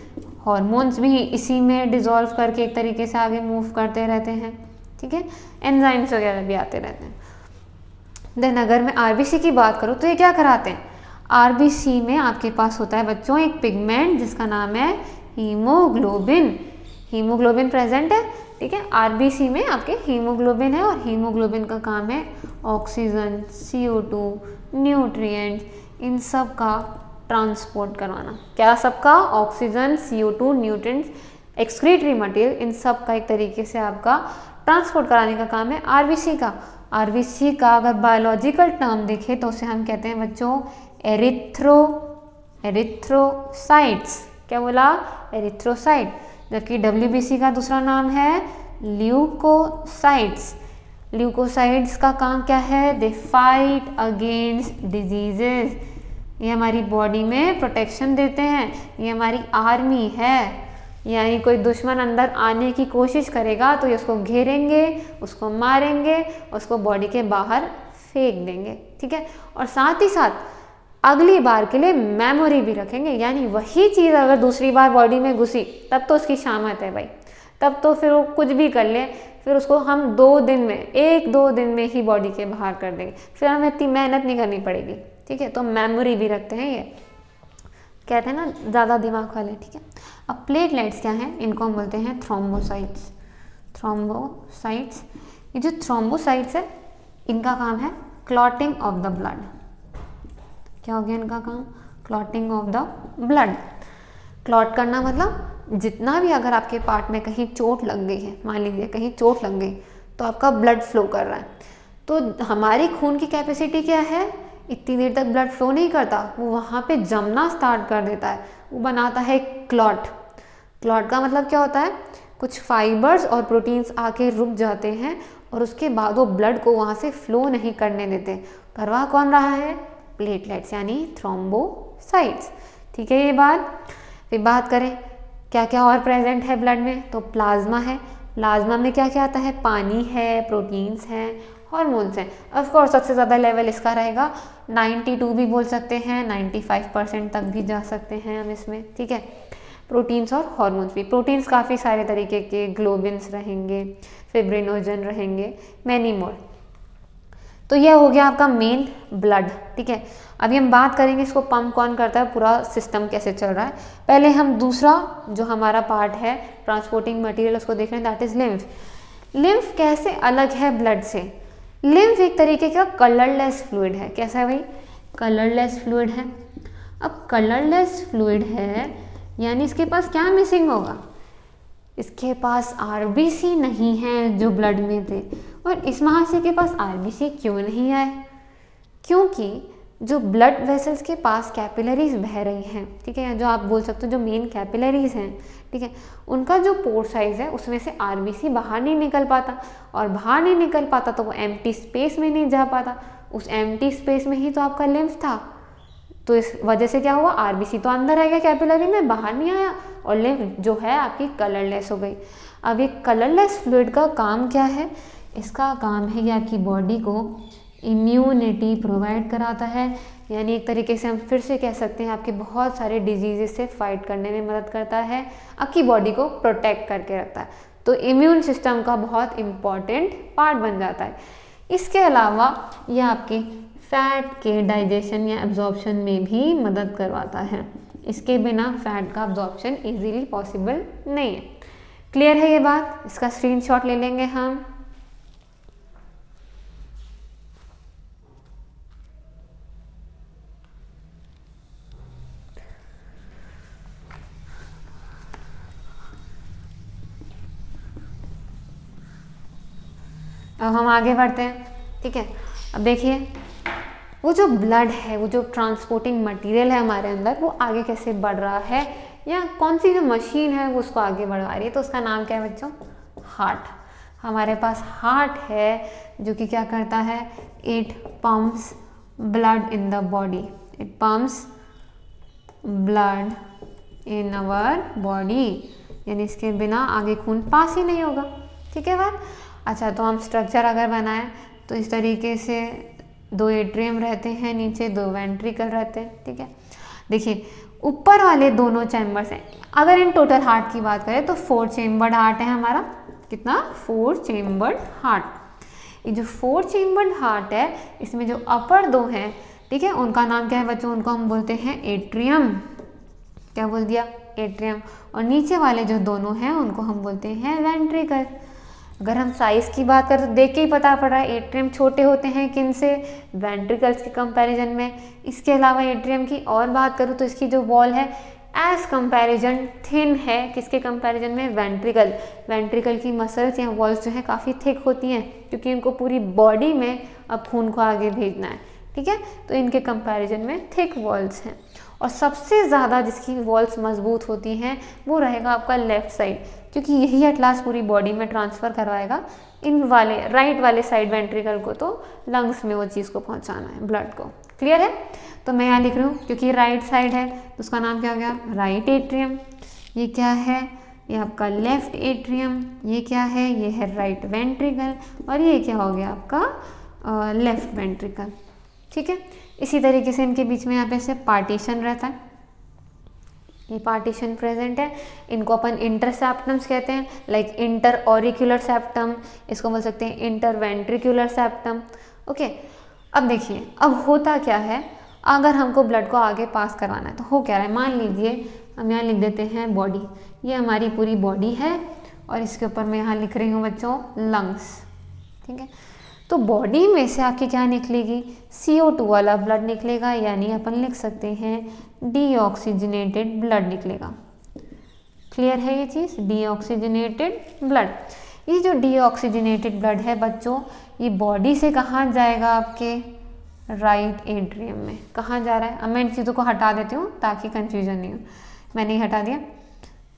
S1: हॉर्मोन्स भी इसी में डिज़ोल्व करके एक तरीके से आगे मूव करते रहते हैं। ठीक है, एंजाइम्स वगैरह भी आते रहते हैं। देन अगर मैं RBC की बात करूँ तो ये क्या कराते हैं, RBC में आपके पास होता है बच्चों एक पिगमेंट जिसका नाम है हीमोग्लोबिन। हीमोग्लोबिन प्रेजेंट है। ठीक है, RBC में आपके हीमोग्लोबिन है, और हीमोग्लोबिन का काम है ऑक्सीजन, CO2, न्यूट्रिएंट्स, इन सब का ट्रांसपोर्ट करवाना। क्या सबका, oxygen, CO2, nutrients, excretory material, इन सब का एक तरीके से आपका ट्रांसपोर्ट कराने का काम है RBC का। RBC का अगर बायोलॉजिकल टर्म देखें तो उसे हम कहते हैं बच्चों एरिथ्रोसाइट्स। क्या बोला, एरिथ्रोसाइट। जबकि WBC का दूसरा नाम है ल्यूकोसाइट्स। ल्यूकोसाइट्स का काम क्या है? They fight against diseases. ये हमारी बॉडी में प्रोटेक्शन देते हैं, ये हमारी आर्मी है। यानी कोई दुश्मन अंदर आने की कोशिश करेगा तो ये उसको घेरेंगे, उसको मारेंगे, उसको बॉडी के बाहर फेंक देंगे, ठीक है। और साथ ही साथ अगली बार के लिए मेमोरी भी रखेंगे, यानी वही चीज़ अगर दूसरी बार बॉडी में घुसी तब तो उसकी शामत है भाई, तब तो फिर वो कुछ भी कर ले, फिर उसको हम 2 दिन में 1-2 दिन में ही बॉडी के बाहर कर देंगे, फिर हमें इतनी मेहनत नहीं करनी पड़ेगी, ठीक है। तो मेमोरी भी रखते हैं, ये कहते हैं ना ज़्यादा दिमाग वाले, ठीक है। अब प्लेटलेट्स क्या हैं? इनको हम बोलते हैं थ्रोम्बोसाइट्स। थ्रोम्बोसाइट्स, ये जो थ्रोम्बोसाइट्स है इनका काम है क्लॉटिंग ऑफ द ब्लड। क्या हो गया इनका काम? Clotting of the blood. Clot करना मतलब जितना भी अगर आपके पार्ट में कहीं चोट लग गई है, मान लीजिए कहीं चोट लग गई तो आपका ब्लड फ्लो कर रहा है, तो हमारी खून की कैपेसिटी क्या है? इतनी देर तक ब्लड फ्लो नहीं करता, वो वहाँ पे जमना स्टार्ट कर देता है, वो बनाता है क्लॉट। क्लॉट का मतलब क्या होता है? कुछ फाइबर्स और प्रोटीन्स आके रुक जाते हैं और उसके बाद वो ब्लड को वहाँ से फ्लो नहीं करने देते। करवा कौन रहा है? प्लेटलेट्स यानी थ्रोम्बोसाइट्स, ठीक है। ये बात फिर बात करें क्या क्या और प्रेजेंट है ब्लड में, तो प्लाज्मा है। प्लाज्मा में क्या क्या आता है? पानी है, प्रोटीन्स हैं, हॉर्मोन्स हैं। ऑफ कोर्स सबसे ज़्यादा लेवल इसका रहेगा, 92 भी बोल सकते हैं, 95% तक भी जा सकते हैं हम इसमें, ठीक है। प्रोटीन्स और हॉर्मोन्स भी, प्रोटीन्स काफ़ी सारे तरीके के, ग्लोबिन्स रहेंगे, फिब्रिनोजन रहेंगे, मैनी मोर। तो यह हो गया आपका मेन ब्लड, ठीक है। अभी हम बात करेंगे इसको पंप कौन करता है, पूरा सिस्टम कैसे चल रहा है। पहले हम दूसरा जो हमारा पार्ट है ट्रांसपोर्टिंग मटेरियल उसको देख रहे हैं, दैट इज लिम्फ। लिम्फ कैसे अलग है ब्लड से? लिम्फ एक तरीके का कलरलेस फ्लूइड है। कैसा है भाई? कलरलेस फ्लूइड है। अब कलरलेस फ्लूइड है यानी इसके पास क्या मिसिंग होगा? इसके पास आरबीसी नहीं है जो ब्लड में थे। और इस महाशय के पास आरबीसी क्यों नहीं आए? क्योंकि जो ब्लड वेसल्स के पास कैपिलरीज बह रही हैं, ठीक है, जो आप बोल सकते हो जो मेन कैपिलरीज हैं, ठीक है, उनका जो पोर साइज है उसमें से आरबीसी बाहर नहीं निकल पाता, और बाहर नहीं निकल पाता तो वो एम्प्टी स्पेस में नहीं जा पाता। उस एम्प्टी स्पेस में ही तो आपका लिम्फ था, तो इस वजह से क्या हुआ? आरबीसी तो अंदर आ गया कैपिलरी में, बाहर नहीं आया, और लिम्फ जो है आपकी कलरलेस हो गई। अब ये कलरलेस फ्लूइड का काम क्या है? इसका काम है कि आपकी बॉडी को इम्यूनिटी प्रोवाइड कराता है, यानी एक तरीके से हम फिर से कह सकते हैं आपके बहुत सारे डिजीजेस से फाइट करने में मदद करता है, आपकी बॉडी को प्रोटेक्ट करके रखता है। तो इम्यून सिस्टम का बहुत इम्पॉर्टेंट पार्ट बन जाता है। इसके अलावा यह आपके फैट के डाइजेशन या एब्जॉर्प्शन में भी मदद करवाता है। इसके बिना फैट का एब्जॉर्प्शन इजीली पॉसिबल नहीं है। क्लियर है ये बात? इसका स्क्रीनशॉट ले लेंगे हम। अब हम आगे बढ़ते हैं, ठीक है। अब देखिए वो जो ब्लड है, वो जो ट्रांसपोर्टिंग मटेरियल है हमारे अंदर, वो आगे कैसे बढ़ रहा है, या कौन सी जो मशीन है वो उसको आगे बढ़वा रही है, तो उसका नाम क्या है बच्चों? हार्ट। हमारे पास हार्ट है जो कि क्या करता है? It pumps blood in the body, it pumps blood in our body, यानी इसके बिना आगे खून पास ही नहीं होगा, ठीक है बात। अच्छा, तो हम स्ट्रक्चर अगर बनाएं तो इस तरीके से 2 एट्रियम रहते हैं, नीचे 2 वेंट्रिकल रहते हैं, ठीक है। देखिए ऊपर वाले दोनों चैम्बर्स हैं। अगर इन टोटल हार्ट की बात करें तो 4 चेम्बर्ड हार्ट है हमारा। कितना? 4 चेम्बर्ड हार्ट। ये जो 4 चेम्बर्ड हार्ट है इसमें जो अपर 2 हैं, ठीक है, उनका नाम क्या है बच्चों? उनको हम बोलते हैं एट्रियम। क्या बोल दिया? एट्रियम। और नीचे वाले जो दोनों हैं उनको हम बोलते हैं वेंट्रिकल। अगर हम साइज़ की बात करें तो देख के ही पता पड़ रहा है एट्रियम छोटे होते हैं किन से? वेंट्रिकल्स के कंपैरिजन में। इसके अलावा एट्रियम की और बात करूँ तो इसकी जो वॉल है एज कंपैरिजन थिन है, किसके कंपैरिजन में? वेंट्रिकल। वेंट्रिकल की मसल्स या वॉल्स जो है काफ़ी थिक होती हैं, क्योंकि इनको पूरी बॉडी में अब खून को आगे भेजना है, ठीक है, तो इनके कंपैरिजन में थिक वॉल्स हैं। और सबसे ज़्यादा जिसकी वॉल्स मजबूत होती हैं वो रहेगा आपका लेफ्ट साइड, क्योंकि यही एट लास्ट पूरी बॉडी में ट्रांसफ़र करवाएगा इन वाले राइट वाले साइड वेंट्रिकल को, तो लंग्स में वो चीज़ को पहुंचाना है, ब्लड को। क्लियर है? तो मैं यहाँ लिख रही हूँ क्योंकि राइट साइड है तो उसका नाम क्या हो गया, राइट एट्रियम। ये क्या है, ये आपका लेफ्ट एट्रियम। ये क्या है, ये है राइट वेंट्रिकल। और ये क्या हो गया आपका लेफ्ट वेंट्रिकल। ठीक है, इसी तरीके से इनके बीच में यहाँ पे से पार्टीशन रहता है, ये पार्टीशन प्रेजेंट है। इनको अपन इंटरसेप्टम्स कहते हैं, लाइक इंटर ऑरिक्यूलर सेप्टम, इसको बोल सकते हैं इंटर वेंट्रिकुलर सेप्टम। ओके, अब देखिए अब होता क्या है, अगर हमको ब्लड को आगे पास करवाना है तो हो क्या रहा है, मान लीजिए हम यहाँ लिख देते हैं बॉडी, ये हमारी पूरी बॉडी है और इसके ऊपर मैं यहाँ लिख रही हूँ बच्चों लंग्स। ठीक है, तो बॉडी में से आपकी क्या निकलेगी, CO2 वाला ब्लड निकलेगा, यानी अपन लिख सकते हैं डीऑक्सीजनेटेड ब्लड निकलेगा। क्लियर है ये चीज़, डीऑक्सीजनेटेड ब्लड। ये जो डीऑक्सीजनेटेड ब्लड है बच्चों, ये बॉडी से कहाँ जाएगा, आपके राइट एट्रियम में। कहाँ जा रहा है, अब मैं इन चीज़ों को हटा देती हूँ ताकि कंफ्यूजन नहीं हो। मैंने ही हटा दिया।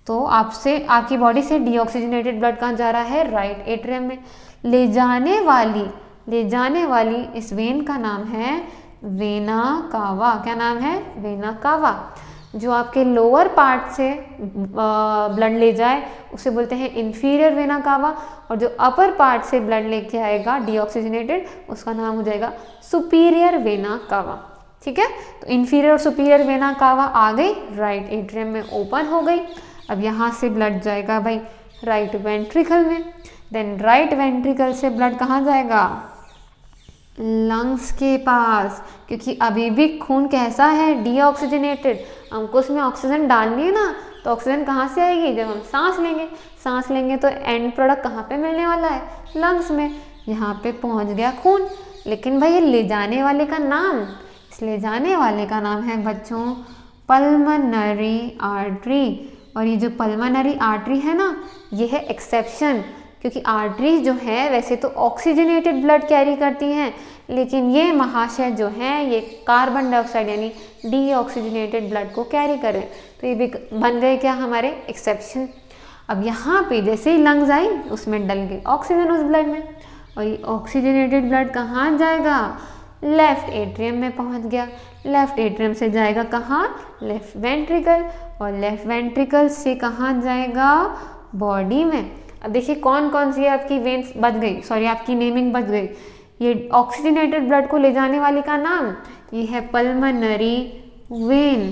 S1: तो आपसे आपकी बॉडी से डीऑक्सीजनेटेड ब्लड कहाँ जा रहा है, राइट एट्रियम में। ले जाने वाली इस वेन का नाम है वेना कावा। क्या नाम है, वेना कावा। जो आपके लोअर पार्ट से ब्लड ले जाए उसे बोलते हैं इंफीरियर वेना कावा, और जो अपर पार्ट से ब्लड लेके आएगा डीऑक्सीजनेटेड उसका नाम हो जाएगा सुपीरियर वेना कावा। ठीक है, तो इंफीरियर और सुपीरियर वेना कावा आ गई, राइट एट्रियम में ओपन हो गई। अब यहाँ से ब्लड जाएगा भाई राइट वेंट्रिकल में, देन राइट वेंट्रिकल से ब्लड कहाँ जाएगा, लंग्स के पास, क्योंकि अभी भी खून कैसा है, डीऑक्सीजनेटेड। हमको उसमें ऑक्सीजन डालनी है ना, तो ऑक्सीजन कहाँ से आएगी, जब हम सांस लेंगे तो एंड प्रोडक्ट कहाँ पे मिलने वाला है, लंग्स में। यहाँ पे पहुँच गया खून, लेकिन भाई ये ले जाने वाले का नाम, इस ले जाने वाले का नाम है बच्चों पल्मोनरी आर्टरी। और ये जो पल्मोनरी आर्टरी है ना, ये है एक्सेप्शन, क्योंकि आर्टरी जो है वैसे तो ऑक्सीजनेटेड ब्लड कैरी करती हैं, लेकिन ये महाशय जो हैं ये कार्बन डाइऑक्साइड यानी डीऑक्सीजनेटेड ब्लड को कैरी करें, तो ये भी बन गए क्या हमारे एक्सेप्शन। अब यहाँ पे जैसे ही लंग्स आई उसमें डल गई ऑक्सीजन उस ब्लड में, और ये ऑक्सीजनेटेड ब्लड कहाँ जाएगा, लेफ्ट एट्रियम में पहुँच गया। लेफ्ट एट्रियम से जाएगा कहाँ, लेफ्ट वेंट्रिकल, और लेफ्ट वेंट्रिकल से कहाँ जाएगा, बॉडी में। अब देखिए कौन कौन सी आपकी वेन्स बच गई, सॉरी आपकी नेमिंग बच गई। ये ऑक्सीजनेटेड ब्लड को ले जाने वाली का नाम ये है पल्मोनरी वेन।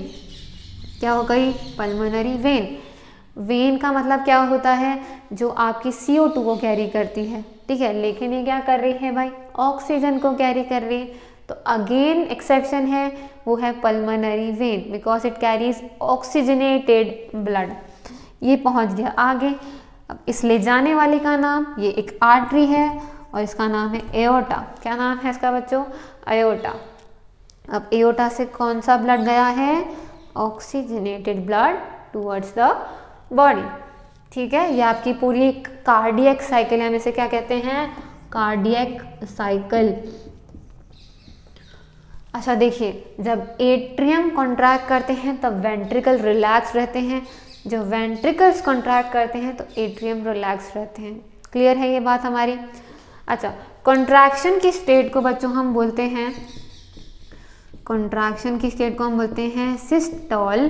S1: क्या हो गई, पल्मोनरी वेन। वेन का मतलब क्या होता है, जो आपकी CO2 को कैरी करती है। ठीक है, लेकिन ये क्या कर रही है भाई, ऑक्सीजन को कैरी कर रही है। तो अगेन एक्सेप्शन है, वो है pulmonary vein, because it carries oxygenated blood. ये पहुंच गया आगे। अब इस ले जाने वाले का नाम, ये एक आर्टरी है और इसका नाम है एओर्टा। क्या नाम है इसका बच्चों, एओर्टा। अब एओर्टा से कौन सा ब्लड गया है, oxygenated blood towards the body. ठीक है, ये आपकी पूरी एक कार्डियक साइकिल है, हम इसे क्या कहते हैं, कार्डियक साइकिल। अच्छा देखिए, जब एट्रियम कॉन्ट्रैक्ट करते हैं तब वेंट्रिकल रिलैक्स रहते हैं, जब वेंट्रिकल्स कॉन्ट्रैक्ट करते हैं तो एट्रियम रिलैक्स रहते हैं। क्लियर है ये बात हमारी। अच्छा, कॉन्ट्रैक्शन की स्टेट को बच्चों हम बोलते हैं, कॉन्ट्रैक्शन की स्टेट को हम बोलते हैं सिस्टोल,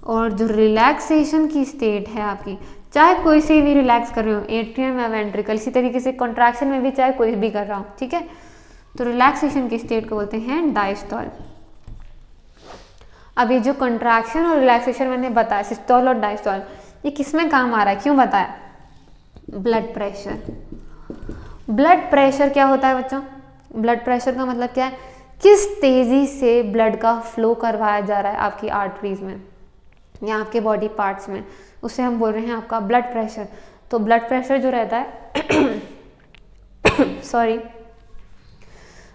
S1: और जो रिलैक्सेशन की स्टेट है आपकी, चाहे कोई से भी रिलैक्स कर रहे हो, एट्रियम या वेंट्रिकल, इसी तरीके से कॉन्ट्रैक्शन में भी चाहे कोई भी कर रहा हो, ठीक है, तो रिलैक्सेशन की स्टेट को बोलते हैं डायस्टोल। अब ये जो कॉन्ट्रैक्शन और रिलैक्सेशन मैंने बताया, सिस्टोल और डायस्टोल, ये किस में काम आ रहा है, क्यों बताया, ब्लड प्रेशर। ब्लड प्रेशर क्या होता है बच्चों, ब्लड प्रेशर का मतलब क्या है, किस तेजी से ब्लड का फ्लो करवाया जा रहा है आपकी आर्टरीज में या आपके बॉडी पार्ट्स में, उसे हम बोल रहे हैं आपका ब्लड प्रेशर। तो ब्लड प्रेशर जो रहता है सॉरी,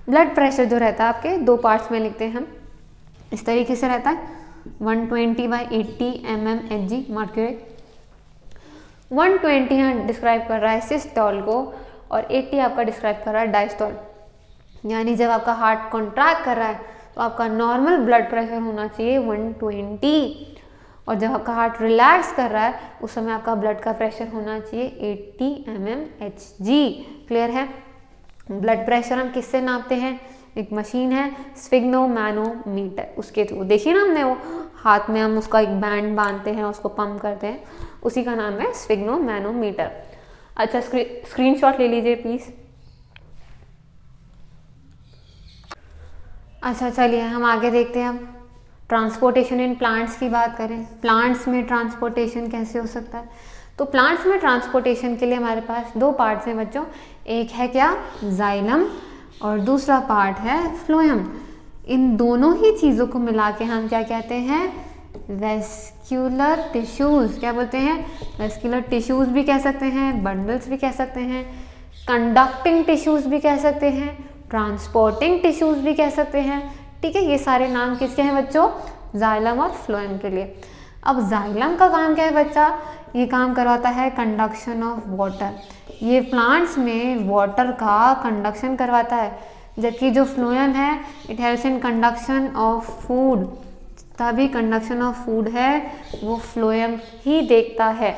S1: ब्लड प्रेशर जो रहता है आपके दो पार्ट्स में लिखते हैं हम, इस तरीके से रहता है 120/80 mmHg मर्क्यूरी। 120 यहाँ डिस्क्राइब कर रहा है सिस्टोल को और 80 आपका डिस्क्राइब कर रहा है डायस्टोल। यानी जब आपका हार्ट कॉन्ट्रैक्ट कर रहा है तो आपका नॉर्मल ब्लड प्रेशर होना चाहिए 120, और जब आपका हार्ट रिलैक्स कर रहा है उस समय आपका ब्लड का प्रेशर होना चाहिए 80 mmHg। क्लियर है? ब्लड प्रेशर हम किससे नापते हैं? एक मशीन है स्फिग्नोमैनोमीटर, उसके थ्रू। देखिए ना हमने वो हाथ में हम उसका एक बैंड बांधते हैं, उसको पंप करते हैं, उसी का नाम है स्फिग्नोमैनोमीटर। अच्छा, स्क्रीनशॉट ले लीजिए प्लीज। अच्छा चलिए हम आगे देखते हैं। अब ट्रांसपोर्टेशन इन प्लांट्स की बात करें, प्लांट्स में ट्रांसपोर्टेशन कैसे हो सकता है? तो प्लांट्स में ट्रांसपोर्टेशन के लिए हमारे पास दो पार्ट्स हैं बच्चों, एक है क्या? जाइलम, और दूसरा पार्ट है फ्लोएम। इन दोनों ही चीज़ों को मिला के हम क्या कहते हैं? Vascular tissues. क्या बोलते हैं? वेस्क्यूलर टिश्यूज़ भी कह सकते हैं, बंडल्स भी कह सकते हैं, कंडक्टिंग टिश्यूज़ भी कह सकते हैं, ट्रांसपोर्टिंग टिश्यूज़ भी कह सकते हैं। ठीक है, ये सारे नाम किसके हैं बच्चों? जाइलम और फ्लोएम के लिए। अब जाइलम का काम क्या है बच्चा? ये काम करवाता है कंडक्शन ऑफ वाटर। ये प्लांट्स में वाटर का कंडक्शन करवाता है, जबकि जो फ्लोएम है it helps in conduction of food. तभी कंडक्शन ऑफ फूड है वो फ्लोएम ही देखता है।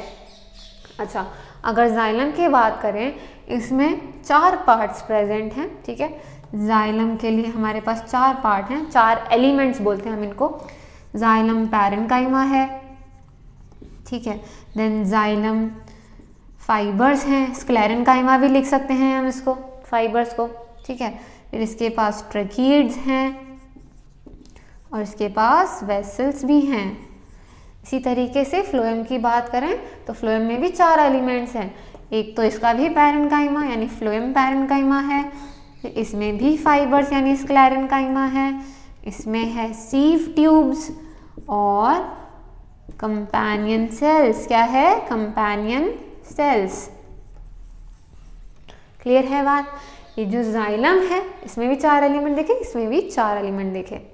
S1: अच्छा, अगर जाइलम की बात करें, इसमें 4 पार्ट्स प्रेजेंट हैं। ठीक है, जाइलम के लिए हमारे पास 4 पार्ट हैं, 4 एलिमेंट्स बोलते हैं हम इनको। जाइलम पैरेन्काइमा है, ठीक है, देन जाइलम फाइबर्स हैं, स्क्लेरेन्काइमा भी लिख सकते हैं हम इसको, फाइबर्स को। ठीक है, फिर इसके पास ट्रैकीड्स हैं और इसके पास वेसल्स भी हैं। इसी तरीके से फ्लोएम की बात करें तो फ्लोएम में भी 4 एलिमेंट्स हैं। एक तो इसका भी पैरेन्काइमा यानी फ्लोएम पैरेन्काइमा है, इसमें भी फाइबर्स यानी स्क्लेरेन्काइमा है, इसमें है सीव ट्यूब्स और कंपेनियन सेल्स। क्या है? Companion cells. क्लियर है बात? ये जो जाइलम है इसमें भी 4 एलिमेंट देखे, इसमें भी 4 एलिमेंट देखे।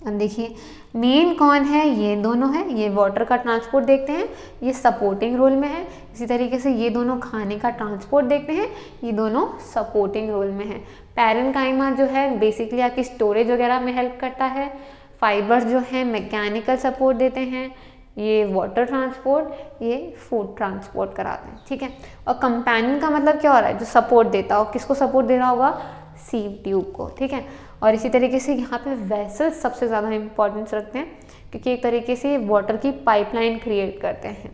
S1: अब देखिए मेन कौन है? ये दोनों है, ये वाटर का ट्रांसपोर्ट देखते हैं, ये सपोर्टिंग रोल में है। इसी तरीके से ये दोनों खाने का ट्रांसपोर्ट देखते हैं, ये दोनों सपोर्टिंग रोल में है। पैरेन्काइमा जो है बेसिकली आपकी स्टोरेज वगैरह में हेल्प करता है, फाइबर्स जो है मैकेनिकल सपोर्ट देते हैं, ये वाटर ट्रांसपोर्ट, ये फूड ट्रांसपोर्ट कराते हैं। ठीक है, और कंपेनियन का मतलब क्या हो रहा है? जो सपोर्ट देता हो, किसको सपोर्ट दे रहा होगा? सीव ट्यूब को। ठीक है, और इसी तरीके से यहाँ पे वेसल्स सबसे ज़्यादा इंपॉर्टेंस रखते हैं, क्योंकि एक तरीके से वाटर की पाइपलाइन क्रिएट करते हैं।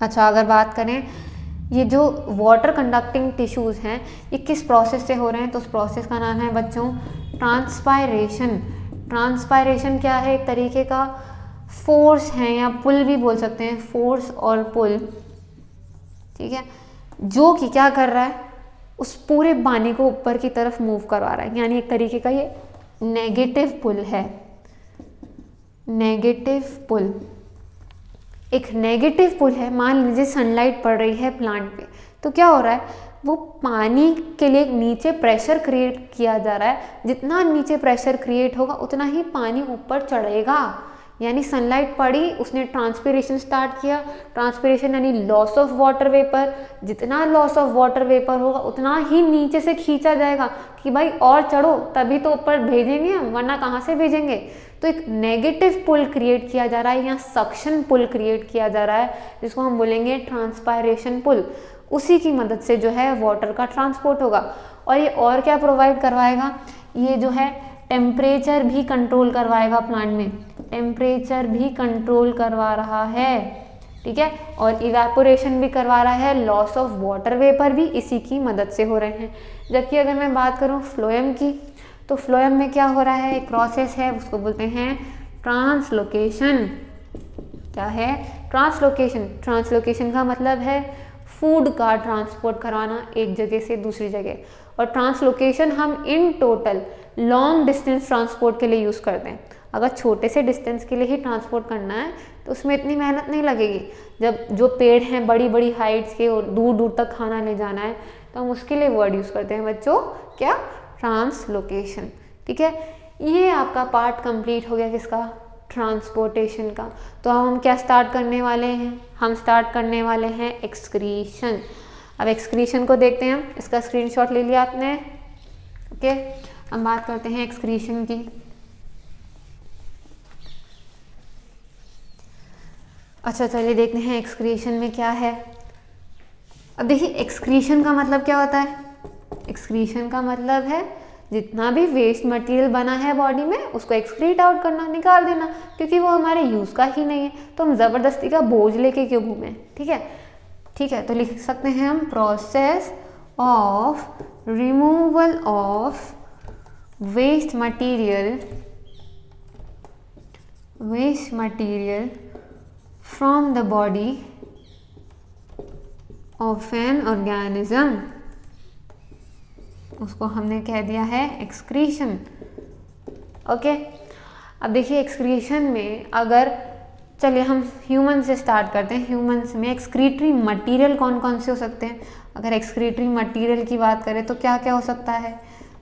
S1: अच्छा, अगर बात करें ये जो वाटर कंडक्टिंग टिश्यूज़ हैं ये किस प्रोसेस से हो रहे हैं, तो उस प्रोसेस का नाम है बच्चों ट्रांसपायरेशन। ट्रांसपायरेशन क्या है? एक तरीके का फोर्स है, या पुल भी बोल सकते हैं, फोर्स और पुल। ठीक है, जो कि क्या कर रहा है? उस पूरे पानी को ऊपर की तरफ मूव करवा रहा है, यानी एक तरीके का ये नेगेटिव पुल है। नेगेटिव पुल, एक नेगेटिव पुल है। मान लीजिए सनलाइट पड़ रही है प्लांट पे, तो क्या हो रहा है? वो पानी के लिए नीचे प्रेशर क्रिएट किया जा रहा है। जितना नीचे प्रेशर क्रिएट होगा उतना ही पानी ऊपर चढ़ेगा। यानी सनलाइट पड़ी, उसने ट्रांसपिरेशन स्टार्ट किया। ट्रांसपिरेशन यानी लॉस ऑफ वाटर वेपर। जितना लॉस ऑफ वाटर वेपर होगा उतना ही नीचे से खींचा जाएगा कि भाई और चढ़ो, तभी तो ऊपर भेजेंगे हम, वरना कहाँ से भेजेंगे। तो एक नेगेटिव पुल क्रिएट किया जा रहा है, या सक्शन पुल क्रिएट किया जा रहा है, जिसको हम बोलेंगे ट्रांसपायरेशन पुल। उसी की मदद से जो है वाटर का ट्रांसपोर्ट होगा। और ये और क्या प्रोवाइड करवाएगा? ये जो है टेम्परेचर भी कंट्रोल करवाएगा प्लांट में, टेम्परेचर भी कंट्रोल करवा रहा है। ठीक है, और इवेपोरेशन भी करवा रहा है, लॉस ऑफ वाटर वेपर भी इसी की मदद से हो रहे हैं। जबकि अगर मैं बात करूं फ्लोएम की, तो फ्लोएम में क्या हो रहा है? एक प्रोसेस है, उसको बोलते हैं ट्रांसलोकेशन। क्या है? ट्रांसलोकेशन। ट्रांसलोकेशन का मतलब है फूड का ट्रांसपोर्ट करवाना एक जगह से दूसरी जगह। और ट्रांसलोकेशन हम in total long distance transport के लिए यूज़ करते हैं। अगर छोटे से डिस्टेंस के लिए ही ट्रांसपोर्ट करना है तो उसमें इतनी मेहनत नहीं लगेगी। जब जो पेड़ हैं बड़ी बड़ी हाइट्स के और दूर दूर तक खाना ले जाना है तो हम उसके लिए वर्ड यूज़ करते हैं बच्चों, क्या? ट्रांसलोकेशन। ठीक है, ये आपका पार्ट कंप्लीट हो गया किसका? ट्रांसपोर्टेशन का। तो अब हम क्या स्टार्ट करने वाले हैं? हम स्टार्ट करने वाले हैं एक्सक्रीशन। अब एक्सक्रीशन को देखते हैं हम। इसका स्क्रीनशॉट ले लिया आपने? ओके, हम बात करते हैं एक्सक्रीशन की। अच्छा चलिए देखते हैं एक्सक्रीशन में क्या है। अब देखिए एक्सक्रीशन का मतलब क्या होता है। एक्सक्रीशन का मतलब है जितना भी वेस्ट मटेरियल बना है बॉडी में उसको एक्सक्रीट आउट करना, निकाल देना, क्योंकि वो हमारे यूज़ का ही नहीं है तो हम ज़बरदस्ती का बोझ लेके क्यों घूमें। ठीक है, तो लिख सकते हैं हम process of removal of waste material from the body of an organism, उसको हमने कह दिया है एक्सक्रीशन। ओके, अब देखिए एक्सक्रीशन में अगर चलिए हम ह्यूमन से स्टार्ट करते हैं। ह्यूमन्स में एक्सक्रीटरी मटेरियल कौन कौन से हो सकते हैं। अगर एक्सक्रीटरी मटेरियल की बात करें तो क्या क्या हो सकता है।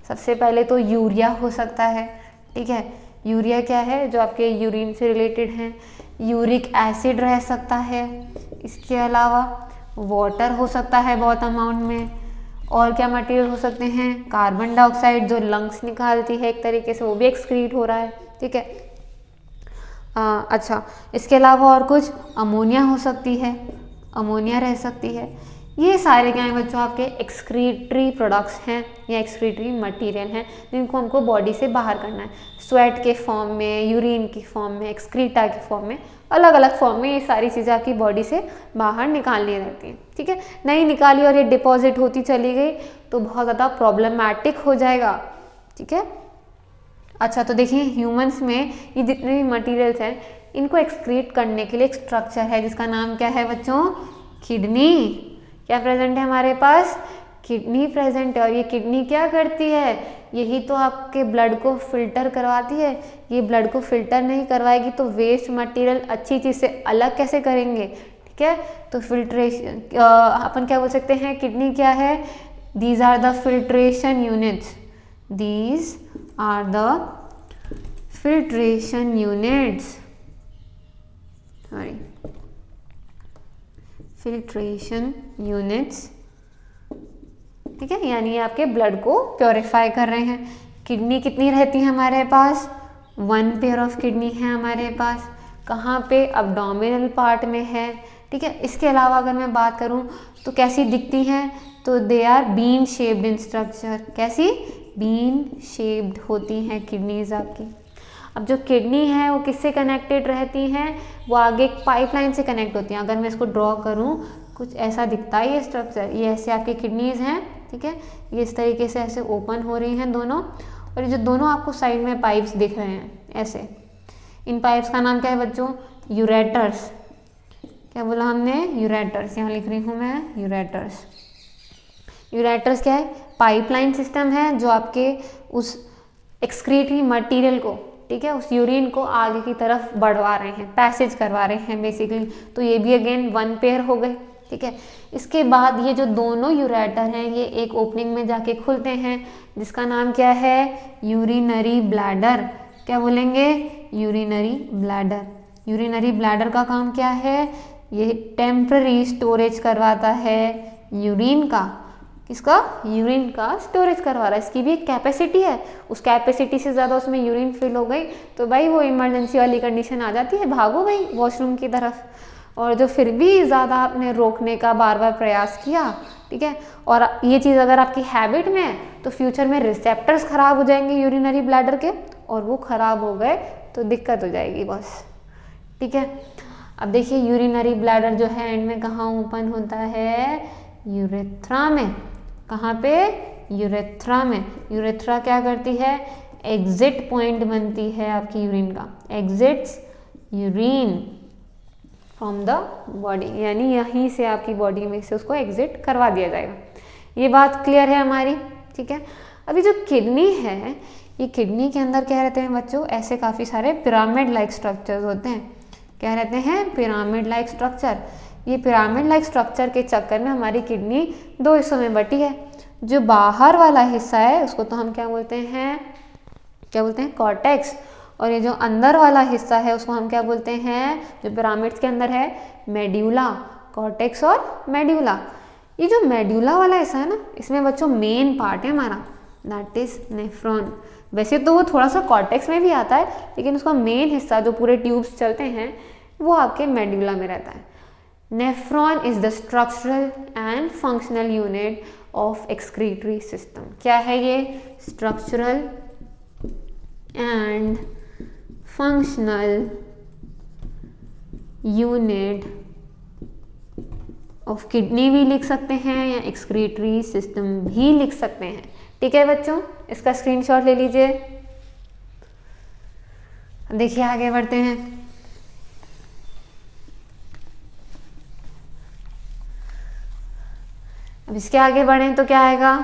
S1: सबसे पहले तो यूरिया हो सकता है। ठीक है, यूरिया क्या है, जो आपके यूरिन से रिलेटेड हैं। यूरिक एसिड रह सकता है। इसके अलावा वाटर हो सकता है बहुत अमाउंट में। और क्या मटेरियल हो सकते हैं, कार्बन डाइऑक्साइड जो लंग्स निकालती है एक तरीके से, वो भी एक्सक्रीट हो रहा है। ठीक है, अच्छा इसके अलावा और कुछ अमोनिया हो सकती है, अमोनिया रह सकती है। ये सारे क्या हैं बच्चों, आपके एक्सक्रीटरी प्रोडक्ट्स हैं या एक्सक्रीटरी मटेरियल हैं जिनको हमको बॉडी से बाहर करना है। स्वेट के फॉर्म में, यूरिन की फॉर्म में, एक्सक्रीटा के फॉर्म में, अलग अलग फॉर्म में ये सारी चीज़ें आपकी बॉडी से बाहर निकालनी रहती हैं। ठीक है, नहीं निकाली और ये डिपॉजिट होती चली गई तो बहुत ज़्यादा प्रॉब्लमैटिक हो जाएगा। ठीक है, अच्छा तो देखिए ह्यूमंस में ये जितने भी मटेरियल्स हैं इनको एक्सक्रीट करने के लिए एक स्ट्रक्चर है जिसका नाम क्या है बच्चों, किडनी। क्या प्रेजेंट है हमारे पास, किडनी प्रेजेंट है। और ये किडनी क्या करती है, यही तो आपके ब्लड को फिल्टर करवाती है। ये ब्लड को फिल्टर नहीं करवाएगी तो वेस्ट मटेरियल अच्छी चीज़ से अलग कैसे करेंगे। ठीक है, तो फिल्ट्रेशन अपन क्या बोल सकते हैं, किडनी क्या है, these are the filtration units, these are the filtration units, sorry filtration units. ठीक है, यानी ये आपके ब्लड को प्योरीफाई कर रहे हैं। किडनी कितनी रहती है हमारे पास, 1 पेयर ऑफ किडनी है हमारे पास। कहाँ पे, अब्डोमिनल पार्ट में है। ठीक है, इसके अलावा अगर मैं बात करूँ तो कैसी दिखती हैं, तो they are bean shaped in structure. कैसी, बीन शेप्ड होती हैं किडनीज आपकी। अब जो किडनी है वो किससे कनेक्टेड रहती हैं, वो आगे एक पाइपलाइन से कनेक्ट होती हैं। अगर मैं इसको ड्रॉ करूँ कुछ ऐसा दिखता है ये स्ट्रक्चर, ये ऐसे आपके किडनीज हैं। ठीक है, ये इस तरीके से ऐसे ओपन हो रही हैं दोनों, और ये जो दोनों आपको साइड में पाइप्स दिख रहे हैं ऐसे, इन पाइप्स का नाम क्या है बच्चों, यूरेटर्स। क्या बोला हमने, यूरेटर्स। यहाँ लिख रही हूँ मैं यूरेटर्स। यूरेटर्स क्या है, पाइपलाइन सिस्टम है जो आपके उस एक्सक्रीटरी मटेरियल को, ठीक है, उस यूरिन को आगे की तरफ बढ़वा रहे हैं, पैसेज करवा रहे हैं बेसिकली। तो ये भी अगेन 1 पेयर हो गए। ठीक है, इसके बाद ये जो दोनों यूरेटर हैं ये एक ओपनिंग में जाके खुलते हैं जिसका नाम क्या है, यूरिनरी ब्लैडर। क्या बोलेंगे, यूरिनरी ब्लैडर। यूरिनरी ब्लैडर का काम क्या है, ये टेम्पररी स्टोरेज करवाता है यूरिन का। किसका, यूरिन का स्टोरेज करवा रहा है। इसकी भी एक कैपेसिटी है, उस कैपेसिटी से ज़्यादा उसमें यूरिन फिल हो गई तो भाई वो इमरजेंसी वाली कंडीशन आ जाती है, भागो भाई वॉशरूम की तरफ। और जो फिर भी ज़्यादा आपने रोकने का बार बार प्रयास किया, ठीक है, और ये चीज़ अगर आपकी हैबिट में है तो फ्यूचर में रिसेप्टर्स खराब हो जाएंगे यूरिनरी ब्लैडर के, और वो खराब हो गए तो दिक्कत हो जाएगी बस। ठीक है, अब देखिए यूरिनरी ब्लैडर जो है एंड में कहाँ ओपन होता है, यूरेथ्रा में। कहाँ पे, यूरेथ्रा में। यूरेथ्रा क्या करती है, एग्जिट पॉइंट बनती है आपकी यूरिन का, exits urine from the body, यानी यहीं से आपकी बॉडी में से उसको एग्जिट करवा दिया जाएगा। ये बात क्लियर है हमारी। ठीक है, अभी जो किडनी है, ये किडनी के अंदर क्या रहते हैं बच्चों, ऐसे काफ़ी सारे पिरामिड लाइक स्ट्रक्चर्स होते हैं। क्या रहते हैं, पिरामिड लाइक स्ट्रक्चर। ये पिरामिड लाइक स्ट्रक्चर के चक्कर में हमारी किडनी 2 हिस्सों में बटी है। जो बाहर वाला हिस्सा है उसको तो हम क्या बोलते हैं, कॉर्टेक्स, और ये जो अंदर वाला हिस्सा है उसको हम क्या बोलते हैं, जो पिरामिड्स के अंदर है, मेड्यूला। कॉर्टेक्स और मेड्यूला। ये जो मेड्यूला वाला हिस्सा है ना, इसमें बच्चों मेन पार्ट है हमारा, दैट इज नेफ्रॉन। वैसे तो वो थोड़ा सा कॉर्टेक्स में भी आता है, लेकिन उसका मेन हिस्सा जो पूरे ट्यूब्स चलते हैं वो आपके मेडुला में रहता है। Nephron is the structural and functional unit of excretory system. क्या है ये? Structural and functional unit of kidney भी लिख सकते हैं या एक्सक्रीटरी सिस्टम भी लिख सकते हैं। ठीक है बच्चों, इसका स्क्रीनशॉट ले लीजिए। देखिए आगे बढ़ते हैं। अब इसके आगे बढ़ें तो क्या आएगा?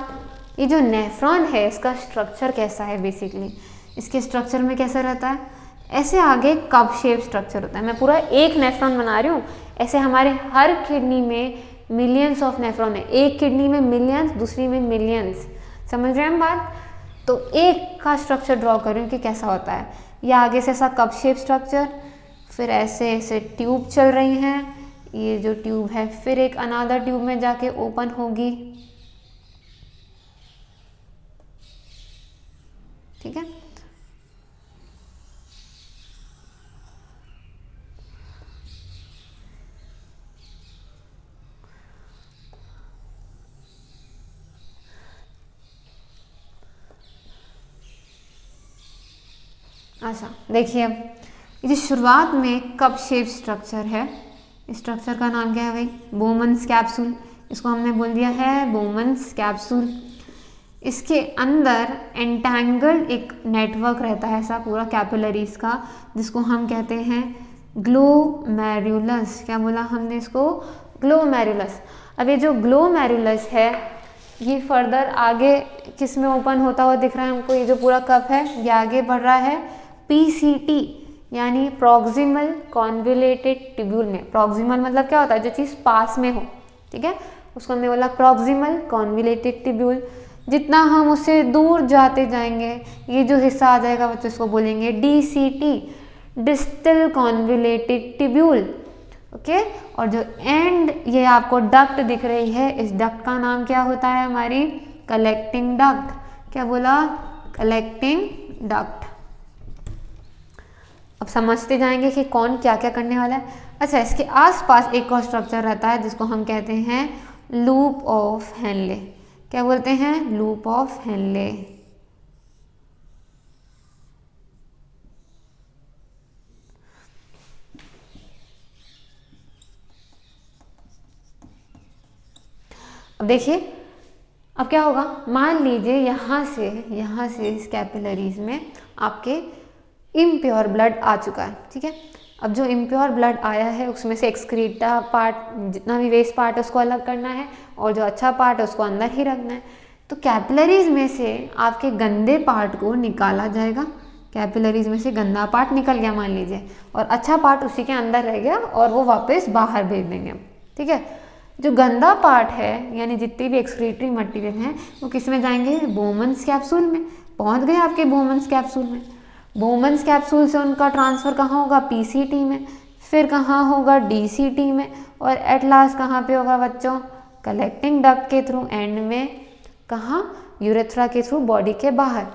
S1: ये जो नेफ्रॉन है इसका स्ट्रक्चर कैसा है? बेसिकली इसके स्ट्रक्चर में कैसा रहता है? ऐसे आगे कप शेप स्ट्रक्चर होता है। मैं पूरा एक नेफ्रॉन बना रही हूँ, ऐसे हमारे हर किडनी में मिलियंस ऑफ नेफ्रॉन है। एक किडनी में मिलियंस, दूसरी में मिलियंस। समझ रहे हैं हम बात? तो एक का स्ट्रक्चर ड्रॉ कर रही हूँ कि कैसा होता है। या आगे से ऐसा कप शेप स्ट्रक्चर, फिर ऐसे ऐसे ट्यूब चल रही हैं। ये जो ट्यूब है फिर एक अनादर ट्यूब में जाके ओपन होगी। ठीक है, अच्छा देखिए अब ये जो शुरुआत में कप शेप स्ट्रक्चर है, इस स्ट्रक्चर का नाम क्या है भाई? Bowman's capsule. इसको हमने बोल दिया है बोमन्स कैप्सूल। इसके अंदर एंटैंगल्ड एक नेटवर्क रहता है ऐसा पूरा कैपिलरीज का, जिसको हम कहते हैं ग्लोमेरुलस। क्या बोला हमने इसको? ग्लोमेरुलस। अब ये जो ग्लोमेरुलस है ये फर्दर आगे किस में ओपन होता हुआ दिख रहा है हमको? ये जो पूरा कप है ये आगे बढ़ रहा है पीसीटी यानी प्रॉक्सिमल कॉन्वोल्यूटेड ट्यूब्यूल में। प्रॉक्सिमल मतलब क्या होता है? जो चीज़ पास में हो। ठीक है, उसको हमने बोला प्रॉक्सिमल कॉन्वोल्यूटेड ट्यूब्यूल। जितना हम उससे दूर जाते जाएंगे ये जो हिस्सा आ जाएगा बच्चों इसको बोलेंगे DCT, distal convoluted tubule. Okay, और जो एंड ये आपको डक्ट दिख रही है, इस डक्ट का नाम क्या होता है? हमारी कलेक्टिंग डक्ट। क्या बोला? Collecting duct. अब समझते जाएंगे कि कौन क्या क्या करने वाला है। अच्छा, इसके आसपास एक और स्ट्रक्चर रहता है जिसको हम कहते हैं लूप ऑफ हेनले। क्या बोलते हैं? Loop of Henle. अब देखिए अब क्या होगा? मान लीजिए यहाँ से इस कैपिलरीज में आपके इम्प्योर ब्लड आ चुका है। ठीक है, अब जो इम्प्योर ब्लड आया है उसमें से एक्सक्रीटा पार्ट, जितना भी वेस्ट पार्ट है उसको अलग करना है और जो अच्छा पार्ट है उसको अंदर ही रखना है। तो कैपिलरीज में से आपके गंदे पार्ट को निकाला जाएगा। कैपिलरीज में से गंदा पार्ट निकल गया मान लीजिए, और अच्छा पार्ट उसी के अंदर रह गया और वो वापस बाहर भेज देंगे। ठीक है, जो गंदा पार्ट है यानी जितनी भी एक्सक्रीटरी मटेरियल हैं वो किस में जाएंगे? बोमन्स कैप्सूल में। पहुंच गए आपके बोमन्स कैप्सूल में। बोमन्स कैप्सूल से उनका ट्रांसफ़र कहाँ होगा? पीसीटी में। फिर कहाँ होगा? डीसीटी में। और एट लास्ट कहाँ पे होगा बच्चों? कलेक्टिंग डक्ट के थ्रू एंड में। कहाँ? यूरेथ्रा के थ्रू बॉडी के बाहर।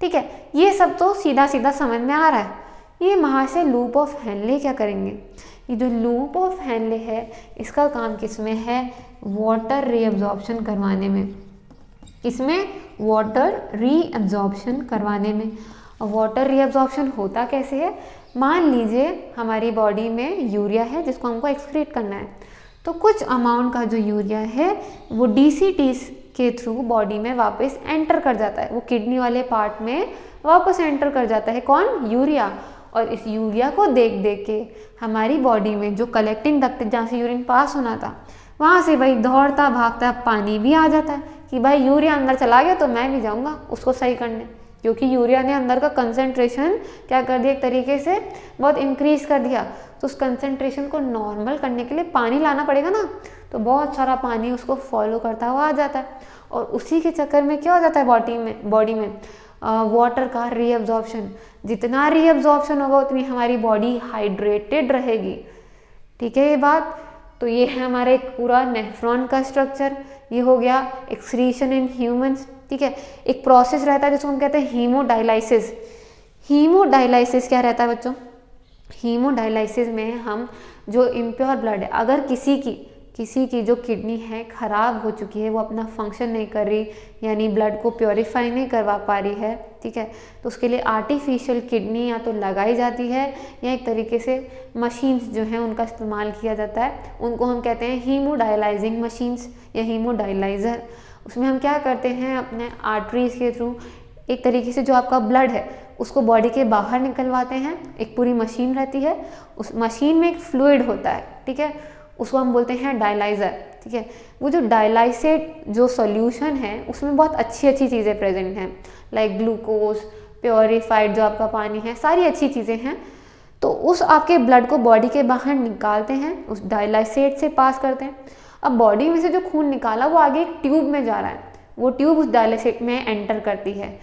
S1: ठीक है, ये सब तो सीधा सीधा समझ में आ रहा है। ये वहाँ से लूप ऑफ हेनले क्या करेंगे? ये जो लूप ऑफ हेनले है इसका काम किसमें है? वाटर रीअब्जॉर्प्शन करवाने में। किसमें? वाटर रीअब्जॉर्प्शन करवाने में। और वाटर रीअब्जॉर्प्शन होता कैसे है? मान लीजिए हमारी बॉडी में यूरिया है जिसको हमको एक्सक्रीट करना है, तो कुछ अमाउंट का जो यूरिया है वो डीसीटी के थ्रू बॉडी में वापस एंटर कर जाता है। वो किडनी वाले पार्ट में वापस एंटर कर जाता है। कौन? यूरिया। और इस यूरिया को देख देख के हमारी बॉडी में जो कलेक्टिंग डक्ट जहाँ से यूरिन पास होना था वहाँ से भाई दौड़ता भागता पानी भी आ जाता है कि भाई यूरिया अंदर चला गया तो मैं भी जाऊँगा उसको सही करने, क्योंकि यूरिया ने अंदर का कंसंट्रेशन क्या कर दिया? एक तरीके से बहुत इंक्रीज कर दिया। तो उस कंसंट्रेशन को नॉर्मल करने के लिए पानी लाना पड़ेगा ना, तो बहुत सारा पानी उसको फॉलो करता हुआ आ जाता है। और उसी के चक्कर में क्या हो जाता है? बॉडी में वाटर का रीअब्जॉर्प्शन। जितना रीअब्जॉर्प्शन होगा उतनी हमारी बॉडी हाइड्रेटेड रहेगी। ठीक है ये बात? तो ये है हमारा एक पूरा नेफ्रॉन का स्ट्रक्चर। ये हो गया एक्सक्रीशन इन ह्यूमंस। ठीक है, एक प्रोसेस रहता है जिसको हम कहते हैं हीमोडायलाइसिस। हीमोडायलाइसिस क्या रहता है बच्चों? हीमोडायलिसिस में हम जो इम्प्योर ब्लड है, अगर किसी की जो किडनी है ख़राब हो चुकी है, वो अपना फंक्शन नहीं कर रही, यानी ब्लड को प्योरीफाई नहीं करवा पा रही है, ठीक है, तो उसके लिए आर्टिफिशियल किडनी या तो लगाई जाती है या एक तरीके से मशीन्स जो हैं उनका इस्तेमाल किया जाता है। उनको हम कहते हैं हीमोडायलाइजिंग मशीन्स या हीमोडायलाइज़र। उसमें हम क्या करते हैं, अपने आर्टरीज के थ्रू एक तरीके से जो आपका ब्लड है उसको बॉडी के बाहर निकलवाते हैं। एक पूरी मशीन रहती है, उस मशीन में एक फ्लूइड होता है, ठीक है, उसको हम बोलते हैं डायलाइज़र, ठीक है। वो जो डायलाइसेट जो सॉल्यूशन है उसमें बहुत अच्छी चीज़ें प्रेजेंट हैं, लाइक ग्लूकोज, प्योरीफाइड जो आपका पानी है, सारी अच्छी चीज़ें हैं। तो उस आपके ब्लड को बॉडी के बाहर निकालते हैं, उस डायलाइसेट से पास करते हैं। अब बॉडी में से जो खून निकाला वो आगे एक ट्यूब में जा रहा है, वो ट्यूब उस डायलाइसेट में एंटर करती है।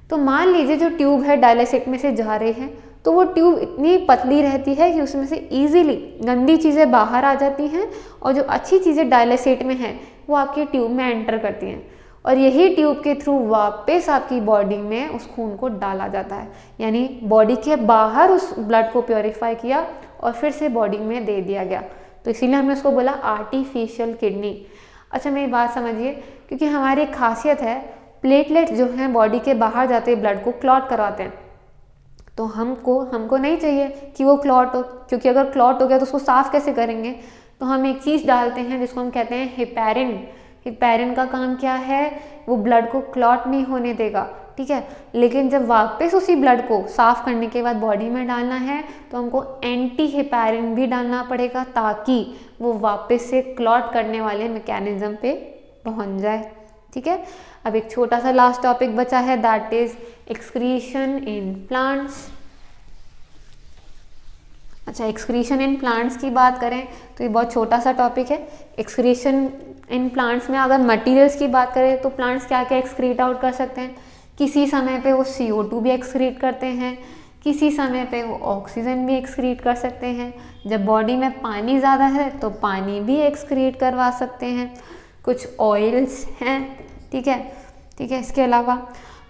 S1: तो मान लीजिए जो ट्यूब है डायलाइसेट में से जा रही है, तो वो ट्यूब इतनी पतली रहती है कि उसमें से इजीली गंदी चीज़ें बाहर आ जाती हैं और जो अच्छी चीज़ें डायलाइसेट में हैं वो आपके ट्यूब में एंटर करती हैं और यही ट्यूब के थ्रू वापस आपकी बॉडी में उस खून को डाला जाता है। यानी बॉडी के बाहर उस ब्लड को प्योरीफाई किया और फिर से बॉडी में दे दिया गया, तो इसीलिए हमने उसको बोला आर्टिफिशियल किडनी। अच्छा मेरी बात समझिए, क्योंकि हमारी एक खासियत है, प्लेटलेट्स जो हैं बॉडी के बाहर जाते ब्लड को क्लॉट करवाते हैं, तो हमको नहीं चाहिए कि वो क्लॉट हो, क्योंकि अगर क्लॉट हो गया तो उसको साफ़ कैसे करेंगे। तो हम एक चीज़ डालते हैं जिसको हम कहते हैं हेपेरिन। हेपेरिन का काम क्या है, वो ब्लड को क्लॉट नहीं होने देगा, ठीक है। लेकिन जब वापस उसी ब्लड को साफ़ करने के बाद बॉडी में डालना है तो हमको एंटी हेपेरिन भी डालना पड़ेगा, ताकि वो वापस से क्लॉट करने वाले मैकेनिज्म पे पहुंच जाए, ठीक है। अब एक छोटा सा लास्ट टॉपिक बचा है, that is excretion in plants. अच्छा, एक्सक्रीशन इन प्लांट्स की बात करें तो ये बहुत छोटा सा टॉपिक है। एक्सक्रीशन इन प्लांट्स में अगर मटेरियल्स की बात करें तो प्लांट्स क्या क्या एक्सक्रीट आउट कर सकते हैं। किसी समय पे वो CO2 भी एक्सक्रीट करते हैं, किसी समय पे वो ऑक्सीजन भी एक्सक्रीट कर सकते हैं। जब बॉडी में पानी ज़्यादा है तो पानी भी एक्सक्रीट करवा सकते हैं। कुछ ऑयल्स हैं, ठीक है। इसके अलावा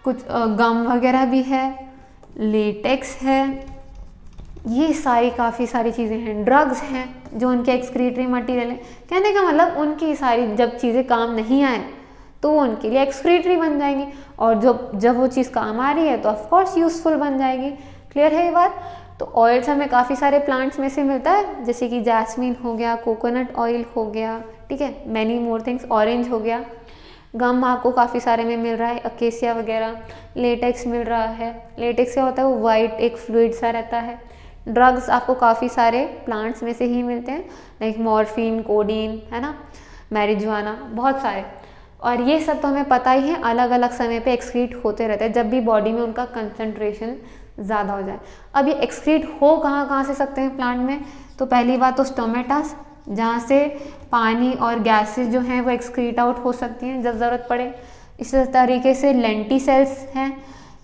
S1: कुछ गम वगैरह भी है, लेटेक्स है, ये सारी काफ़ी सारी चीज़ें हैं। ड्रग्स हैं जो उनके एक्सक्रीटरी मटेरियल है। कहने का मतलब उनकी सारी जब चीज़ें काम नहीं आए तो वो उनके लिए एक्सक्रीटरी बन जाएंगी, और जब वो चीज़ काम आ रही है तो ऑफकोर्स यूज़फुल बन जाएगी। क्लियर है ये बात। तो ऑयल्स हमें काफ़ी सारे प्लांट्स में से मिलता है, जैसे कि जैस्मीन हो गया, कोकोनट ऑयल हो गया, ठीक है, मैनी मोर थिंग्स, ऑरेंज हो गया। गम आपको काफ़ी सारे में मिल रहा है, अकेसिया वगैरह। लेटेक्स मिल रहा है, लेटेक्स क्या होता है, वो वाइट एक फ्लूइड सा रहता है। ड्रग्स आपको काफ़ी सारे प्लांट्स में से ही मिलते हैं, लाइक मॉर्फिन, कोडीन, है ना, मैरिजुआना, बहुत सारे। और ये सब तो हमें पता ही है, अलग अलग समय पे एक्सक्रीट होते रहते हैं जब भी बॉडी में उनका कंसंट्रेशन ज़्यादा हो जाए। अब ये एक्सक्रीट हो कहाँ से सकते हैं प्लांट में, तो पहली बात तो स्टोमेटास, जहाँ से पानी और गैसेस जो हैं वो एक्सक्रीट आउट हो सकती हैं जब ज़रूरत पड़े। इस तरीके से लेंटिसेल्स हैं।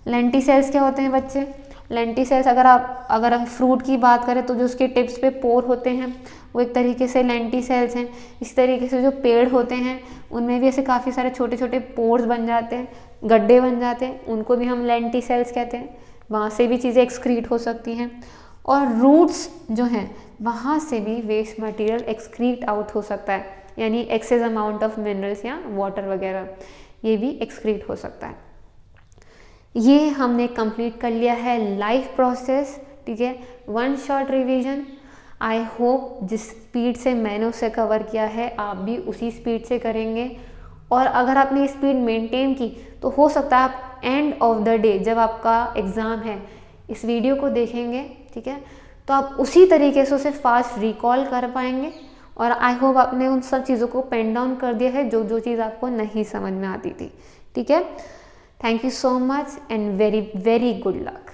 S1: लेंटिसेल्स क्या होते हैं बच्चे, लेंटिसेल्स अगर हम फ्रूट की बात करें तो जो उसके टिप्स पे पोर होते हैं वो एक तरीके से लेंटिसेल्स हैं। इस तरीके से जो पेड़ होते हैं उनमें भी ऐसे काफ़ी सारे छोटे छोटे पोर्स बन जाते हैं, गड्ढे बन जाते हैं, उनको भी हम लेंटिसेल्स कहते हैं। वहाँ से भी चीज़ें एक्सक्रीट हो सकती हैं। और रूट्स जो हैं वहाँ से भी वेस्ट मटेरियल एक्सक्रीट आउट हो सकता है, यानी एक्सेस अमाउंट ऑफ मिनरल्स या वाटर वगैरह, ये भी एक्सक्रीट हो सकता है। ये हमने कंप्लीट कर लिया है लाइफ प्रोसेस, ठीक है, one short revision. I hope जिस स्पीड से मैंने उसे कवर किया है आप भी उसी स्पीड से करेंगे, और अगर आपने ये स्पीड मेंटेन की तो हो सकता है आप एंड ऑफ द डे जब आपका एग्ज़ाम है इस वीडियो को देखेंगे, ठीक है, तो आप उसी तरीके से उसे फास्ट रिकॉल कर पाएंगे। और आई होप आपने उन सब चीज़ों को पेन डाउन कर दिया है जो चीज़ आपको नहीं समझ में आती थी, ठीक है। Thank you so much and very, very good luck.